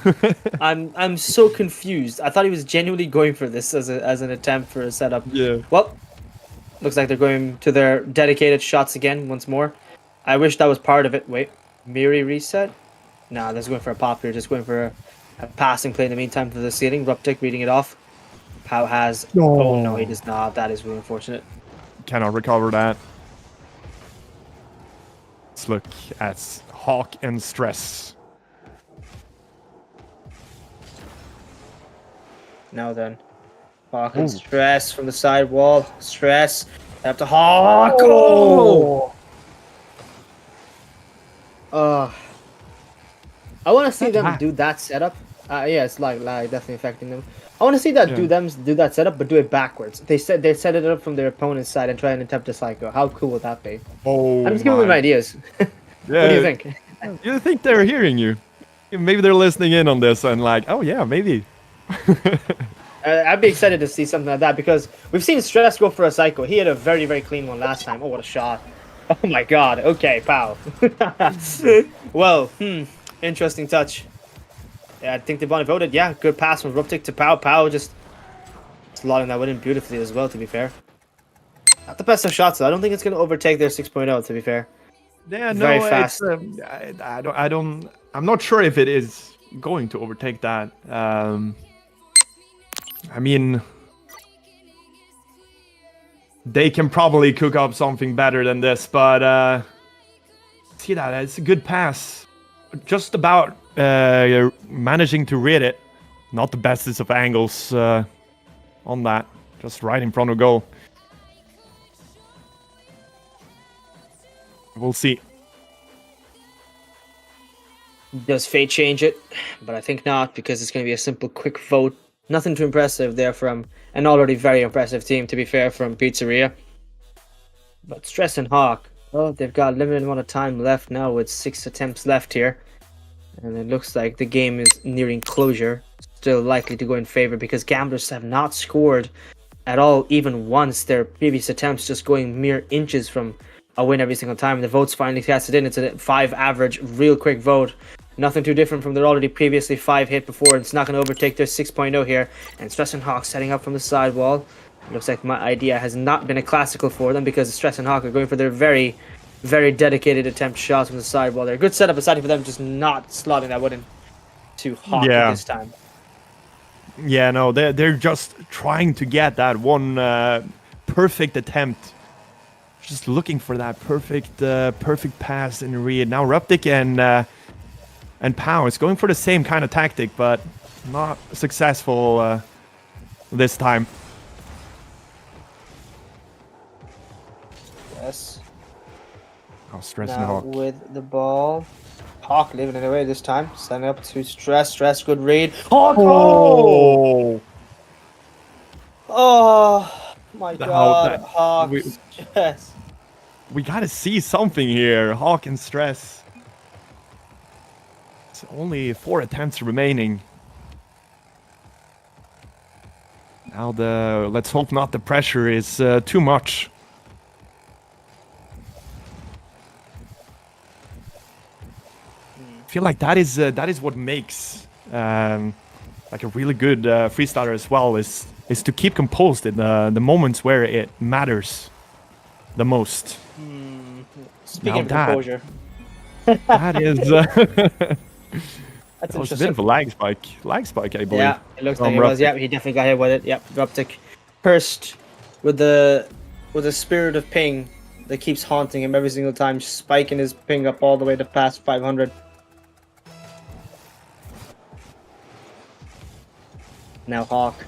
I'm so confused. I thought he was genuinely going for this as an attempt for a setup. Yeah. Well, looks like they're going to their dedicated shots again once more. I wish that was part of it. Wait, Miri reset? Nah, they're going for a pop here. Just going for a passing play in the meantime for the ceiling. Ruptic reading it off. Powh has... No. Oh no, he does not. That is really unfortunate. Cannot recover that. Let's look at Hawk and Stress. Now then. Hawk and Stress from the side wall. Stress. Up to Hawk. Oh! I want to see them do that setup. Yeah, it's like definitely affecting them. I want to see that do that setup, but do it backwards. They set it up from their opponent's side and try and attempt a psycho. How cool would that be? Oh, I'm just giving them ideas. Yeah. What do you think? You think they're hearing you? Maybe they're listening in on this and like, oh yeah, maybe. I'd be excited to see something like that because we've seen Stress go for a psycho. He had a very, very clean one last time. Oh, what a shot. Oh my god. Okay, Powh. Well, interesting touch. Yeah, I think they voted. Yeah, good pass from Ruptic to Powh. Powh just slotting that one in beautifully as well, to be fair. Not the best of shots, though. I don't think it's going to overtake their 6.0, to be fair. Yeah, no, very fast. I'm not sure if it is going to overtake that. I mean, they can probably cook up something better than this, but see that it's a good pass. Just about managing to read it. Not the bestest of angles on that. Just right in front of goal. We'll see. Does fate change it? But I think not, because it's going to be a simple, quick vote. Nothing too impressive there from an already very impressive team, to be fair, from Pizzeria. But Stress and Hawk, well, they've got a limited amount of time left now with 6 attempts left here. And it looks like the game is nearing closure. Still likely to go in favor because gamblers have not scored at all, even once. Their previous attempts just going mere inches from a win every single time. The votes finally casted in. It's a 5 average, real quick vote. Nothing too different from their already previously 5 hit before. It's not going to overtake their 6.0 here. And Stress and Hawk setting up from the sidewall. Looks like my idea has not been a classical for them because Stress and Hawk are going for their very, very dedicated attempt shots from the sidewall. They're a good setup aside for them just not slotting that one in to Hawk this time. Yeah, no, they're just trying to get that one perfect attempt. Just looking for that perfect pass and read. Now Ruptic and Powh is going for the same kind of tactic, but not successful this time. Yes. Oh, Stress and Hawk. With the ball. Hawk leaving it away this time. Sending up to Stress. Stress, good read. Hawk! Oh! Oh my god. Hawk. Stress. We gotta see something here. Hawk and Stress. It's only 4 attempts remaining. Now let's hope not the pressure is too much. I feel like that is what makes like a really good freestyler as well is to keep composed in the moments where it matters the most. Speaking of composure, that is that's that was a bit of a lag spike, I believe. Yeah, it looks like it was. Yeah, he definitely got hit with it. Yep, Ruptic, cursed with the spirit of ping that keeps haunting him every single time, spiking his ping up all the way to past 500. Now Hawk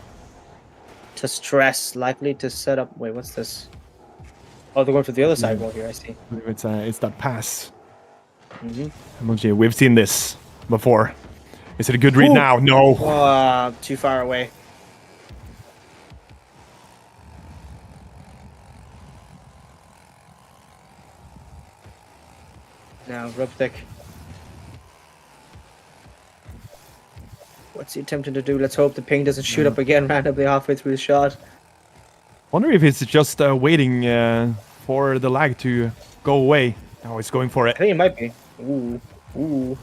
to Stress, likely to set up. Wait, what's this? Oh, they're going for the other side wall here. I see. It's that pass. We've seen this before. Is it a good read now? No. Too far away. Now, Ruptic. What's he attempting to do? Let's hope the ping doesn't shoot up again randomly halfway through the shot. Wonder if it's just waiting for the lag to go away. Oh, he's going for it. I think it might be. Ooh. Ooh. Oh,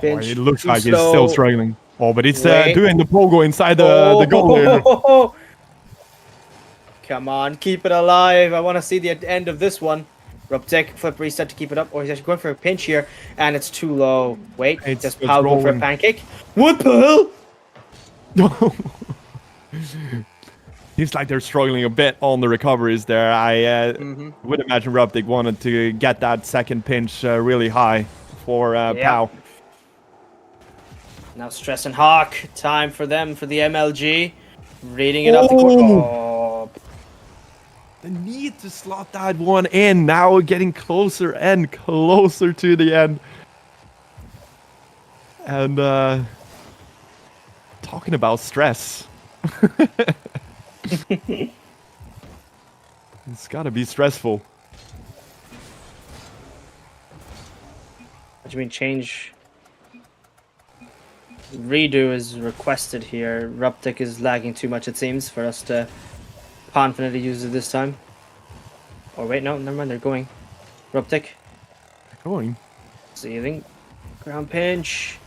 Pinch. it looks Too like he's slow. still struggling. Oh, but it's Wait. doing the pogo inside the goal here. Come on, keep it alive. I want to see the end of this one. Ruptic, flip reset to keep it up. Or he's actually going for a pinch here, and it's too low. Wait, does Powh go for a pancake? What the hell? Seems like they're struggling a bit on the recoveries there. I would imagine Ruptic wanted to get that second pinch really high for Powh. Now Stress and Hawk. Time for them for the MLG. Reading it up the court. Oh. They need to slot that one in. Now getting closer and closer to the end. And talking about stress. It's gotta be stressful. What do you mean change? Redo is requested here. Ruptic is lagging too much, it seems, for us to confidently use it this time. Or wait, no, never mind, they're going. Ruptic. Going. Seething. Ground pinch.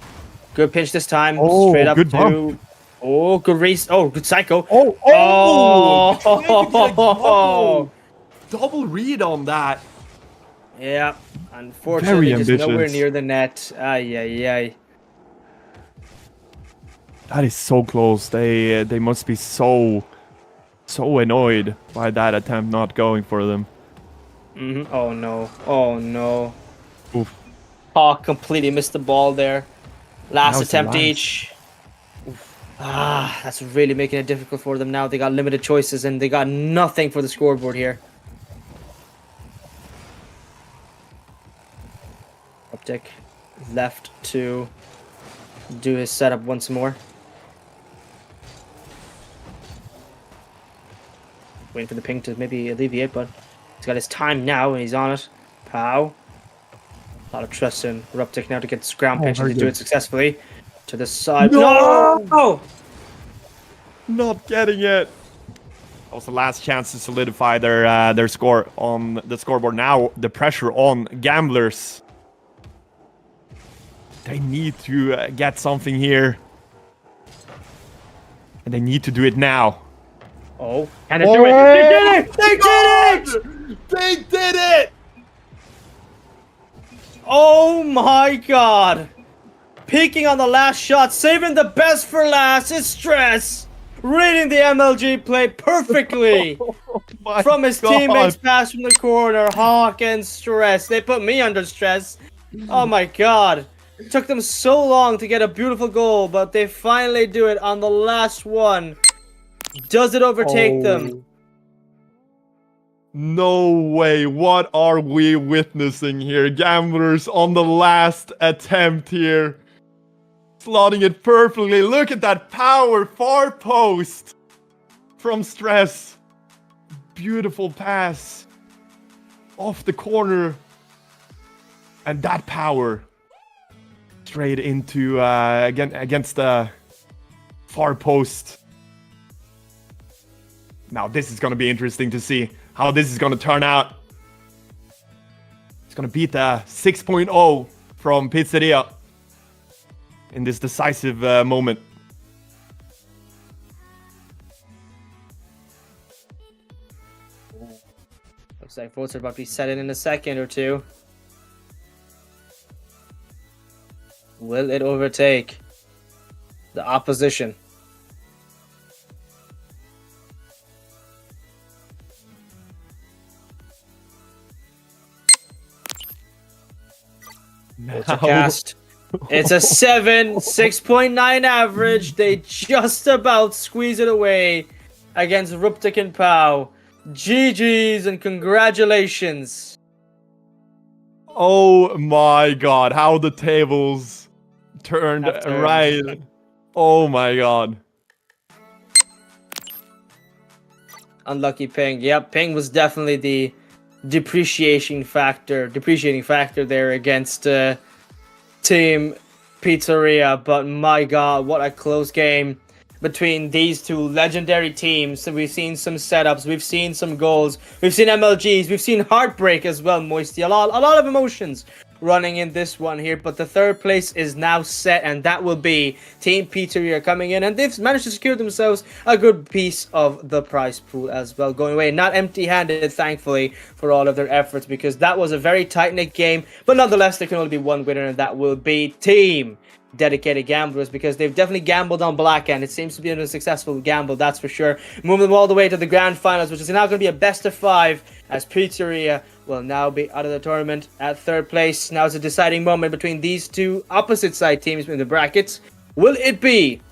Good pinch this time. Oh, straight up good to. bump. Oh, good race. Oh, good psycho. Oh! Double read on that. Yeah. Unfortunately, Very just nowhere ambitious. near the net. Ay, ay, ay. That is so close. They must be so annoyed by that attempt not going for them. Oh, no. Oh, no. Oof. Hawk completely missed the ball there. Last That was attempt the last. each. That's really making it difficult for them now. They got limited choices and they got nothing for the scoreboard here. Ruptic left to do his setup once more. Waiting for the ping to maybe alleviate, but he's got his time now and he's on it. Powh. A lot of trust in Ruptic now to get ground pinch and to do it successfully. To the side. No! Not getting it. That was the last chance to solidify their score on the scoreboard. Now the pressure on gamblers. They need to get something here. And they need to do it now. Oh, can they do it? They did it! They did it! They did it! Oh my god! Peaking on the last shot, saving the best for last is Stress! Reading the MLG play perfectly! From his teammates' pass from the corner, Hawk and Stress. They put me under stress. Oh my god. It took them so long to get a beautiful goal, but they finally do it on the last one. Does it overtake them? No way. What are we witnessing here? Gamblers on the last attempt here. Slotting it perfectly. Look at that power far post from Stress. Beautiful pass off the corner. And that power straight into against the far post. Now this is going to be interesting to see how this is going to turn out. It's going to beat the 6.0 from Pizzeria in this decisive moment. Looks like votes are about to be set in a second or two. Will it overtake the opposition? It's a cast. It's a 7, 6.9 average. They just about squeeze it away against Ruptic and Powh. GG's and congratulations. Oh my god, how the tables turned right. Oh my god. Unlucky Ping. Yep, Ping was definitely the depreciating factor there against Team Pizzeria. But my God, what a close game between these two legendary teams. So we've seen some setups, we've seen some goals, we've seen MLGs, we've seen heartbreak as well, Moisty. A lot of emotions running in this one here, but the third place is now set, and that will be Team Pizzeria coming in, and they've managed to secure themselves a good piece of the prize pool as well, going away not empty-handed, thankfully, for all of their efforts, because that was a very tight-knit game. But nonetheless, there can only be one winner, and that will be Team Dedicated Gamblers, because they've definitely gambled on black, and it seems to be a successful gamble, that's for sure. Moving them all the way to the grand finals, which is now going to be a best of 5, as Pizzeria will now be out of the tournament at third place. Now it's a deciding moment between these two opposite side teams in the brackets. Will it be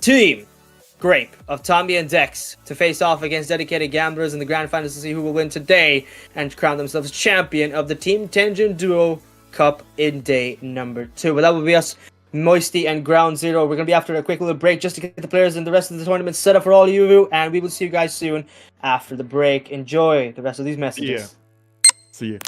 Team Grape of Tommy and Dex to face off against Dedicated Gamblers in the grand finals to see who will win today and crown themselves champion of the Team Tenjin Duo Cup in day number 2? Well, that will be us, Moisty and Groundzero. We're going to be after a quick little break just to get the players and the rest of the tournament set up for all of you, and we will see you guys soon after the break. Enjoy the rest of these messages. Yeah. See you.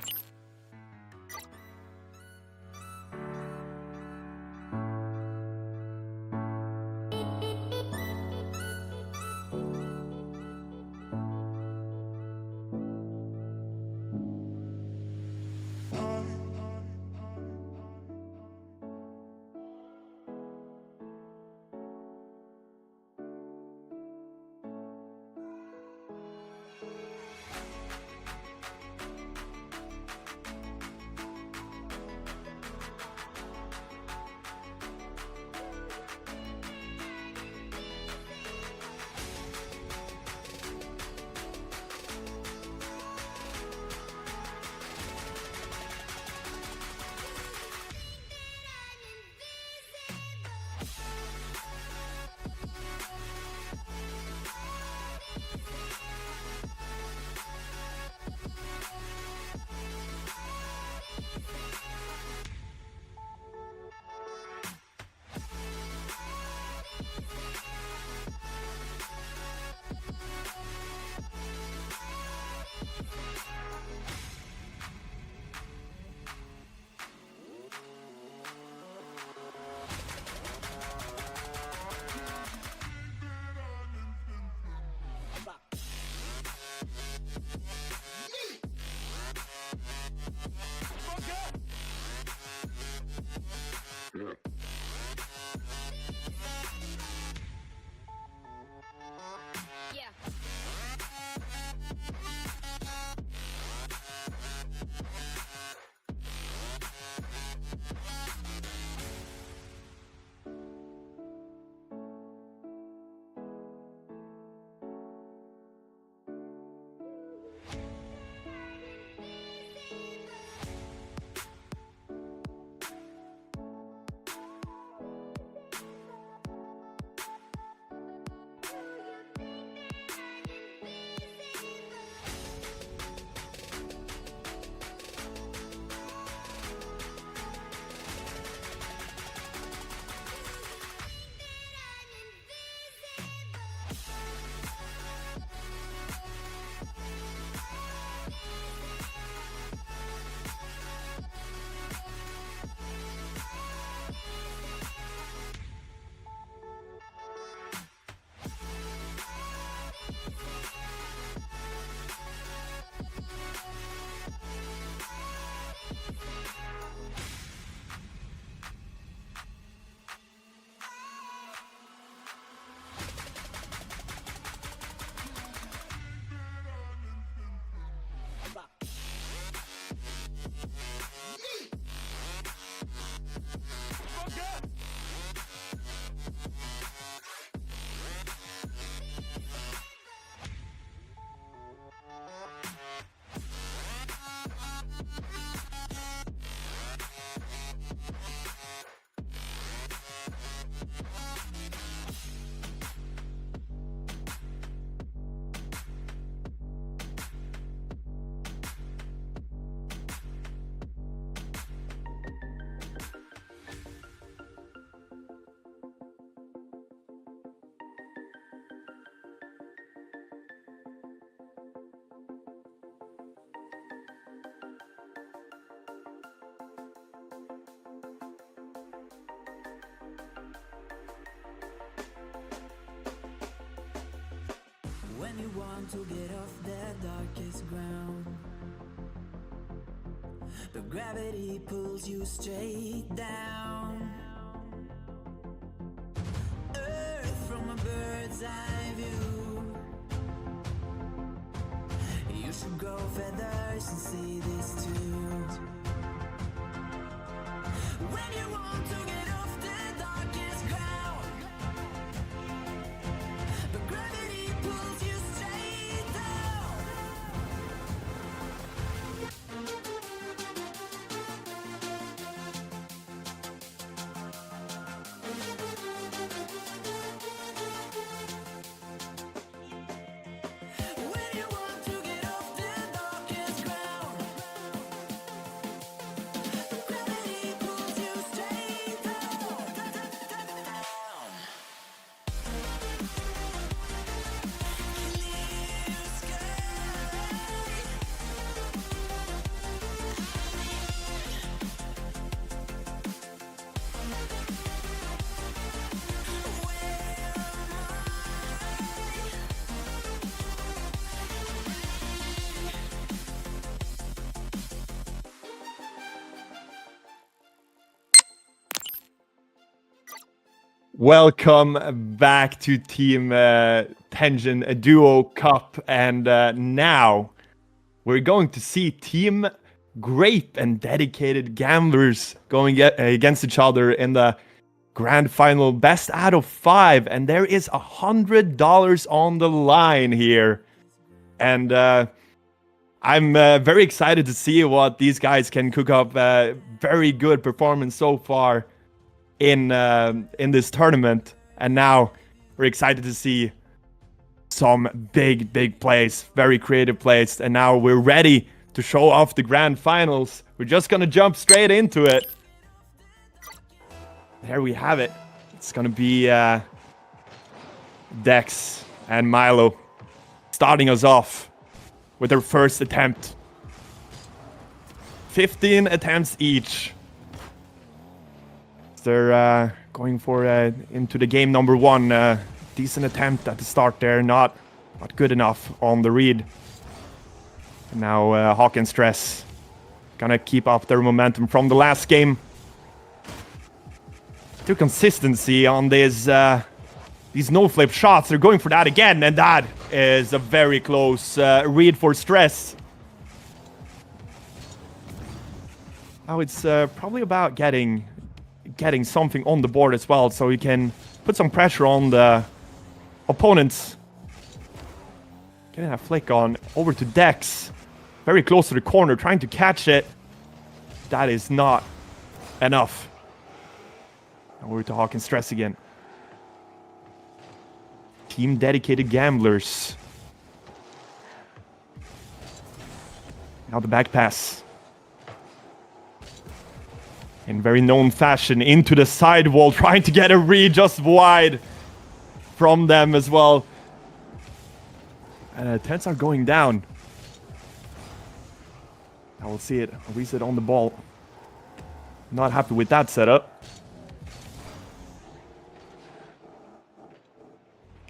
want to get off the darkest ground, but gravity pulls you straight down. Earth from a bird's eye view. You should grow feathers and see this too. When you want to get off the darkest ground, but gravity pulls you straight down. When you want to get off the darkest ground, but gravity pulls you straight down. Clear sky. Welcome back to Team Tenjin, a duo cup, and now we're going to see Team Grape and dedicated gamblers going against each other in the grand final, best out of 5, and there is $100 on the line here, and I'm very excited to see what these guys can cook up. Very good performance so far in this tournament, and now we're excited to see some big plays, very creative plays, and now we're ready to show off the grand finals. We're just gonna jump straight into it. There we have it. It's gonna be Dex and Milo starting us off with their first attempt. 15 attempts each. They're going for into the game number 1. Decent attempt at the start there, not good enough on the read. And now Hawk and Stress gonna keep up their momentum from the last game. To consistency on these no-flip shots. They're going for that again, and that is a very close read for Stress. Now it's probably about getting something on the board as well, so you can put some pressure on the opponents. Getting that flick on over to Dex. Very close to the corner, trying to catch it. That is not enough. Over to Hawk and Stress again. Team dedicated gamblers. Now the back pass. In very known fashion, into the sidewall, trying to get a read just wide from them as well. Tents are going down. I will see it. A reset on the ball. Not happy with that setup.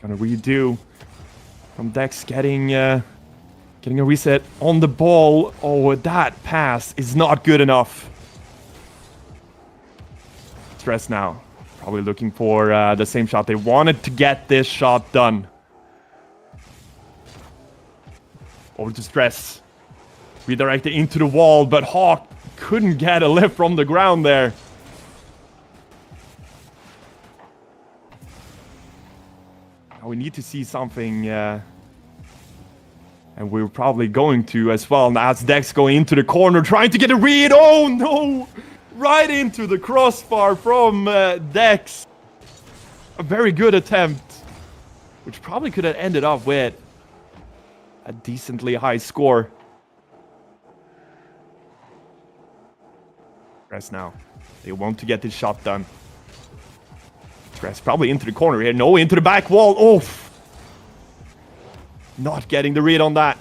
Gonna redo from Dex getting a reset on the ball. Oh, that pass is not good enough. Stress now. Probably looking for the same shot. They wanted to get this shot done. Over to Stress. Redirected into the wall, but Hawk couldn't get a lift from the ground there. Now we need to see something, and we're probably going to as well. Now it's Dex going into the corner, trying to get a read. Oh no! Right into the crossbar from Dex. A very good attempt, which probably could have ended up with a decently high score. Stress now. They want to get this shot done. Stress probably into the corner here. No, into the back wall. Oh! Not getting the read on that.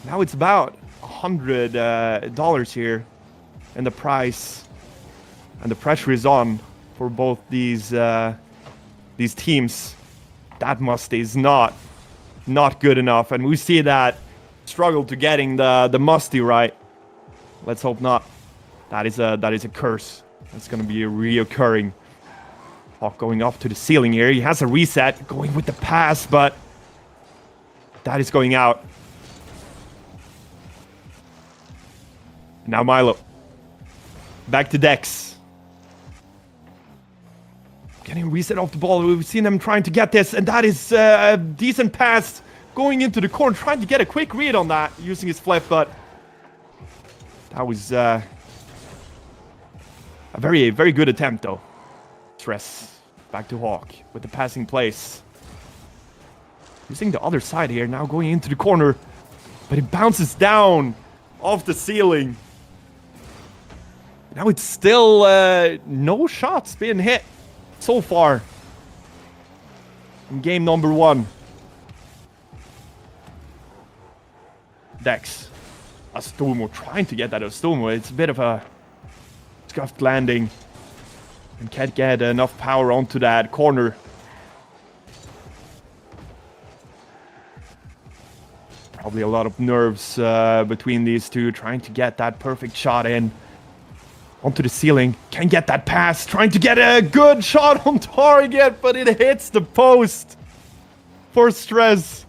Now it's about $100 here. And the price and the pressure is on for both these teams. That Muss is not not good enough. And we see that struggle to getting the Moisty right. Let's hope not. That is a curse. That's gonna be reoccurring. Hawk going up to the ceiling here. He has a reset, going with the pass, but that is going out. Now Milo. Back to Dex. Getting reset off the ball. We've seen them trying to get this, and that is a decent pass going into the corner, trying to get a quick read on that, using his flip, but that was a very, very good attempt, though. Stress. Back to Hawk with the passing place. Using the other side here, now going into the corner, but it bounces down off the ceiling. Now it's still no shots being hit so far in game number 1. Dex. Astomo trying to get that Astomo. It's a bit of a scuffed landing. And can't get enough power onto that corner. Probably a lot of nerves between these two, trying to get that perfect shot in. Onto the ceiling. Can't get that pass. Trying to get a good shot on target, but it hits the post for Stress.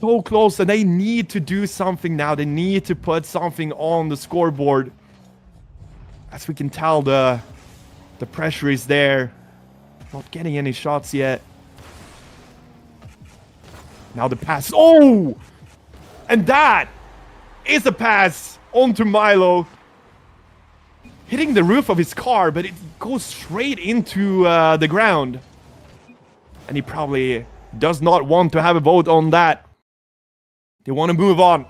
So close, and they need to do something now. They need to put something on the scoreboard. As we can tell, the pressure is there. Not getting any shots yet. Now the pass. Oh! And that is a pass onto Milo. Hitting the roof of his car, but it goes straight into the ground. And he probably does not want to have a vote on that. They want to move on.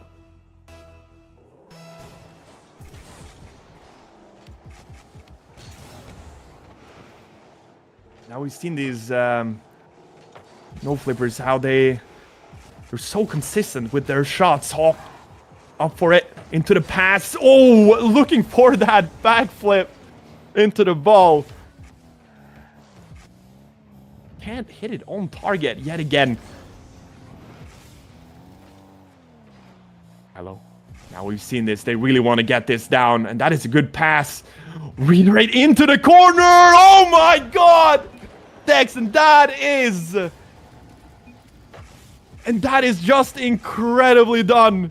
Now we've seen these no flippers, how they're so consistent with their shots. Hawk up for it, into the pass. Oh, looking for that backflip into the ball. Can't hit it on target yet again. Hello. Now we've seen this. They really want to get this down, and that is a good pass. Read right into the corner. Oh my god! Dex, and that is just incredibly done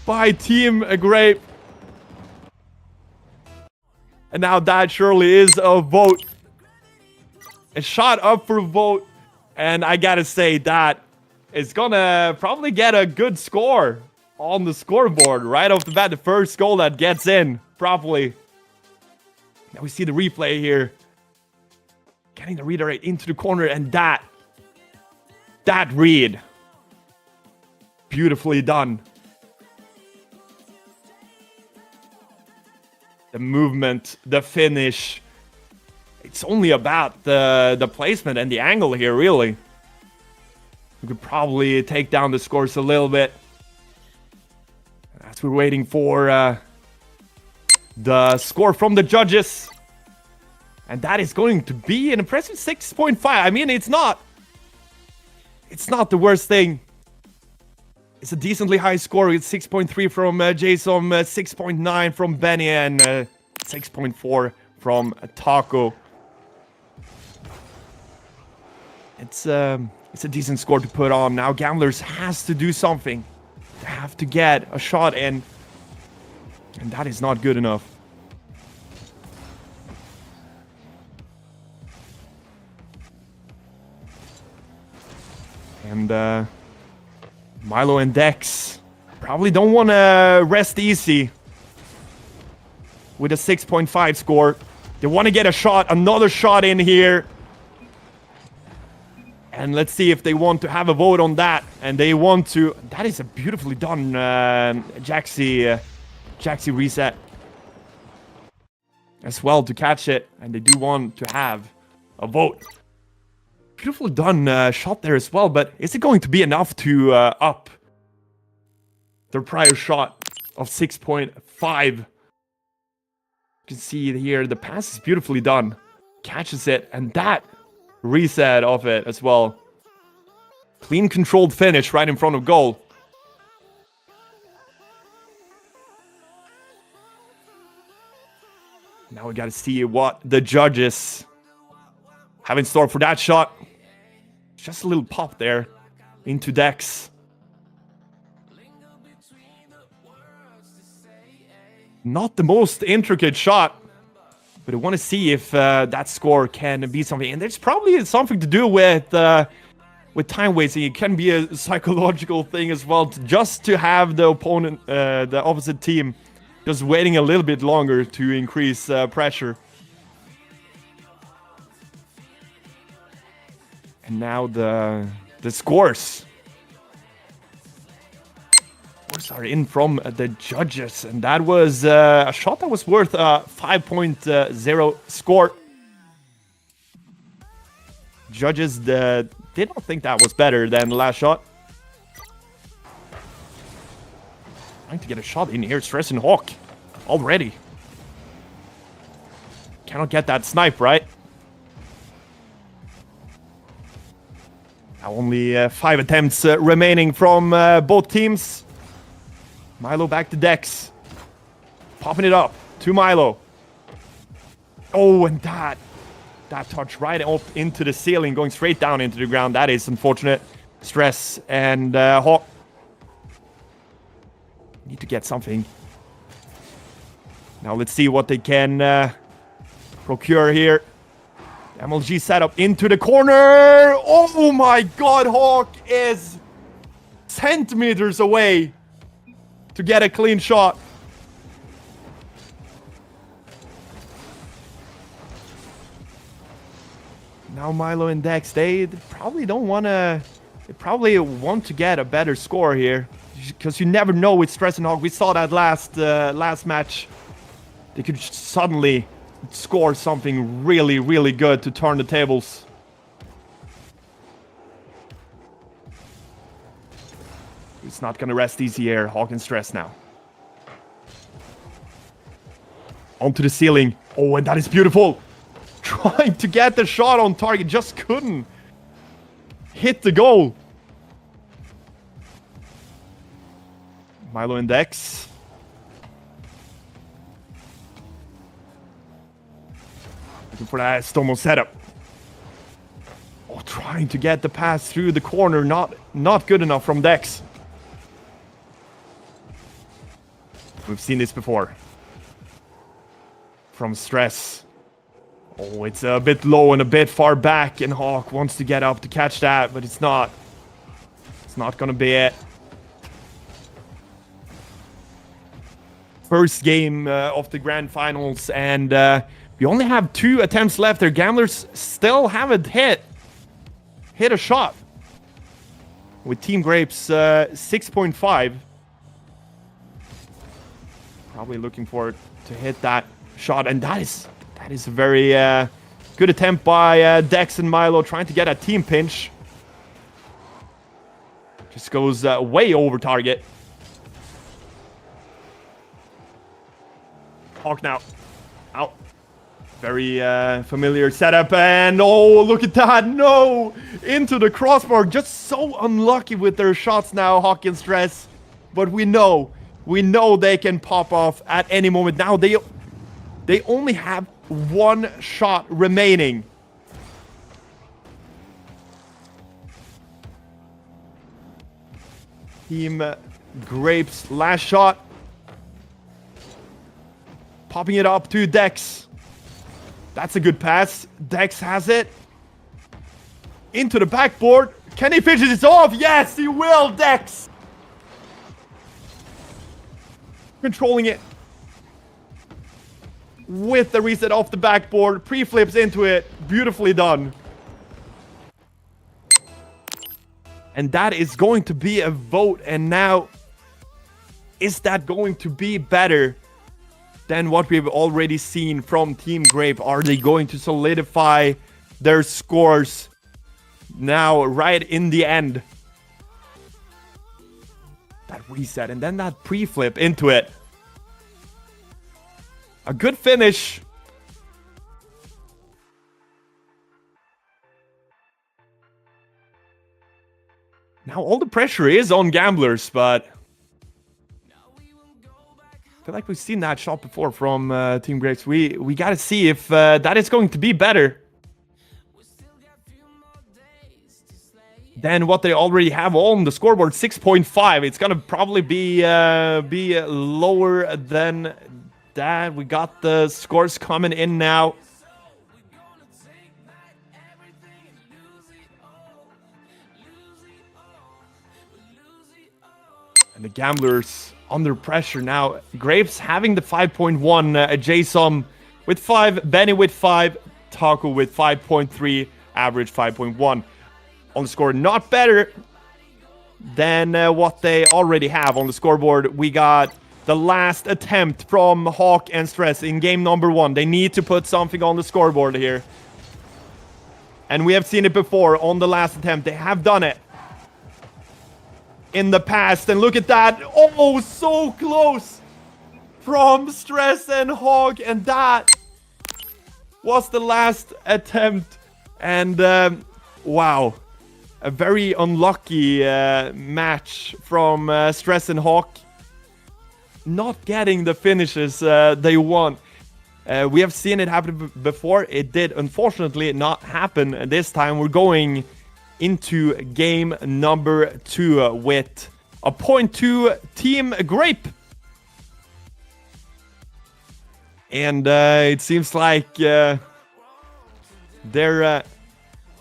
by Team Grape. And now that surely is a vote. A shot up for a vote. And I gotta say that is gonna probably get a good score on the scoreboard right off the bat. The first goal that gets in properly. Now we see the replay here. Getting the redirect into the corner, and that read. Beautifully done. The movement, the finish. It's only about the placement and the angle here, really. We could probably take down the scores a little bit. As we're waiting for the score from the judges. And that is going to be an impressive 6.5. I mean, it's not the worst thing. It's a decently high score. It's 6.3 from Jason, 6.9 from Benny, and 6.4 from Taco. It's a decent score to put on. Now Gamblers has to do something. They have to get a shot in. And that is not good enough. And Milo and Dex probably don't want to rest easy with a 6.5 score. They want to get a shot, another shot in here. And let's see if they want to have a vote on that. And they want to. That is a beautifully done Jaxi reset as well to catch it. And they do want to have a vote. Beautifully done shot there as well, but is it going to be enough to up their prior shot of 6.5? You can see here the pass is beautifully done. Catches it, and that reset of it as well. Clean, controlled finish right in front of goal. Now we got to see what the judges have in store for that shot. Just a little pop there into Dex. Not the most intricate shot, but I want to see if that score can be something. And there's probably something to do with time wasting. It can be a psychological thing as well, just to have the opponent, the opposite team, just waiting a little bit longer to increase pressure. And now the scores. Are in from the judges, and that was a shot that was worth a 5.0 score. Judges did not think that was better than the last shot. Trying to get a shot in here, stressing Hawk already. Cannot get that snipe right. Now only 5 attempts remaining from both teams. Milo back to Dex. Popping it up to Milo. Oh, and that touch right up into the ceiling, going straight down into the ground. That is unfortunate. Stress and Hawk. Need to get something. Now let's see what they can procure here. MLG setup into the corner. Oh my god, Hawk is centimeters away to get a clean shot. Now Milo and Dex, they probably don't want to... They probably want to get a better score here. Because you never know with Stress and Hawk. We saw that last match. They could suddenly score something really, really good to turn the tables. It's not going to rest easy here. Hawk and Stress now. Onto the ceiling. Oh, and that is beautiful. Trying to get the shot on target. Just couldn't hit the goal. Milo and Dex. Looking for that Stomo setup. Oh, trying to get the pass through the corner. Not good enough from Dex. We've seen this before. From Stress. Oh, it's a bit low and a bit far back, and Hawk wants to get up to catch that, but it's not. It's not gonna be it. First game of the grand finals, and we only have 2 attempts left. Their gamblers still haven't hit a shot. With Team Grape's 6.5. Probably looking for it to hit that shot, and that is a very good attempt by Dex and Milo, trying to get a team pinch. Just goes way over target. Hawk now. Out. Very familiar setup, and oh, look at that. No! Into the crossbar. Just so unlucky with their shots now, Hawk and Stress. But we know they can pop off at any moment. Now they only have 1 shot remaining. Team Grape's last shot. Popping it up to Dex. That's a good pass. Dex has it. Into the backboard. Can he finish this off? Yes, he will, Dex. Controlling it. With the reset off the backboard. Pre-flips into it. Beautifully done. And that is going to be a vote. And now, is that going to be better than what we've already seen from Team Grape? Are they going to solidify their scores now, right in the end? That reset and then that pre-flip into it. A good finish. Now all the pressure is on Gamblers, but I feel like we've seen that shot before from Team Grapes. We gotta see if that is going to be better than what they already have on the scoreboard. 6.5. It's gonna probably be lower than that. We got the scores coming in now. And the Gamblers under pressure now. Grapes having the 5.1, Jason with 5, Benny with 5, Taco with 5.3, average 5.1. On the score, not better than what they already have on the scoreboard. We got the last attempt from Hawk and Stress in game number 1. They need to put something on the scoreboard here. And we have seen it before on the last attempt. They have done it in the past, and look at that. Oh, so close from Stress and Hog, and that was the last attempt. And wow, a very unlucky match from Stress and Hawk, not getting the finishes they want. We have seen it happen before. It did unfortunately not happen this time. We're going into game number 2 with a point to Team Grape. And it seems like they're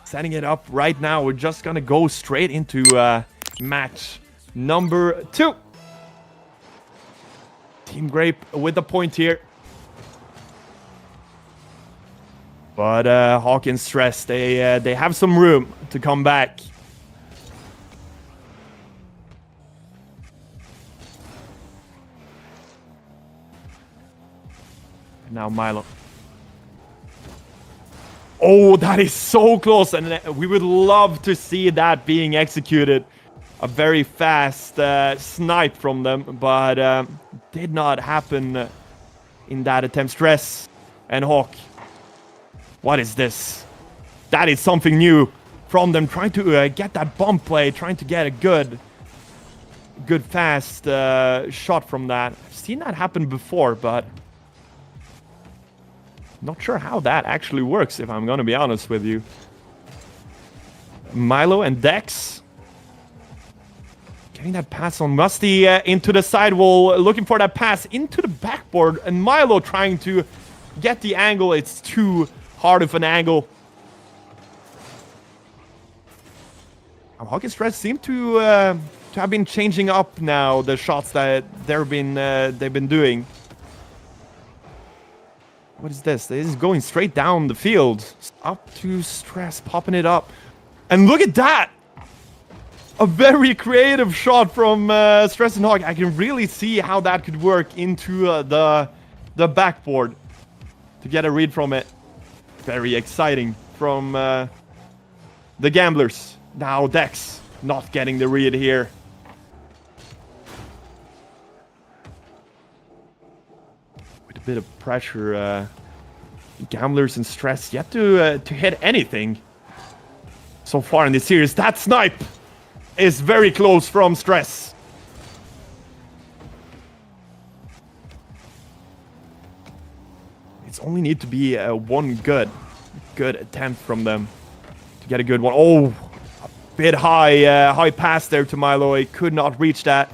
setting it up right now. We're just gonna go straight into match number 2. Team Grape with the point here. But Hawk and Stress, they have some room to come back. Now Milo. Oh, that is so close, and we would love to see that being executed. A very fast snipe from them, but did not happen in that attempt. Stress and Hawk. What is this? That is something new from them, trying to get that bump play, trying to get a good fast shot from that. I've seen that happen before, but not sure how that actually works, if I'm gonna be honest with you. Milo and Dex getting that pass on Moisty into the sidewall, looking for that pass into the backboard, and Milo trying to get the angle. It's too hard of an angle. Hawk and Stress seem to have been changing up now the shots that they've been doing. What is this? This is going straight down the field. Up to Stress, popping it up. And look at that! A very creative shot from Stress and Hawk. I can really see how that could work into the backboard to get a read from it. Very exciting from the Gamblers. Now Dex not getting the read here. With a bit of pressure, Gamblers and Stress yet to hit anything so far in this series. That snipe is very close from Stress. It's only need to be one good attempt from them to get a good one. Oh, a bit high pass there to Milo. He could not reach that.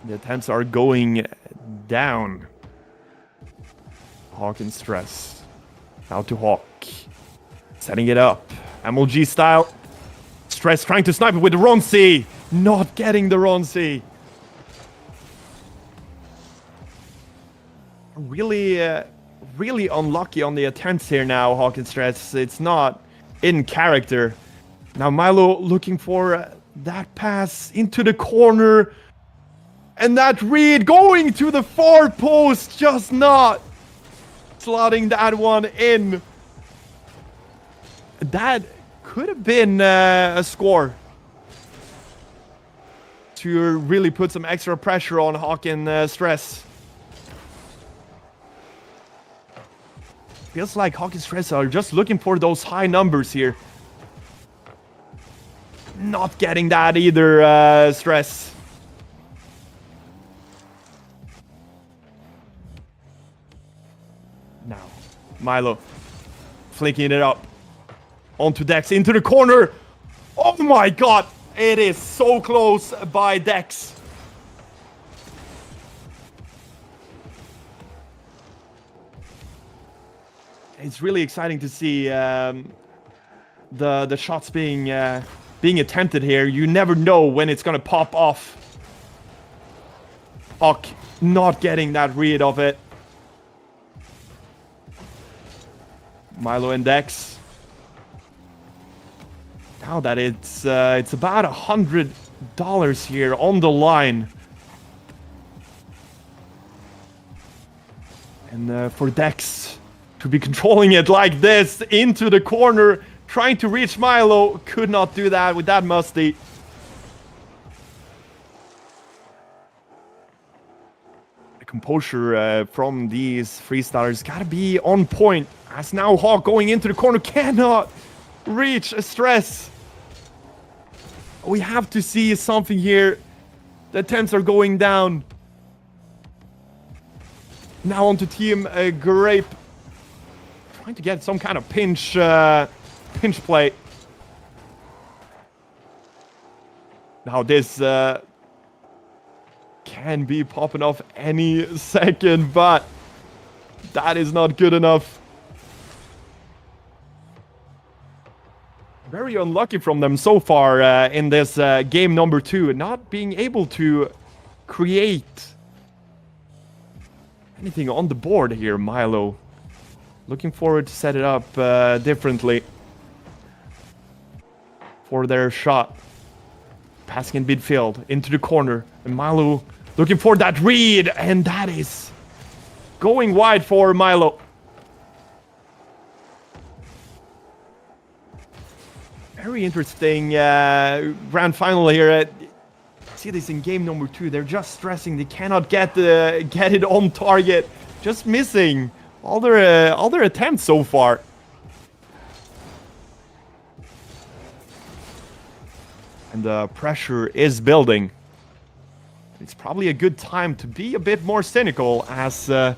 The attempts are going down. Hawk and Stress. Out to Hawk. Setting it up. MLG style. Stress trying to snipe it with the Ronsi. Not getting the Ronsi. Really unlucky on the attempts here now, Hawk and Stress. It's not in character. Now Milo looking for that pass into the corner. And that read going to the far post, just not slotting that one in. That could have been a score to really put some extra pressure on Hawk and Stress. Feels like Hawk and Stress are just looking for those high numbers here. Not getting that either, Stress. Now, Milo flicking it up onto Dex, into the corner. Oh my god, it is so close by Dex. It's really exciting to see the shots being attempted here. You never know when it's gonna pop off. Hawk not getting that read of it. Milo and Dex. Now that it's about $100 here on the line. And for Dex to be controlling it like this into the corner, trying to reach Milo, could not do that with that Moisty. The composure from these freestylers gotta be on point. As now Hawk going into the corner, cannot reach a Stress. We have to see something here. The attempts are going down. Now onto Team Grape. Trying to get some kind of pinch play. Now this can be popping off any second, but that is not good enough. Very unlucky from them so far in this game number 2, not being able to create anything on the board here. Milo looking forward to set it up differently for their shot. Passing in midfield into the corner, and Milo looking for that read, and that is going wide for Milo. Very interesting grand final here. See this in game number 2. They're just stressing. They cannot get it on target. Just missing all their attempts so far. And the pressure is building. It's probably a good time to be a bit more cynical as they're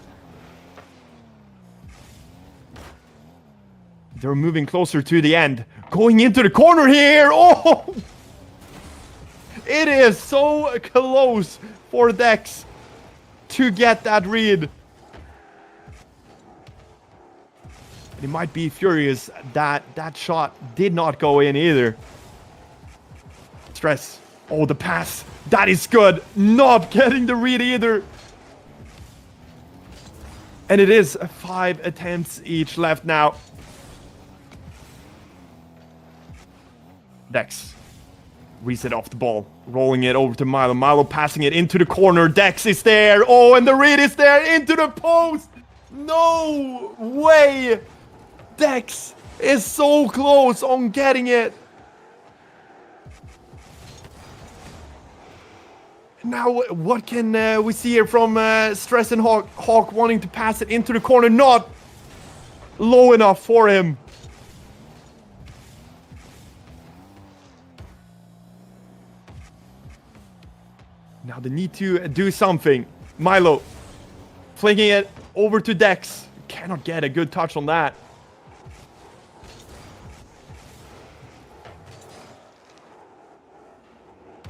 moving closer to the end. Going into the corner here. Oh! It is so close for Dex to get that read. He might be furious that that shot did not go in either. Stress. Oh, the pass. That is good. Not getting the read either. And it is 5 attempts each left now. Dex. Reset off the ball. Rolling it over to Milo. Milo passing it into the corner. Dex is there. Oh, and the read is there. Into the post. No way. Dex is so close on getting it. Now, what can we see here from Stress and Hawk? Hawk wanting to pass it into the corner. Not low enough for him. Now they need to do something. Milo flinging it over to Dex. Cannot get a good touch on that.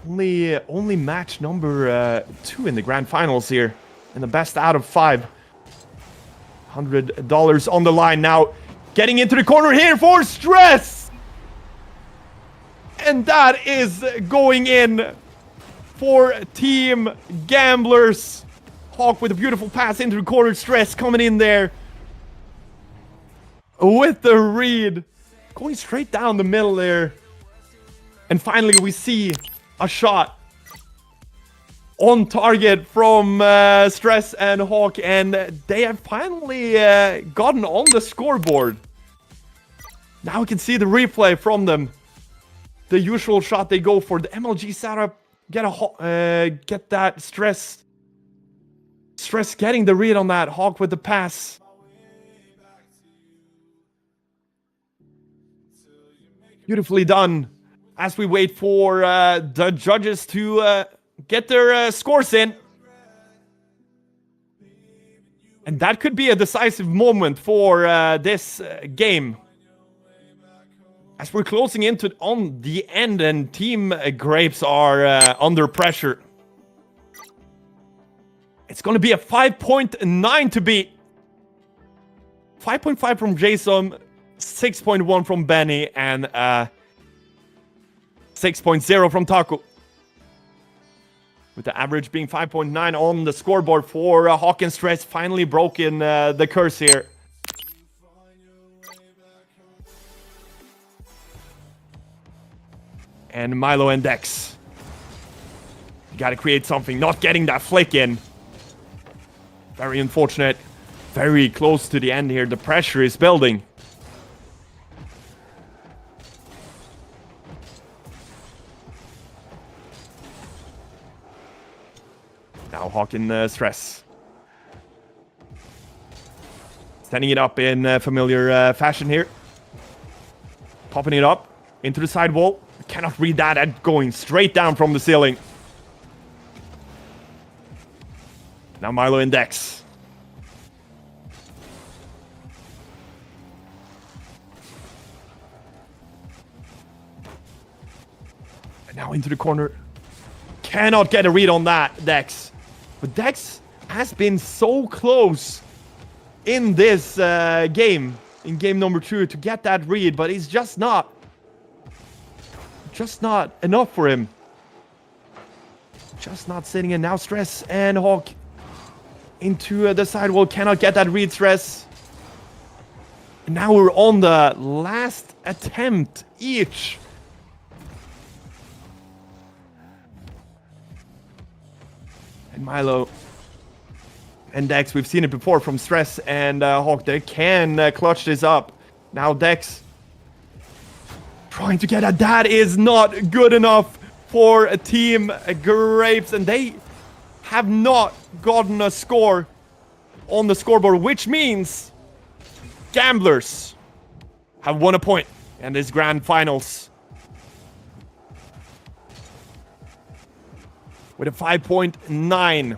Only match number 2 in the grand finals here. And the best out of 5. $100 on the line now. Getting into the corner here for Stress. And that is going in for Team Gamblers. Hawk with a beautiful pass into the corner. Stress coming in there with the read. Going straight down the middle there. And finally we see a shot on target from Stress and Hawk, and they have finally gotten on the scoreboard. Now we can see the replay from them. The usual shot they go for, the MLG setup. Get that Stress getting the read on that. Hawk with the pass. Beautifully done as we wait for the judges to get their scores in. And that could be a decisive moment for this game. As we're closing into on the end and Team Grapes are under pressure. It's going to be a 5.9 to beat. 5.5 from Jason, 6.1 from Benny, and 6.0 from Taco. With the average being 5.9 on the scoreboard for Hawk and Stress, finally broken the curse here. And Milo and Dex. You gotta create something, not getting that flick in. Very unfortunate. Very close to the end here. The pressure is building. Now Hawk in Stress. Standing it up in familiar fashion here. Popping it up into the side wall. Cannot read that and going straight down from the ceiling. Now Milo and Dex. And now into the corner. Cannot get a read on that, Dex. But Dex has been so close in this game, in game number 2, to get that read, but he's just not enough for him. Just not sitting in. Now Stress and Hawk into the sidewall. Cannot get that read, Stress. And now we're on the last attempt each. And Milo and Dex, we've seen it before from Stress and Hawk. They can clutch this up. Now Dex trying to get a... That is not good enough for a Team Grapes. And they have not gotten a score on the scoreboard, which means Gamblers have won a point in this grand finals. With a 5.9.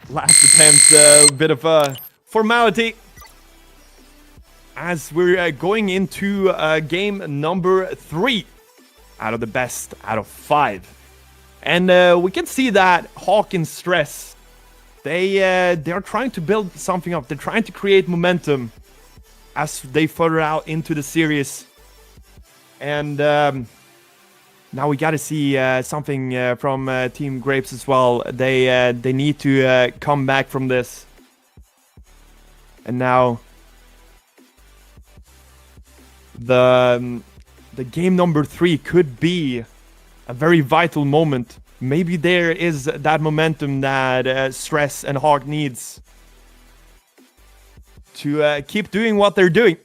Last attempt, a bit of a formality. As we're going into game number 3 out of the best out of 5. And we can see that Hawk and Stress, they're trying to build something up. They're trying to create momentum as they further out into the series. And now we got to see something from Team Grapes as well. They need to come back from this. And now the game number 3 could be a very vital moment. Maybe there is that momentum that Stress and Hawk needs to keep doing what they're doing.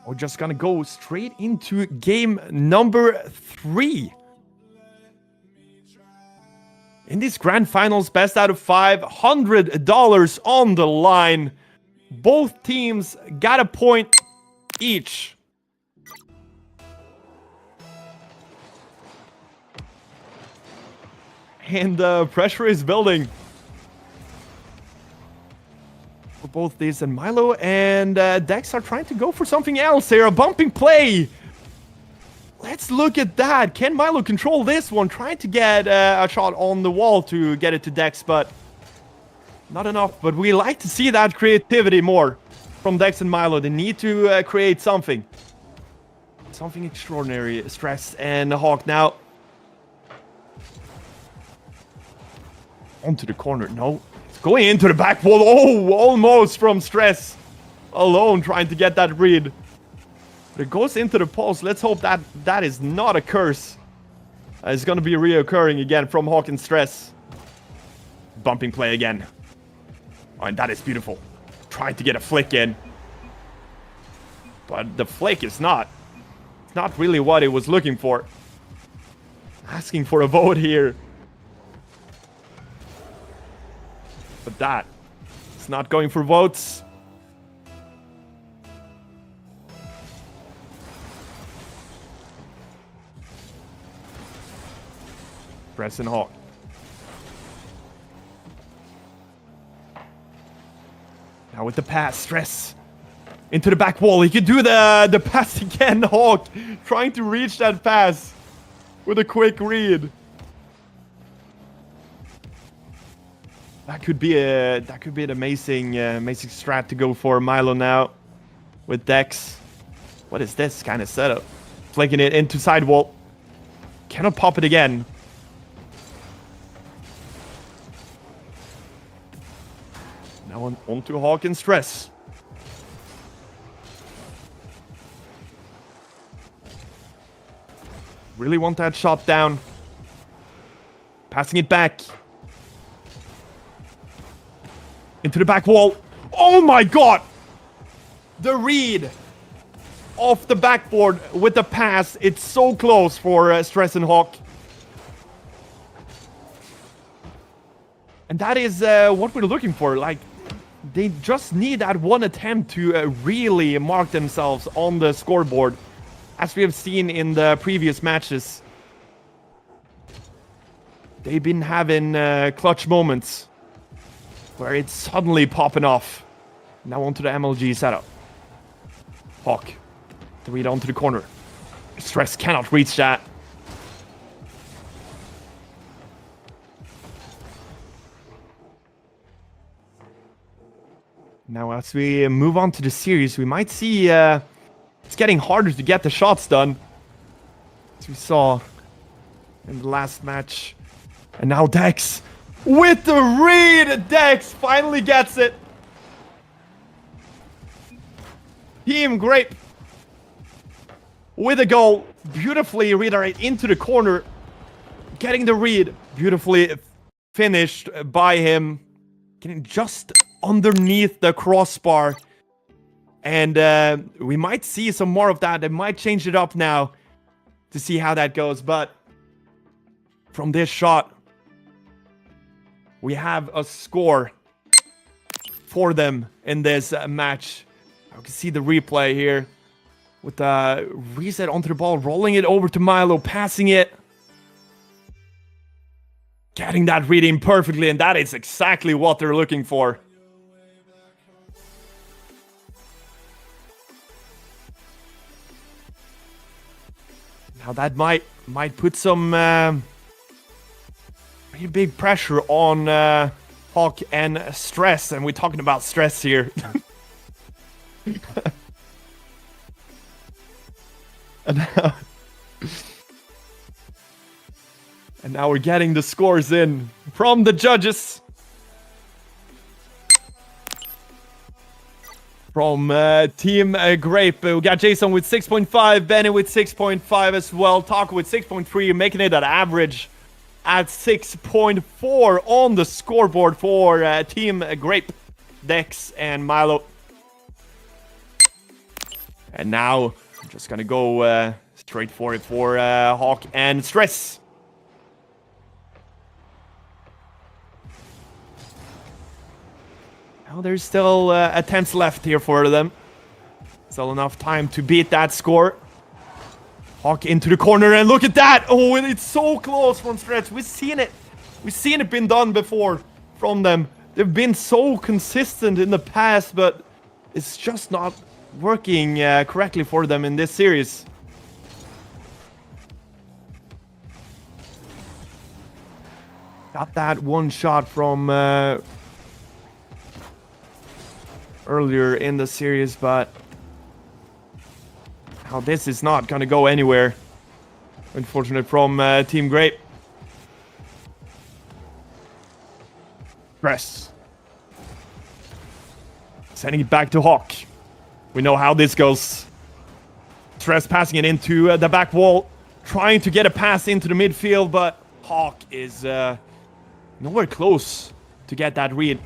We're just gonna go straight into game number 3. In these grand finals, best out of 5, $100 on the line. Both teams got a point each. And the pressure is building for both these. And Milo and Dex are trying to go for something else here. A bumping play. Let's look at that. Can Milo control this one? Trying to get a shot on the wall to get it to Dex, but not enough. But we like to see that creativity more from Dex and Milo. They need to create something. Something extraordinary. Stress and Hawk now. Onto the corner. No. It's going into the back wall. Oh, almost from Stress. Alone trying to get that read. But it goes into the post. Let's hope that that is not a curse. It's going to be reoccurring again from Hawk and Stress. Bumping play again. Oh, and that is beautiful. Trying to get a flick in. But the flick is not. It's not really what it was looking for. Asking for a vote here. But that is He's not going for votes. Stress and Hawk. Now with the pass, Stress. Into the back wall. He can do the pass again, Hawk. Trying to reach that pass with a quick read. That could be an amazing strat to go for Milo now with Dex. What is this kind of setup? Flanking it into sidewall. Cannot pop it again. Now on to Hawk and Stress. Really want that shot down. Passing it back. Into the back wall. Oh my god! The read off the backboard with the pass. It's so close for Stress and Hawk. And that is what we're looking for. Like, they just need that one attempt to really mark themselves on the scoreboard. As we have seen in the previous matches. They've been having clutch moments. Where it's suddenly popping off. Now onto the MLG setup. Hawk. The read onto the corner. Stress cannot reach that. Now as we move on to the series, we might see it's getting harder to get the shots done. As we saw in the last match. And now Dex. With the read, Dex finally gets it. Team Grape with a goal. Beautifully redirect into the corner. Getting the read. Beautifully finished by him. Getting just underneath the crossbar. And we might see some more of that. They might change it up now to see how that goes. But from this shot, we have a score for them in this match. You can see the replay here with the reset onto the ball, rolling it over to Milo, passing it. Getting that reading perfectly, and that is exactly what they're looking for. Now that might put some pretty big pressure on Hawk and Stress, and we're talking about Stress here. And now we're getting the scores in from the judges. From Team Grape, we got Jason with 6.5, Benny with 6.5 as well, Taco with 6.3, making it an average at 6.4 on the scoreboard for Team Grape, Dex, and Milo. And now, I'm just gonna go straight for it for Hawk and Stress. Now there's still attempts left here for them. Still enough time to beat that score. Hawk into the corner, and look at that! Oh, and it's so close from Stress. We've seen it. We've seen it been done before from them. They've been so consistent in the past, but it's just not working correctly for them in this series. Got that one shot from earlier in the series, but now this is not gonna go anywhere. Unfortunate from Team Grape. Stress. Sending it back to Hawk. We know how this goes. Stress passing it into the back wall. Trying to get a pass into the midfield, but Hawk is nowhere close to get that read.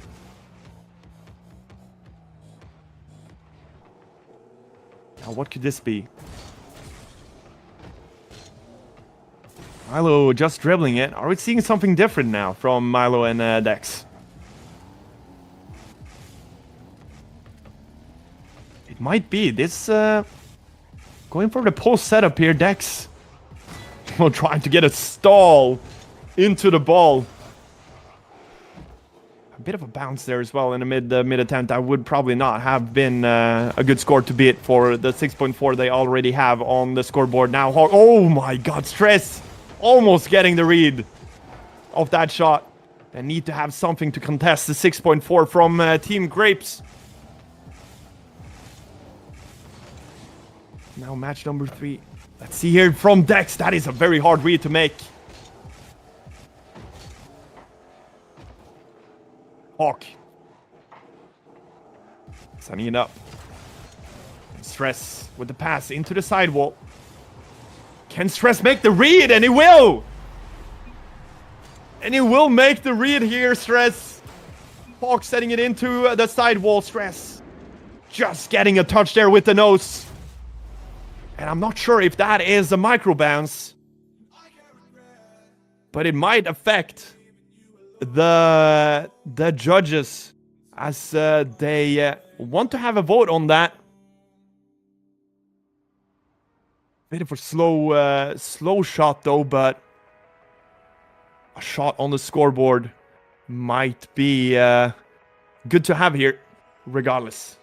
Now, what could this be? Milo just dribbling it. Are we seeing something different now from Milo and Dex? Might be. This, going for the post setup here, Dex. Well, trying to get a stall into the ball. A bit of a bounce there as well in the mid attempt. That would probably not have been a good score to beat for the 6.4 they already have on the scoreboard now. Oh my god, Stress almost getting the read of that shot. They need to have something to contest the 6.4 from Team Grapes. Now match number 3. Let's see here from Dex. That is a very hard read to make. Hawk. Sunning it up. Stress with the pass into the sidewall. Can Stress make the read? And he will! And he will make the read here, Stress. Hawk setting it into the sidewall, Stress. Just getting a touch there with the nose. And I'm not sure if that is a micro bounce. But it might affect the judges as they want to have a vote on that. Bit of a slow shot though, but a shot on the scoreboard might be good to have here, regardless.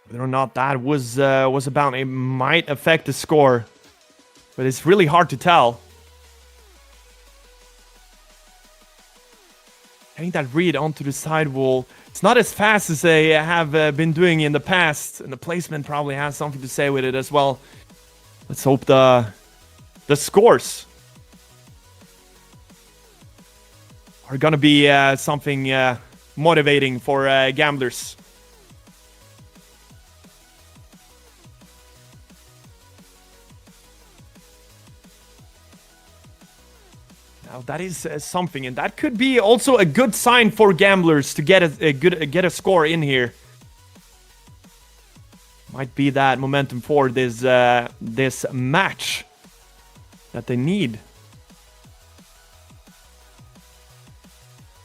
Whether or not that was about, it might affect the score, but it's really hard to tell. Getting that read onto the sidewall, it's not as fast as they have been doing in the past, and the placement probably has something to say with it as well. Let's hope the scores are gonna be something motivating for gamblers. Now that is something, and that could be also a good sign for gamblers to get a score in here. Might be that momentum for this match that they need.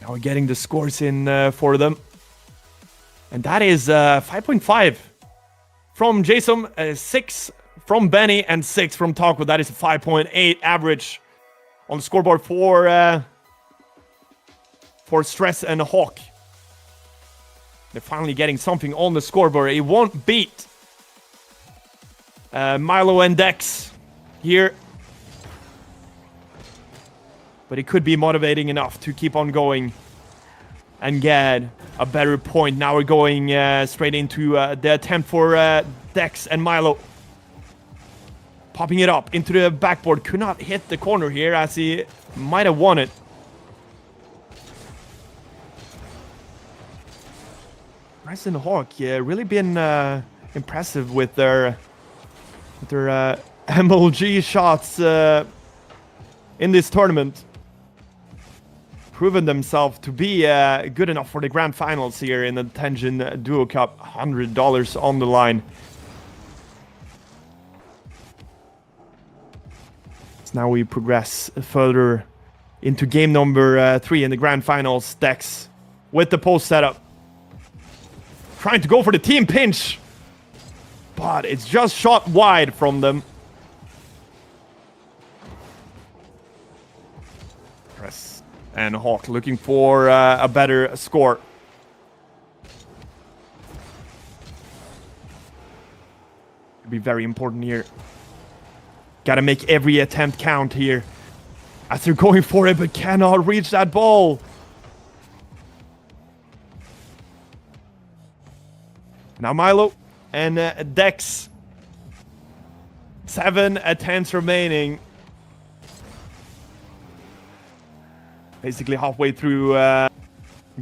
Now we're getting the scores in for them, and that is 5.5 from Jason, 6 from Benny, and 6 from Taco. That is a 5.8 average on the scoreboard for Stress and Hawk. They're finally getting something on the scoreboard. It won't beat Milo and Dex here, but it could be motivating enough to keep on going and get a better point. Now we're going straight into the attempt for Dex and Milo. Popping it up into the backboard. Could not hit the corner here as he might have won it. Stress and Hawk, yeah, really been impressive with their MLG shots in this tournament. Proven themselves to be good enough for the grand finals here in the Tenjin Duo Cup. $100 on the line. Now we progress further into game number 3 in the grand finals. Dex with the post setup. Trying to go for the team pinch. But it's just shot wide from them. Press and Hawk looking for a better score. It'll be very important here. Gotta make every attempt count here. As they're going for it, but cannot reach that ball. Now Milo and Dex. 7 attempts remaining. Basically halfway through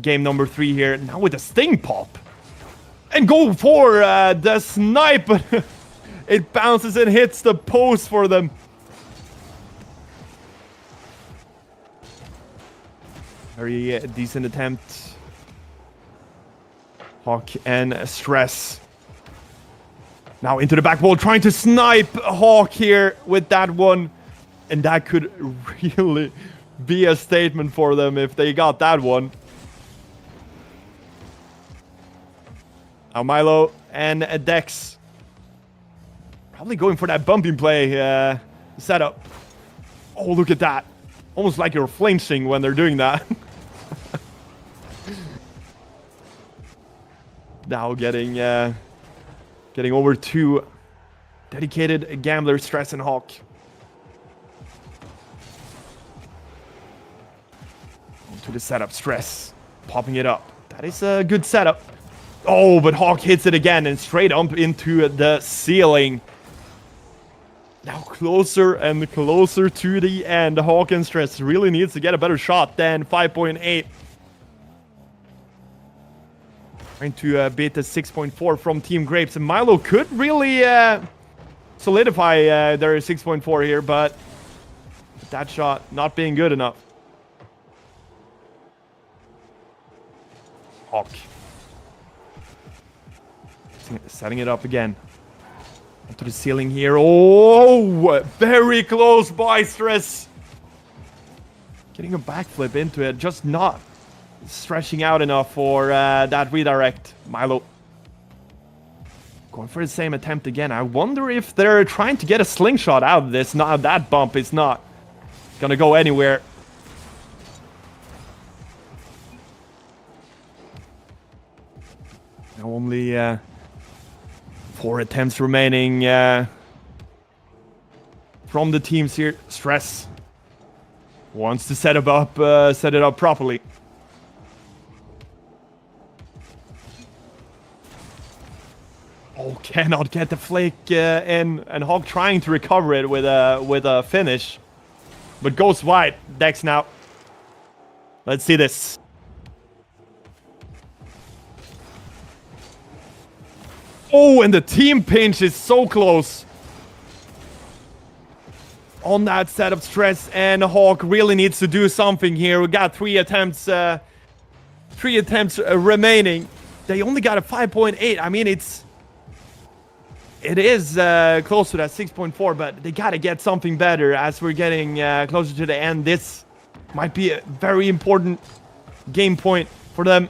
game number 3 here. Now with a sting pop. And go for the snipe. It bounces and hits the post for them. Very decent attempt. Hawk and Stress. Now into the back wall, trying to snipe Hawk here with that one. And that could really, be a statement for them if they got that one. Now Milo and Dex probably going for that bumping play setup. Oh, look at that. Almost like you're flinching when they're doing that. Now getting over to dedicated gambler Stress and Hawk. To the setup, Stress popping it up. That is a good setup. Oh, but Hawk hits it again and straight up into the ceiling. Now closer and closer to the end. Hawk and Stress really needs to get a better shot than 5.8. Trying to beat the 6.4 from Team Grapes. And Milo could really solidify their 6.4 here, but that shot not being good enough. Hawk. Setting it up again. Onto the ceiling here. Oh, very close by Stress. Getting a backflip into it. Just not stretching out enough for that redirect. Milo. Going for the same attempt again. I wonder if they're trying to get a slingshot out of this. Now that bump is not gonna go anywhere. Now only 4 attempts remaining from the teams here. Stress wants to set it up properly. Oh, cannot get the flick in, and Hawk trying to recover it with a finish, but goes wide. Dex now. Let's see this. Oh, and the team pinch is so close on that setup. Stress and Hawk really needs to do something here. We got 3 attempts remaining. They only got a 5.8. I mean, it is close to that 6.4, but they gotta get something better as we're getting closer to the end. This might be a very important game point for them.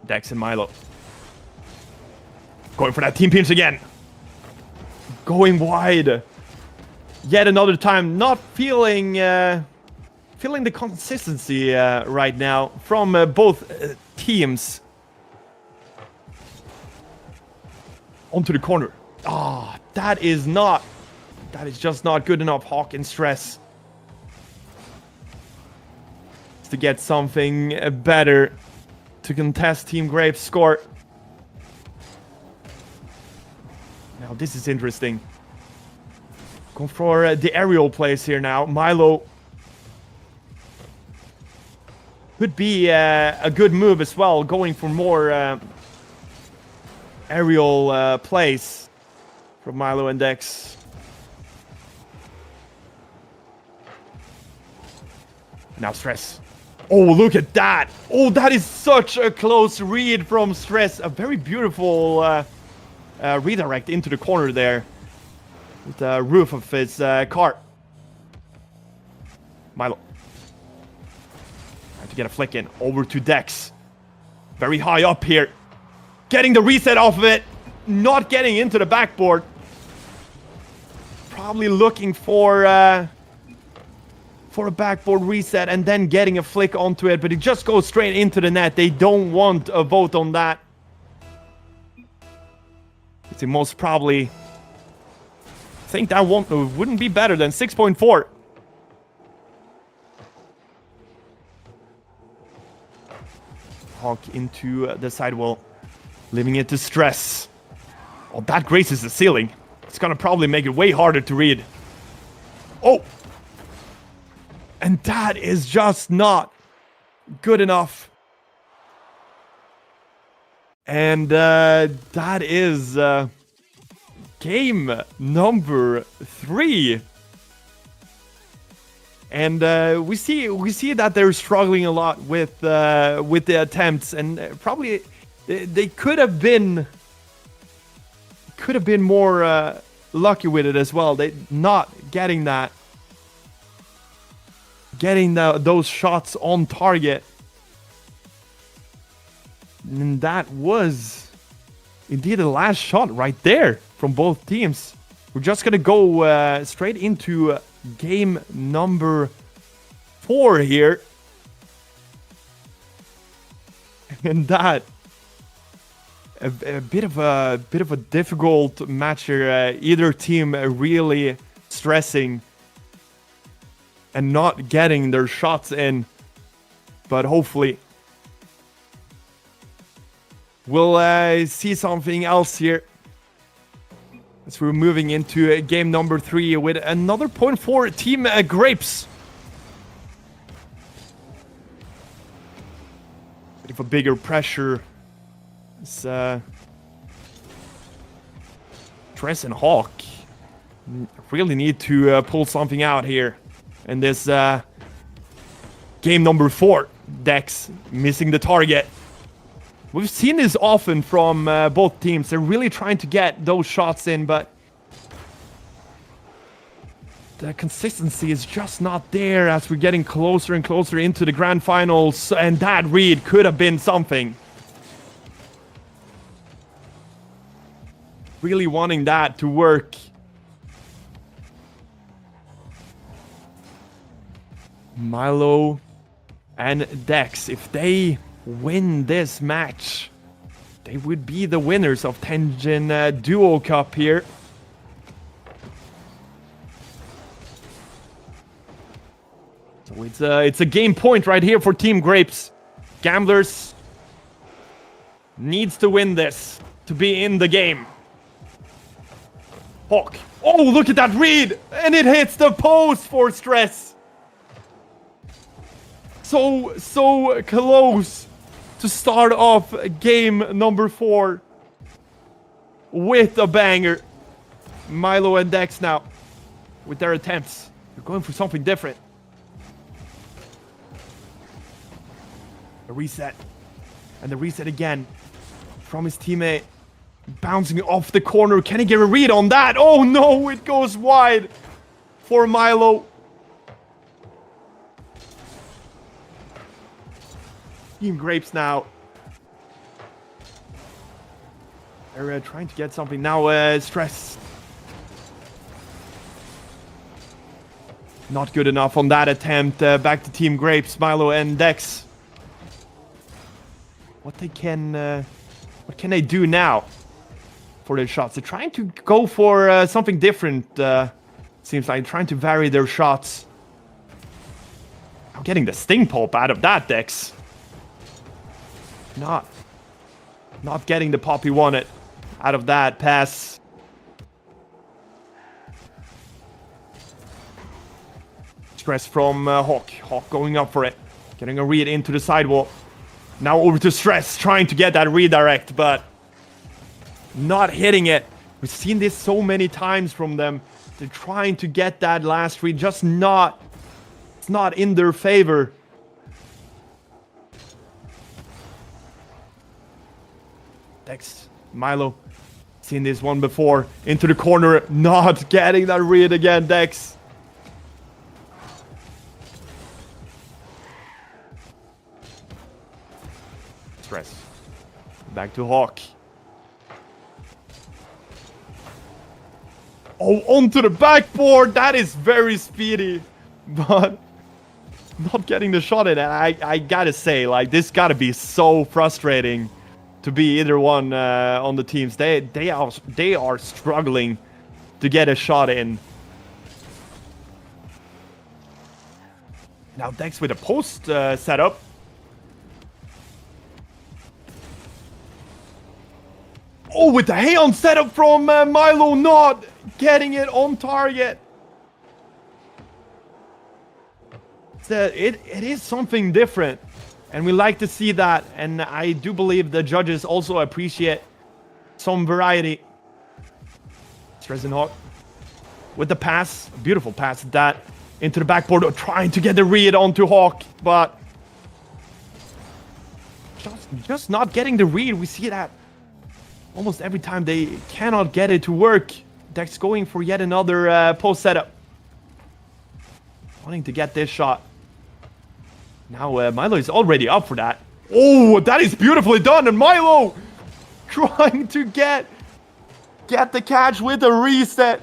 Dex and Milo. Going for that team pinch again. Going wide. Yet another time. Not feeling the consistency right now from both teams. Onto the corner. Ah, that is just not good enough. Hawk and Stress. To get something better to contest Team Grape's score. Now this is interesting. Go for the aerial plays here now. Milo could be a good move as well, going for more aerial plays from Milo and Dex. Now Stress. Oh, look at that. Oh, that is such a close read from Stress. A very beautiful redirect into the corner there. With the roof of his car. Milo. Trying to get a flick in. Over to Dex. Very high up here. Getting the reset off of it. Not getting into the backboard. Probably looking for a backboard reset and then getting a flick onto it, but it just goes straight into the net. They don't want a vote on that. It's most probably... I think that wouldn't be better than 6.4. Hawk into the sidewall. Leaving it to Stress. Oh, that grazes the ceiling. It's gonna probably make it way harder to read. Oh! And that is just not good enough. And that is game number 3. And we see that they're struggling a lot with the attempts, and probably they could have been could have been more lucky with it as well. They not getting that. Getting those shots on target. And that was indeed the last shot right there from both teams. We're just going to go straight into game number 4 here. And that a bit of a difficult match here. Either team really stressing and not getting their shots in, but hopefully we'll see something else here as we're moving into game number 3 with another point for Team Grapes. Bit of a bigger pressure. It's Tress and Hawk really need to pull something out here. And this game number 4, Dex missing the target. We've seen this often from both teams. They're really trying to get those shots in, but the consistency is just not there as we're getting closer and closer into the grand finals. And that read could have been something. Really wanting that to work. Milo and Dex, if they win this match, they would be the winners of Tenjin Duo Cup here. So it's a game point right here for Team Grapes. Gamblers needs to win this to be in the game. Hawk. Oh, look at that read! And it hits the post for Stress. So close to start off game number 4 with a banger. Milo and Dex now with their attempts. They're going for something different. A reset. And the reset again from his teammate. Bouncing off the corner. Can he get a read on that? Oh no, it goes wide for Milo. Team Grapes now. They're trying to get something now. Stress. Not good enough on that attempt. Back to Team Grapes, Milo and Dex. What can they do now for their shots? They're trying to go for something different. Seems like trying to vary their shots. I'm getting the sting pulp out of that, Dex. Not getting the pop he wanted out of that pass. Stress from Hawk. Hawk going up for it. Getting a read into the sidewall. Now over to Stress, trying to get that redirect, but not hitting it. We've seen this so many times from them. They're trying to get that last read, just it's not in their favor. Dex, Milo, seen this one before. Into the corner, not getting that read again, Dex. Stress. Back to Hawk. Oh, onto the backboard. That is very speedy, but not getting the shot in. And I gotta say, like, this gotta be so frustrating to be either one on the teams. They are struggling to get a shot in. Now Dex with a post setup. Oh, with the Hay-on setup from Milo, not getting it on target. It is something different. And we like to see that. And I do believe the judges also appreciate some variety. Hawk with the pass. Beautiful pass at that. Into the backboard. Trying to get the read onto Hawk. But just not getting the read. We see that Almost every time they cannot get it to work. Dex going for yet another post setup. Wanting to get this shot. Now Milo is already up for that. Oh, that is beautifully done. And Milo trying to get the catch with a reset.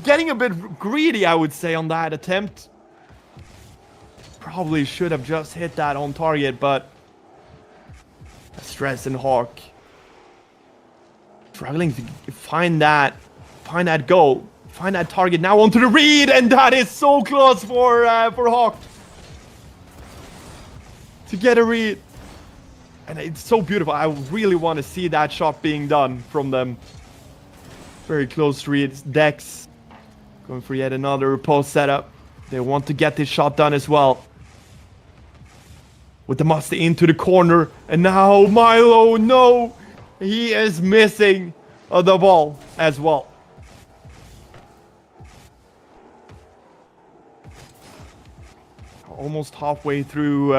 Getting a bit greedy, I would say, on that attempt. Probably should have just hit that on target, but Stress and Hawk struggling to find that goal, find that target. Now onto the read, and that is so close for Hawk to get a read. And it's so beautiful. I really want to see that shot being done from them. Very close read. Dex going for yet another post setup. They want to get this shot done as well. With the Moisty into the corner. And now Milo, no! He is missing the ball as well. Almost halfway through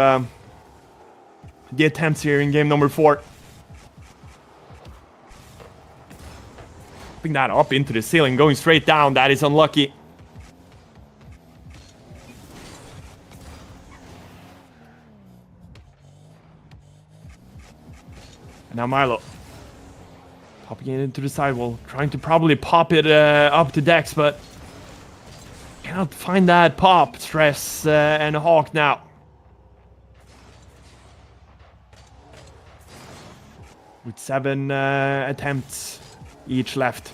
the attempts here in game number 4. Putting that up into the ceiling, going straight down. That is unlucky. And now Milo. Popping it into the sidewall. Trying to probably pop it up to Dex, but cannot find that pop. Stress and Hawk now. With 7 attempts each left.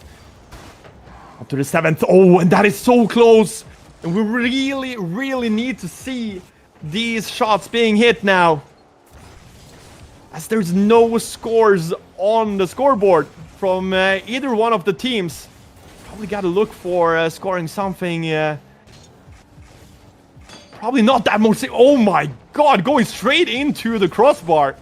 Up to the 7th. Oh, and that is so close. And we really, really need to see these shots being hit now. As there's no scores on the scoreboard from either one of the teams. Probably got to look for scoring something. Probably not that much. Oh my god, going straight into the crossbar.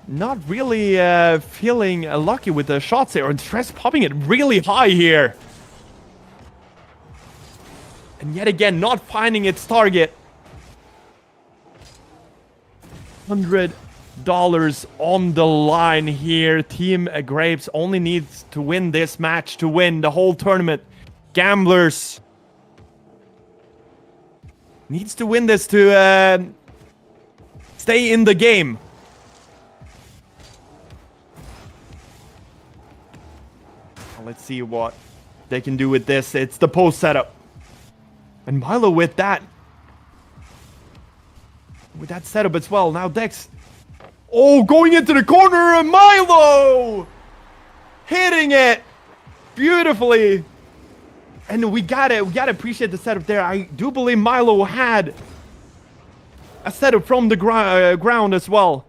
Not really feeling lucky with the shots here. And Stress popping it really high here. And yet again, not finding its target. $100 on the line here. Team Grapes only needs to win this match to win the whole tournament. Gamblers needs to win this to stay in the game. Let's see what they can do with this. It's the post setup. And Milo with that setup as well. Now Dex. Oh, going into the corner, and Milo hitting it beautifully. And we gotta appreciate the setup there. I do believe Milo had a setup from the ground as well.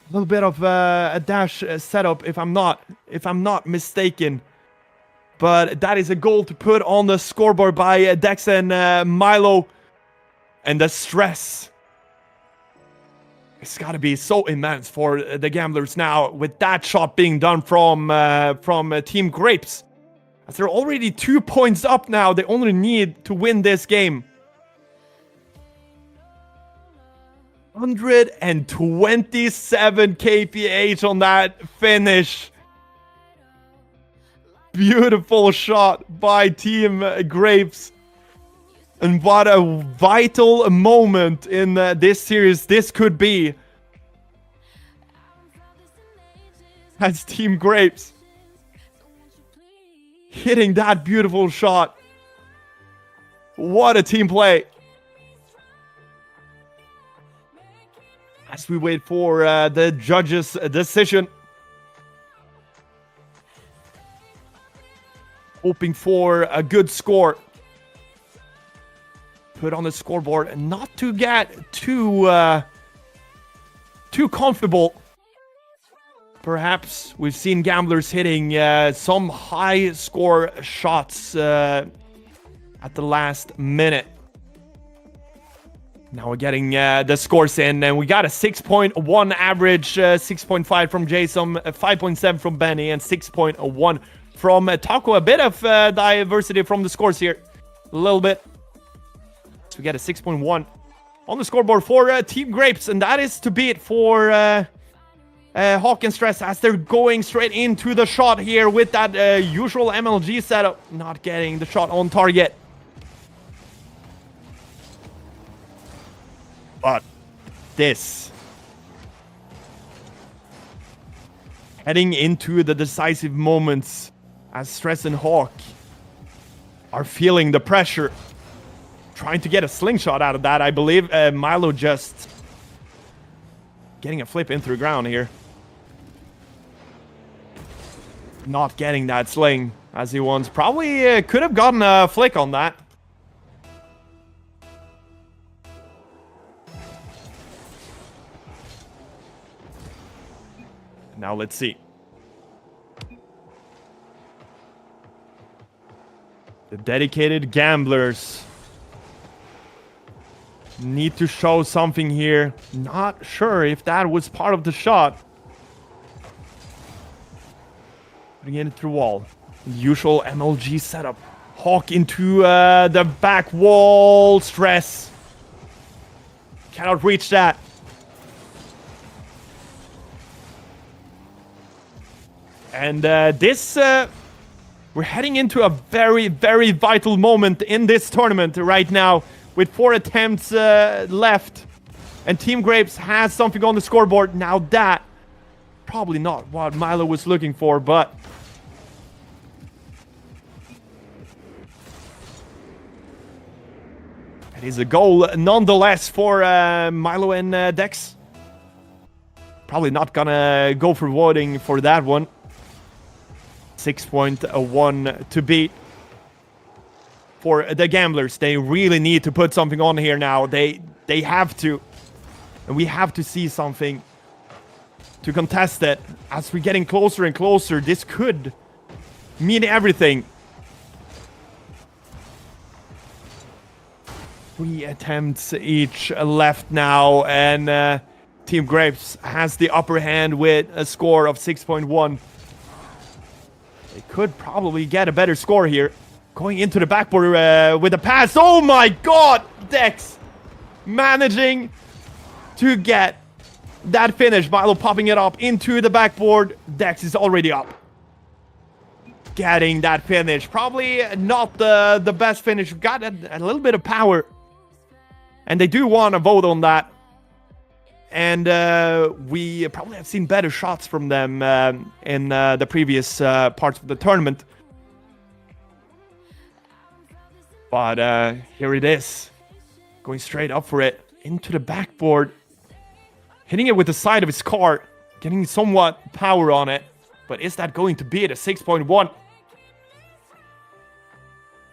A little bit of a dash setup, if I'm not mistaken. But that is a goal to put on the scoreboard by Dex and Milo. And the stress. It's got to be so immense for the Gamblers now with that shot being done from Team Grapes. As they're already 2 points up now, they only need to win this game. 127 kph on that finish. Beautiful shot by Team Grapes. And what a vital moment in this series this could be. As Team Grapes hitting that beautiful shot. What a team play. As we wait for the judges' decision. Hoping for a good score. Put on the scoreboard and not to get too comfortable. Perhaps we've seen Gamblers hitting some high score shots at the last minute. Now we're getting the scores in, and we got a 6.1 average, 6.5 from Jason, 5.7 from Benny, and 6.1 from Taco. A bit of diversity from the scores here. a little bit. So we get a 6.1 on the scoreboard for Team Grapes, and that is to beat for Hawk and Stress as they're going straight into the shot here with that usual MLG setup. Not getting the shot on target. But this, heading into the decisive moments as Stress and Hawk are feeling the pressure. Trying to get a slingshot out of that, I believe. Milo just getting a flip into the ground here. Not getting that sling as he wants. Probably could have gotten a flick on that. Now let's see. The dedicated gamblers need to show something here. Not sure if that was part of the shot. Putting it through wall. Usual MLG setup. Hawk into the back wall. Stress. Cannot reach that. And this, we're heading into a very, very vital moment in this tournament right now. With 4 attempts left. And Team Grapes has something on the scoreboard. Now that, probably not what Milo was looking for, but... it is a goal nonetheless for Milo and Dex. Probably not gonna go for voting for that one. 6.1 to beat. For the gamblers, they really need to put something on here now. They have to. And we have to see something to contest it. As we're getting closer and closer, this could mean everything. 3 attempts each left now, and Team Grapes has the upper hand with a score of 6.1. They could probably get a better score here. Going into the backboard with a pass. Oh my god! Dex managing to get that finish. Milo popping it up into the backboard. Dex is already up. Getting that finish. Probably not the best finish. Got a little bit of power. And they do want to vote on that. And we probably have seen better shots from them in the previous parts of the tournament. But here it is. Going straight up for it. Into the backboard. Hitting it with the side of his car. Getting somewhat power on it. But is that going to be it? A 6.1?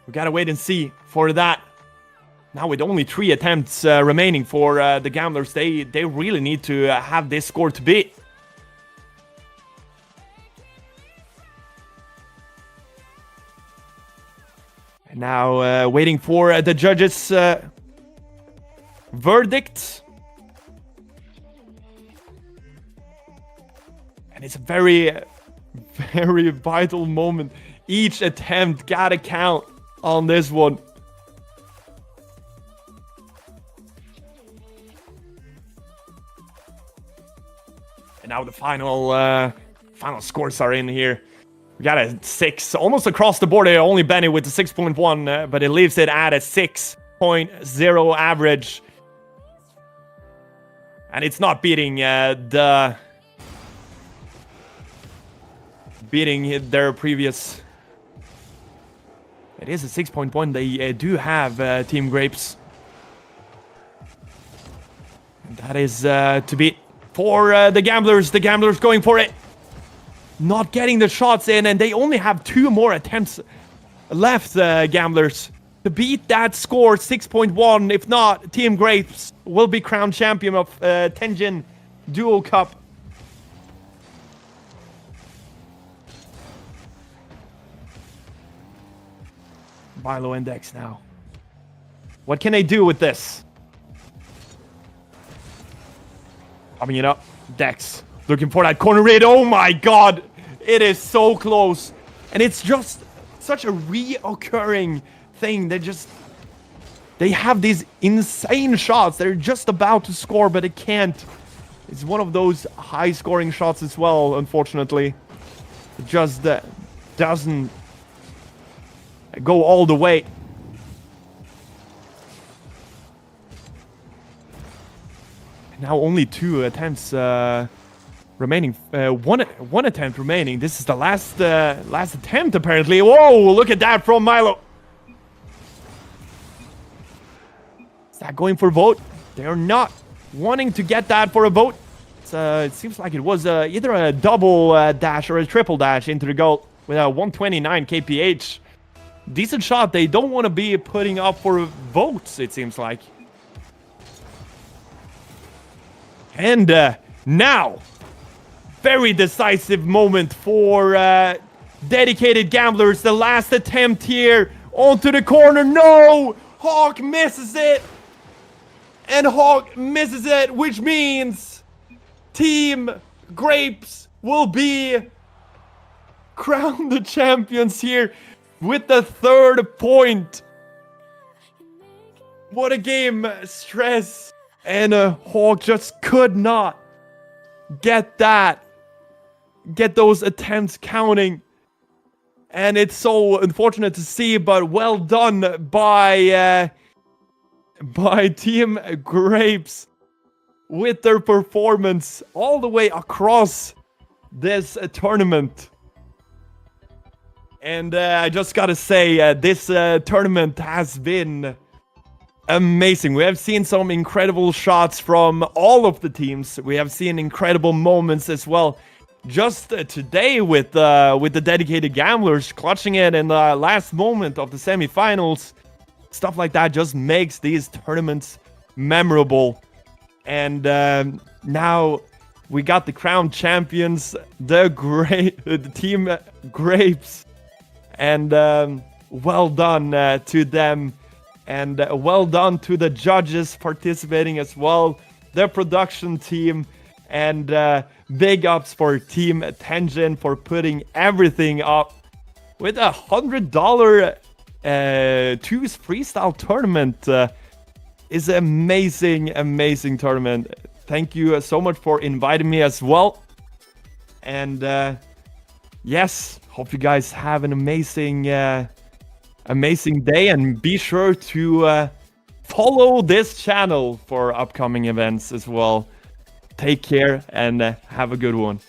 We gotta wait and see for that. Now with only 3 attempts remaining for the gamblers, they really need to have this score to beat. And now waiting for the judges' verdict. And it's a very, very vital moment. Each attempt gotta count on this one. And now the final scores are in here. We got a 6, almost across the board here. Only Benny with the 6.1, but it leaves it at a 6.0 average. And it's not beating their previous. It is a 6.1. They do have Team Grapes. And that is to beat for the gamblers. The gamblers going for it. Not getting the shots in, and they only have 2 more attempts left, gamblers. To beat that score, 6.1. If not, Team Grapes will be crowned champion of Tenjin Duo Cup. Milo and Dex now. What can they do with this? Popping it up. Dex looking for that corner read. Oh my god! It is so close. And it's just such a reoccurring thing. They have these insane shots. They're just about to score, but they can't. It's one of those high-scoring shots as well, unfortunately. It just doesn't go all the way. Now only 2 attempts remaining. One attempt remaining. This is the last attempt, apparently. Whoa! Look at that from Milo. Is that going for a vote? They're not wanting to get that for a vote. It seems like it was either a double dash or a triple dash into the goal with a 129 kph. Decent shot. They don't want to be putting up for votes, it seems like. And now, very decisive moment for dedicated gamblers. The last attempt here onto the corner. No! Hawk misses it. And Hawk misses it, which means Team Grapes will be crowned the champions here with the 3rd point. What a game. Stress. And Hawk just could not get those attempts counting. And it's so unfortunate to see, but well done by Team Grapes with their performance all the way across this tournament. And I just gotta say, this tournament has been amazing. We have seen some incredible shots from all of the teams. We have seen incredible moments as well. Just today with the dedicated gamblers clutching it in the last moment of the semifinals. Stuff like that just makes these tournaments memorable. And now we got the crown champions, the Team Grapes. And well done to them. And well done to the judges participating as well, the production team, and big ups for Team Tenjin for putting everything up with a $100 twos freestyle tournament. Is amazing tournament. Thank you so much for inviting me as well. And yes, hope you guys have an amazing day, and be sure to follow this channel for upcoming events as well. Take care and have a good one.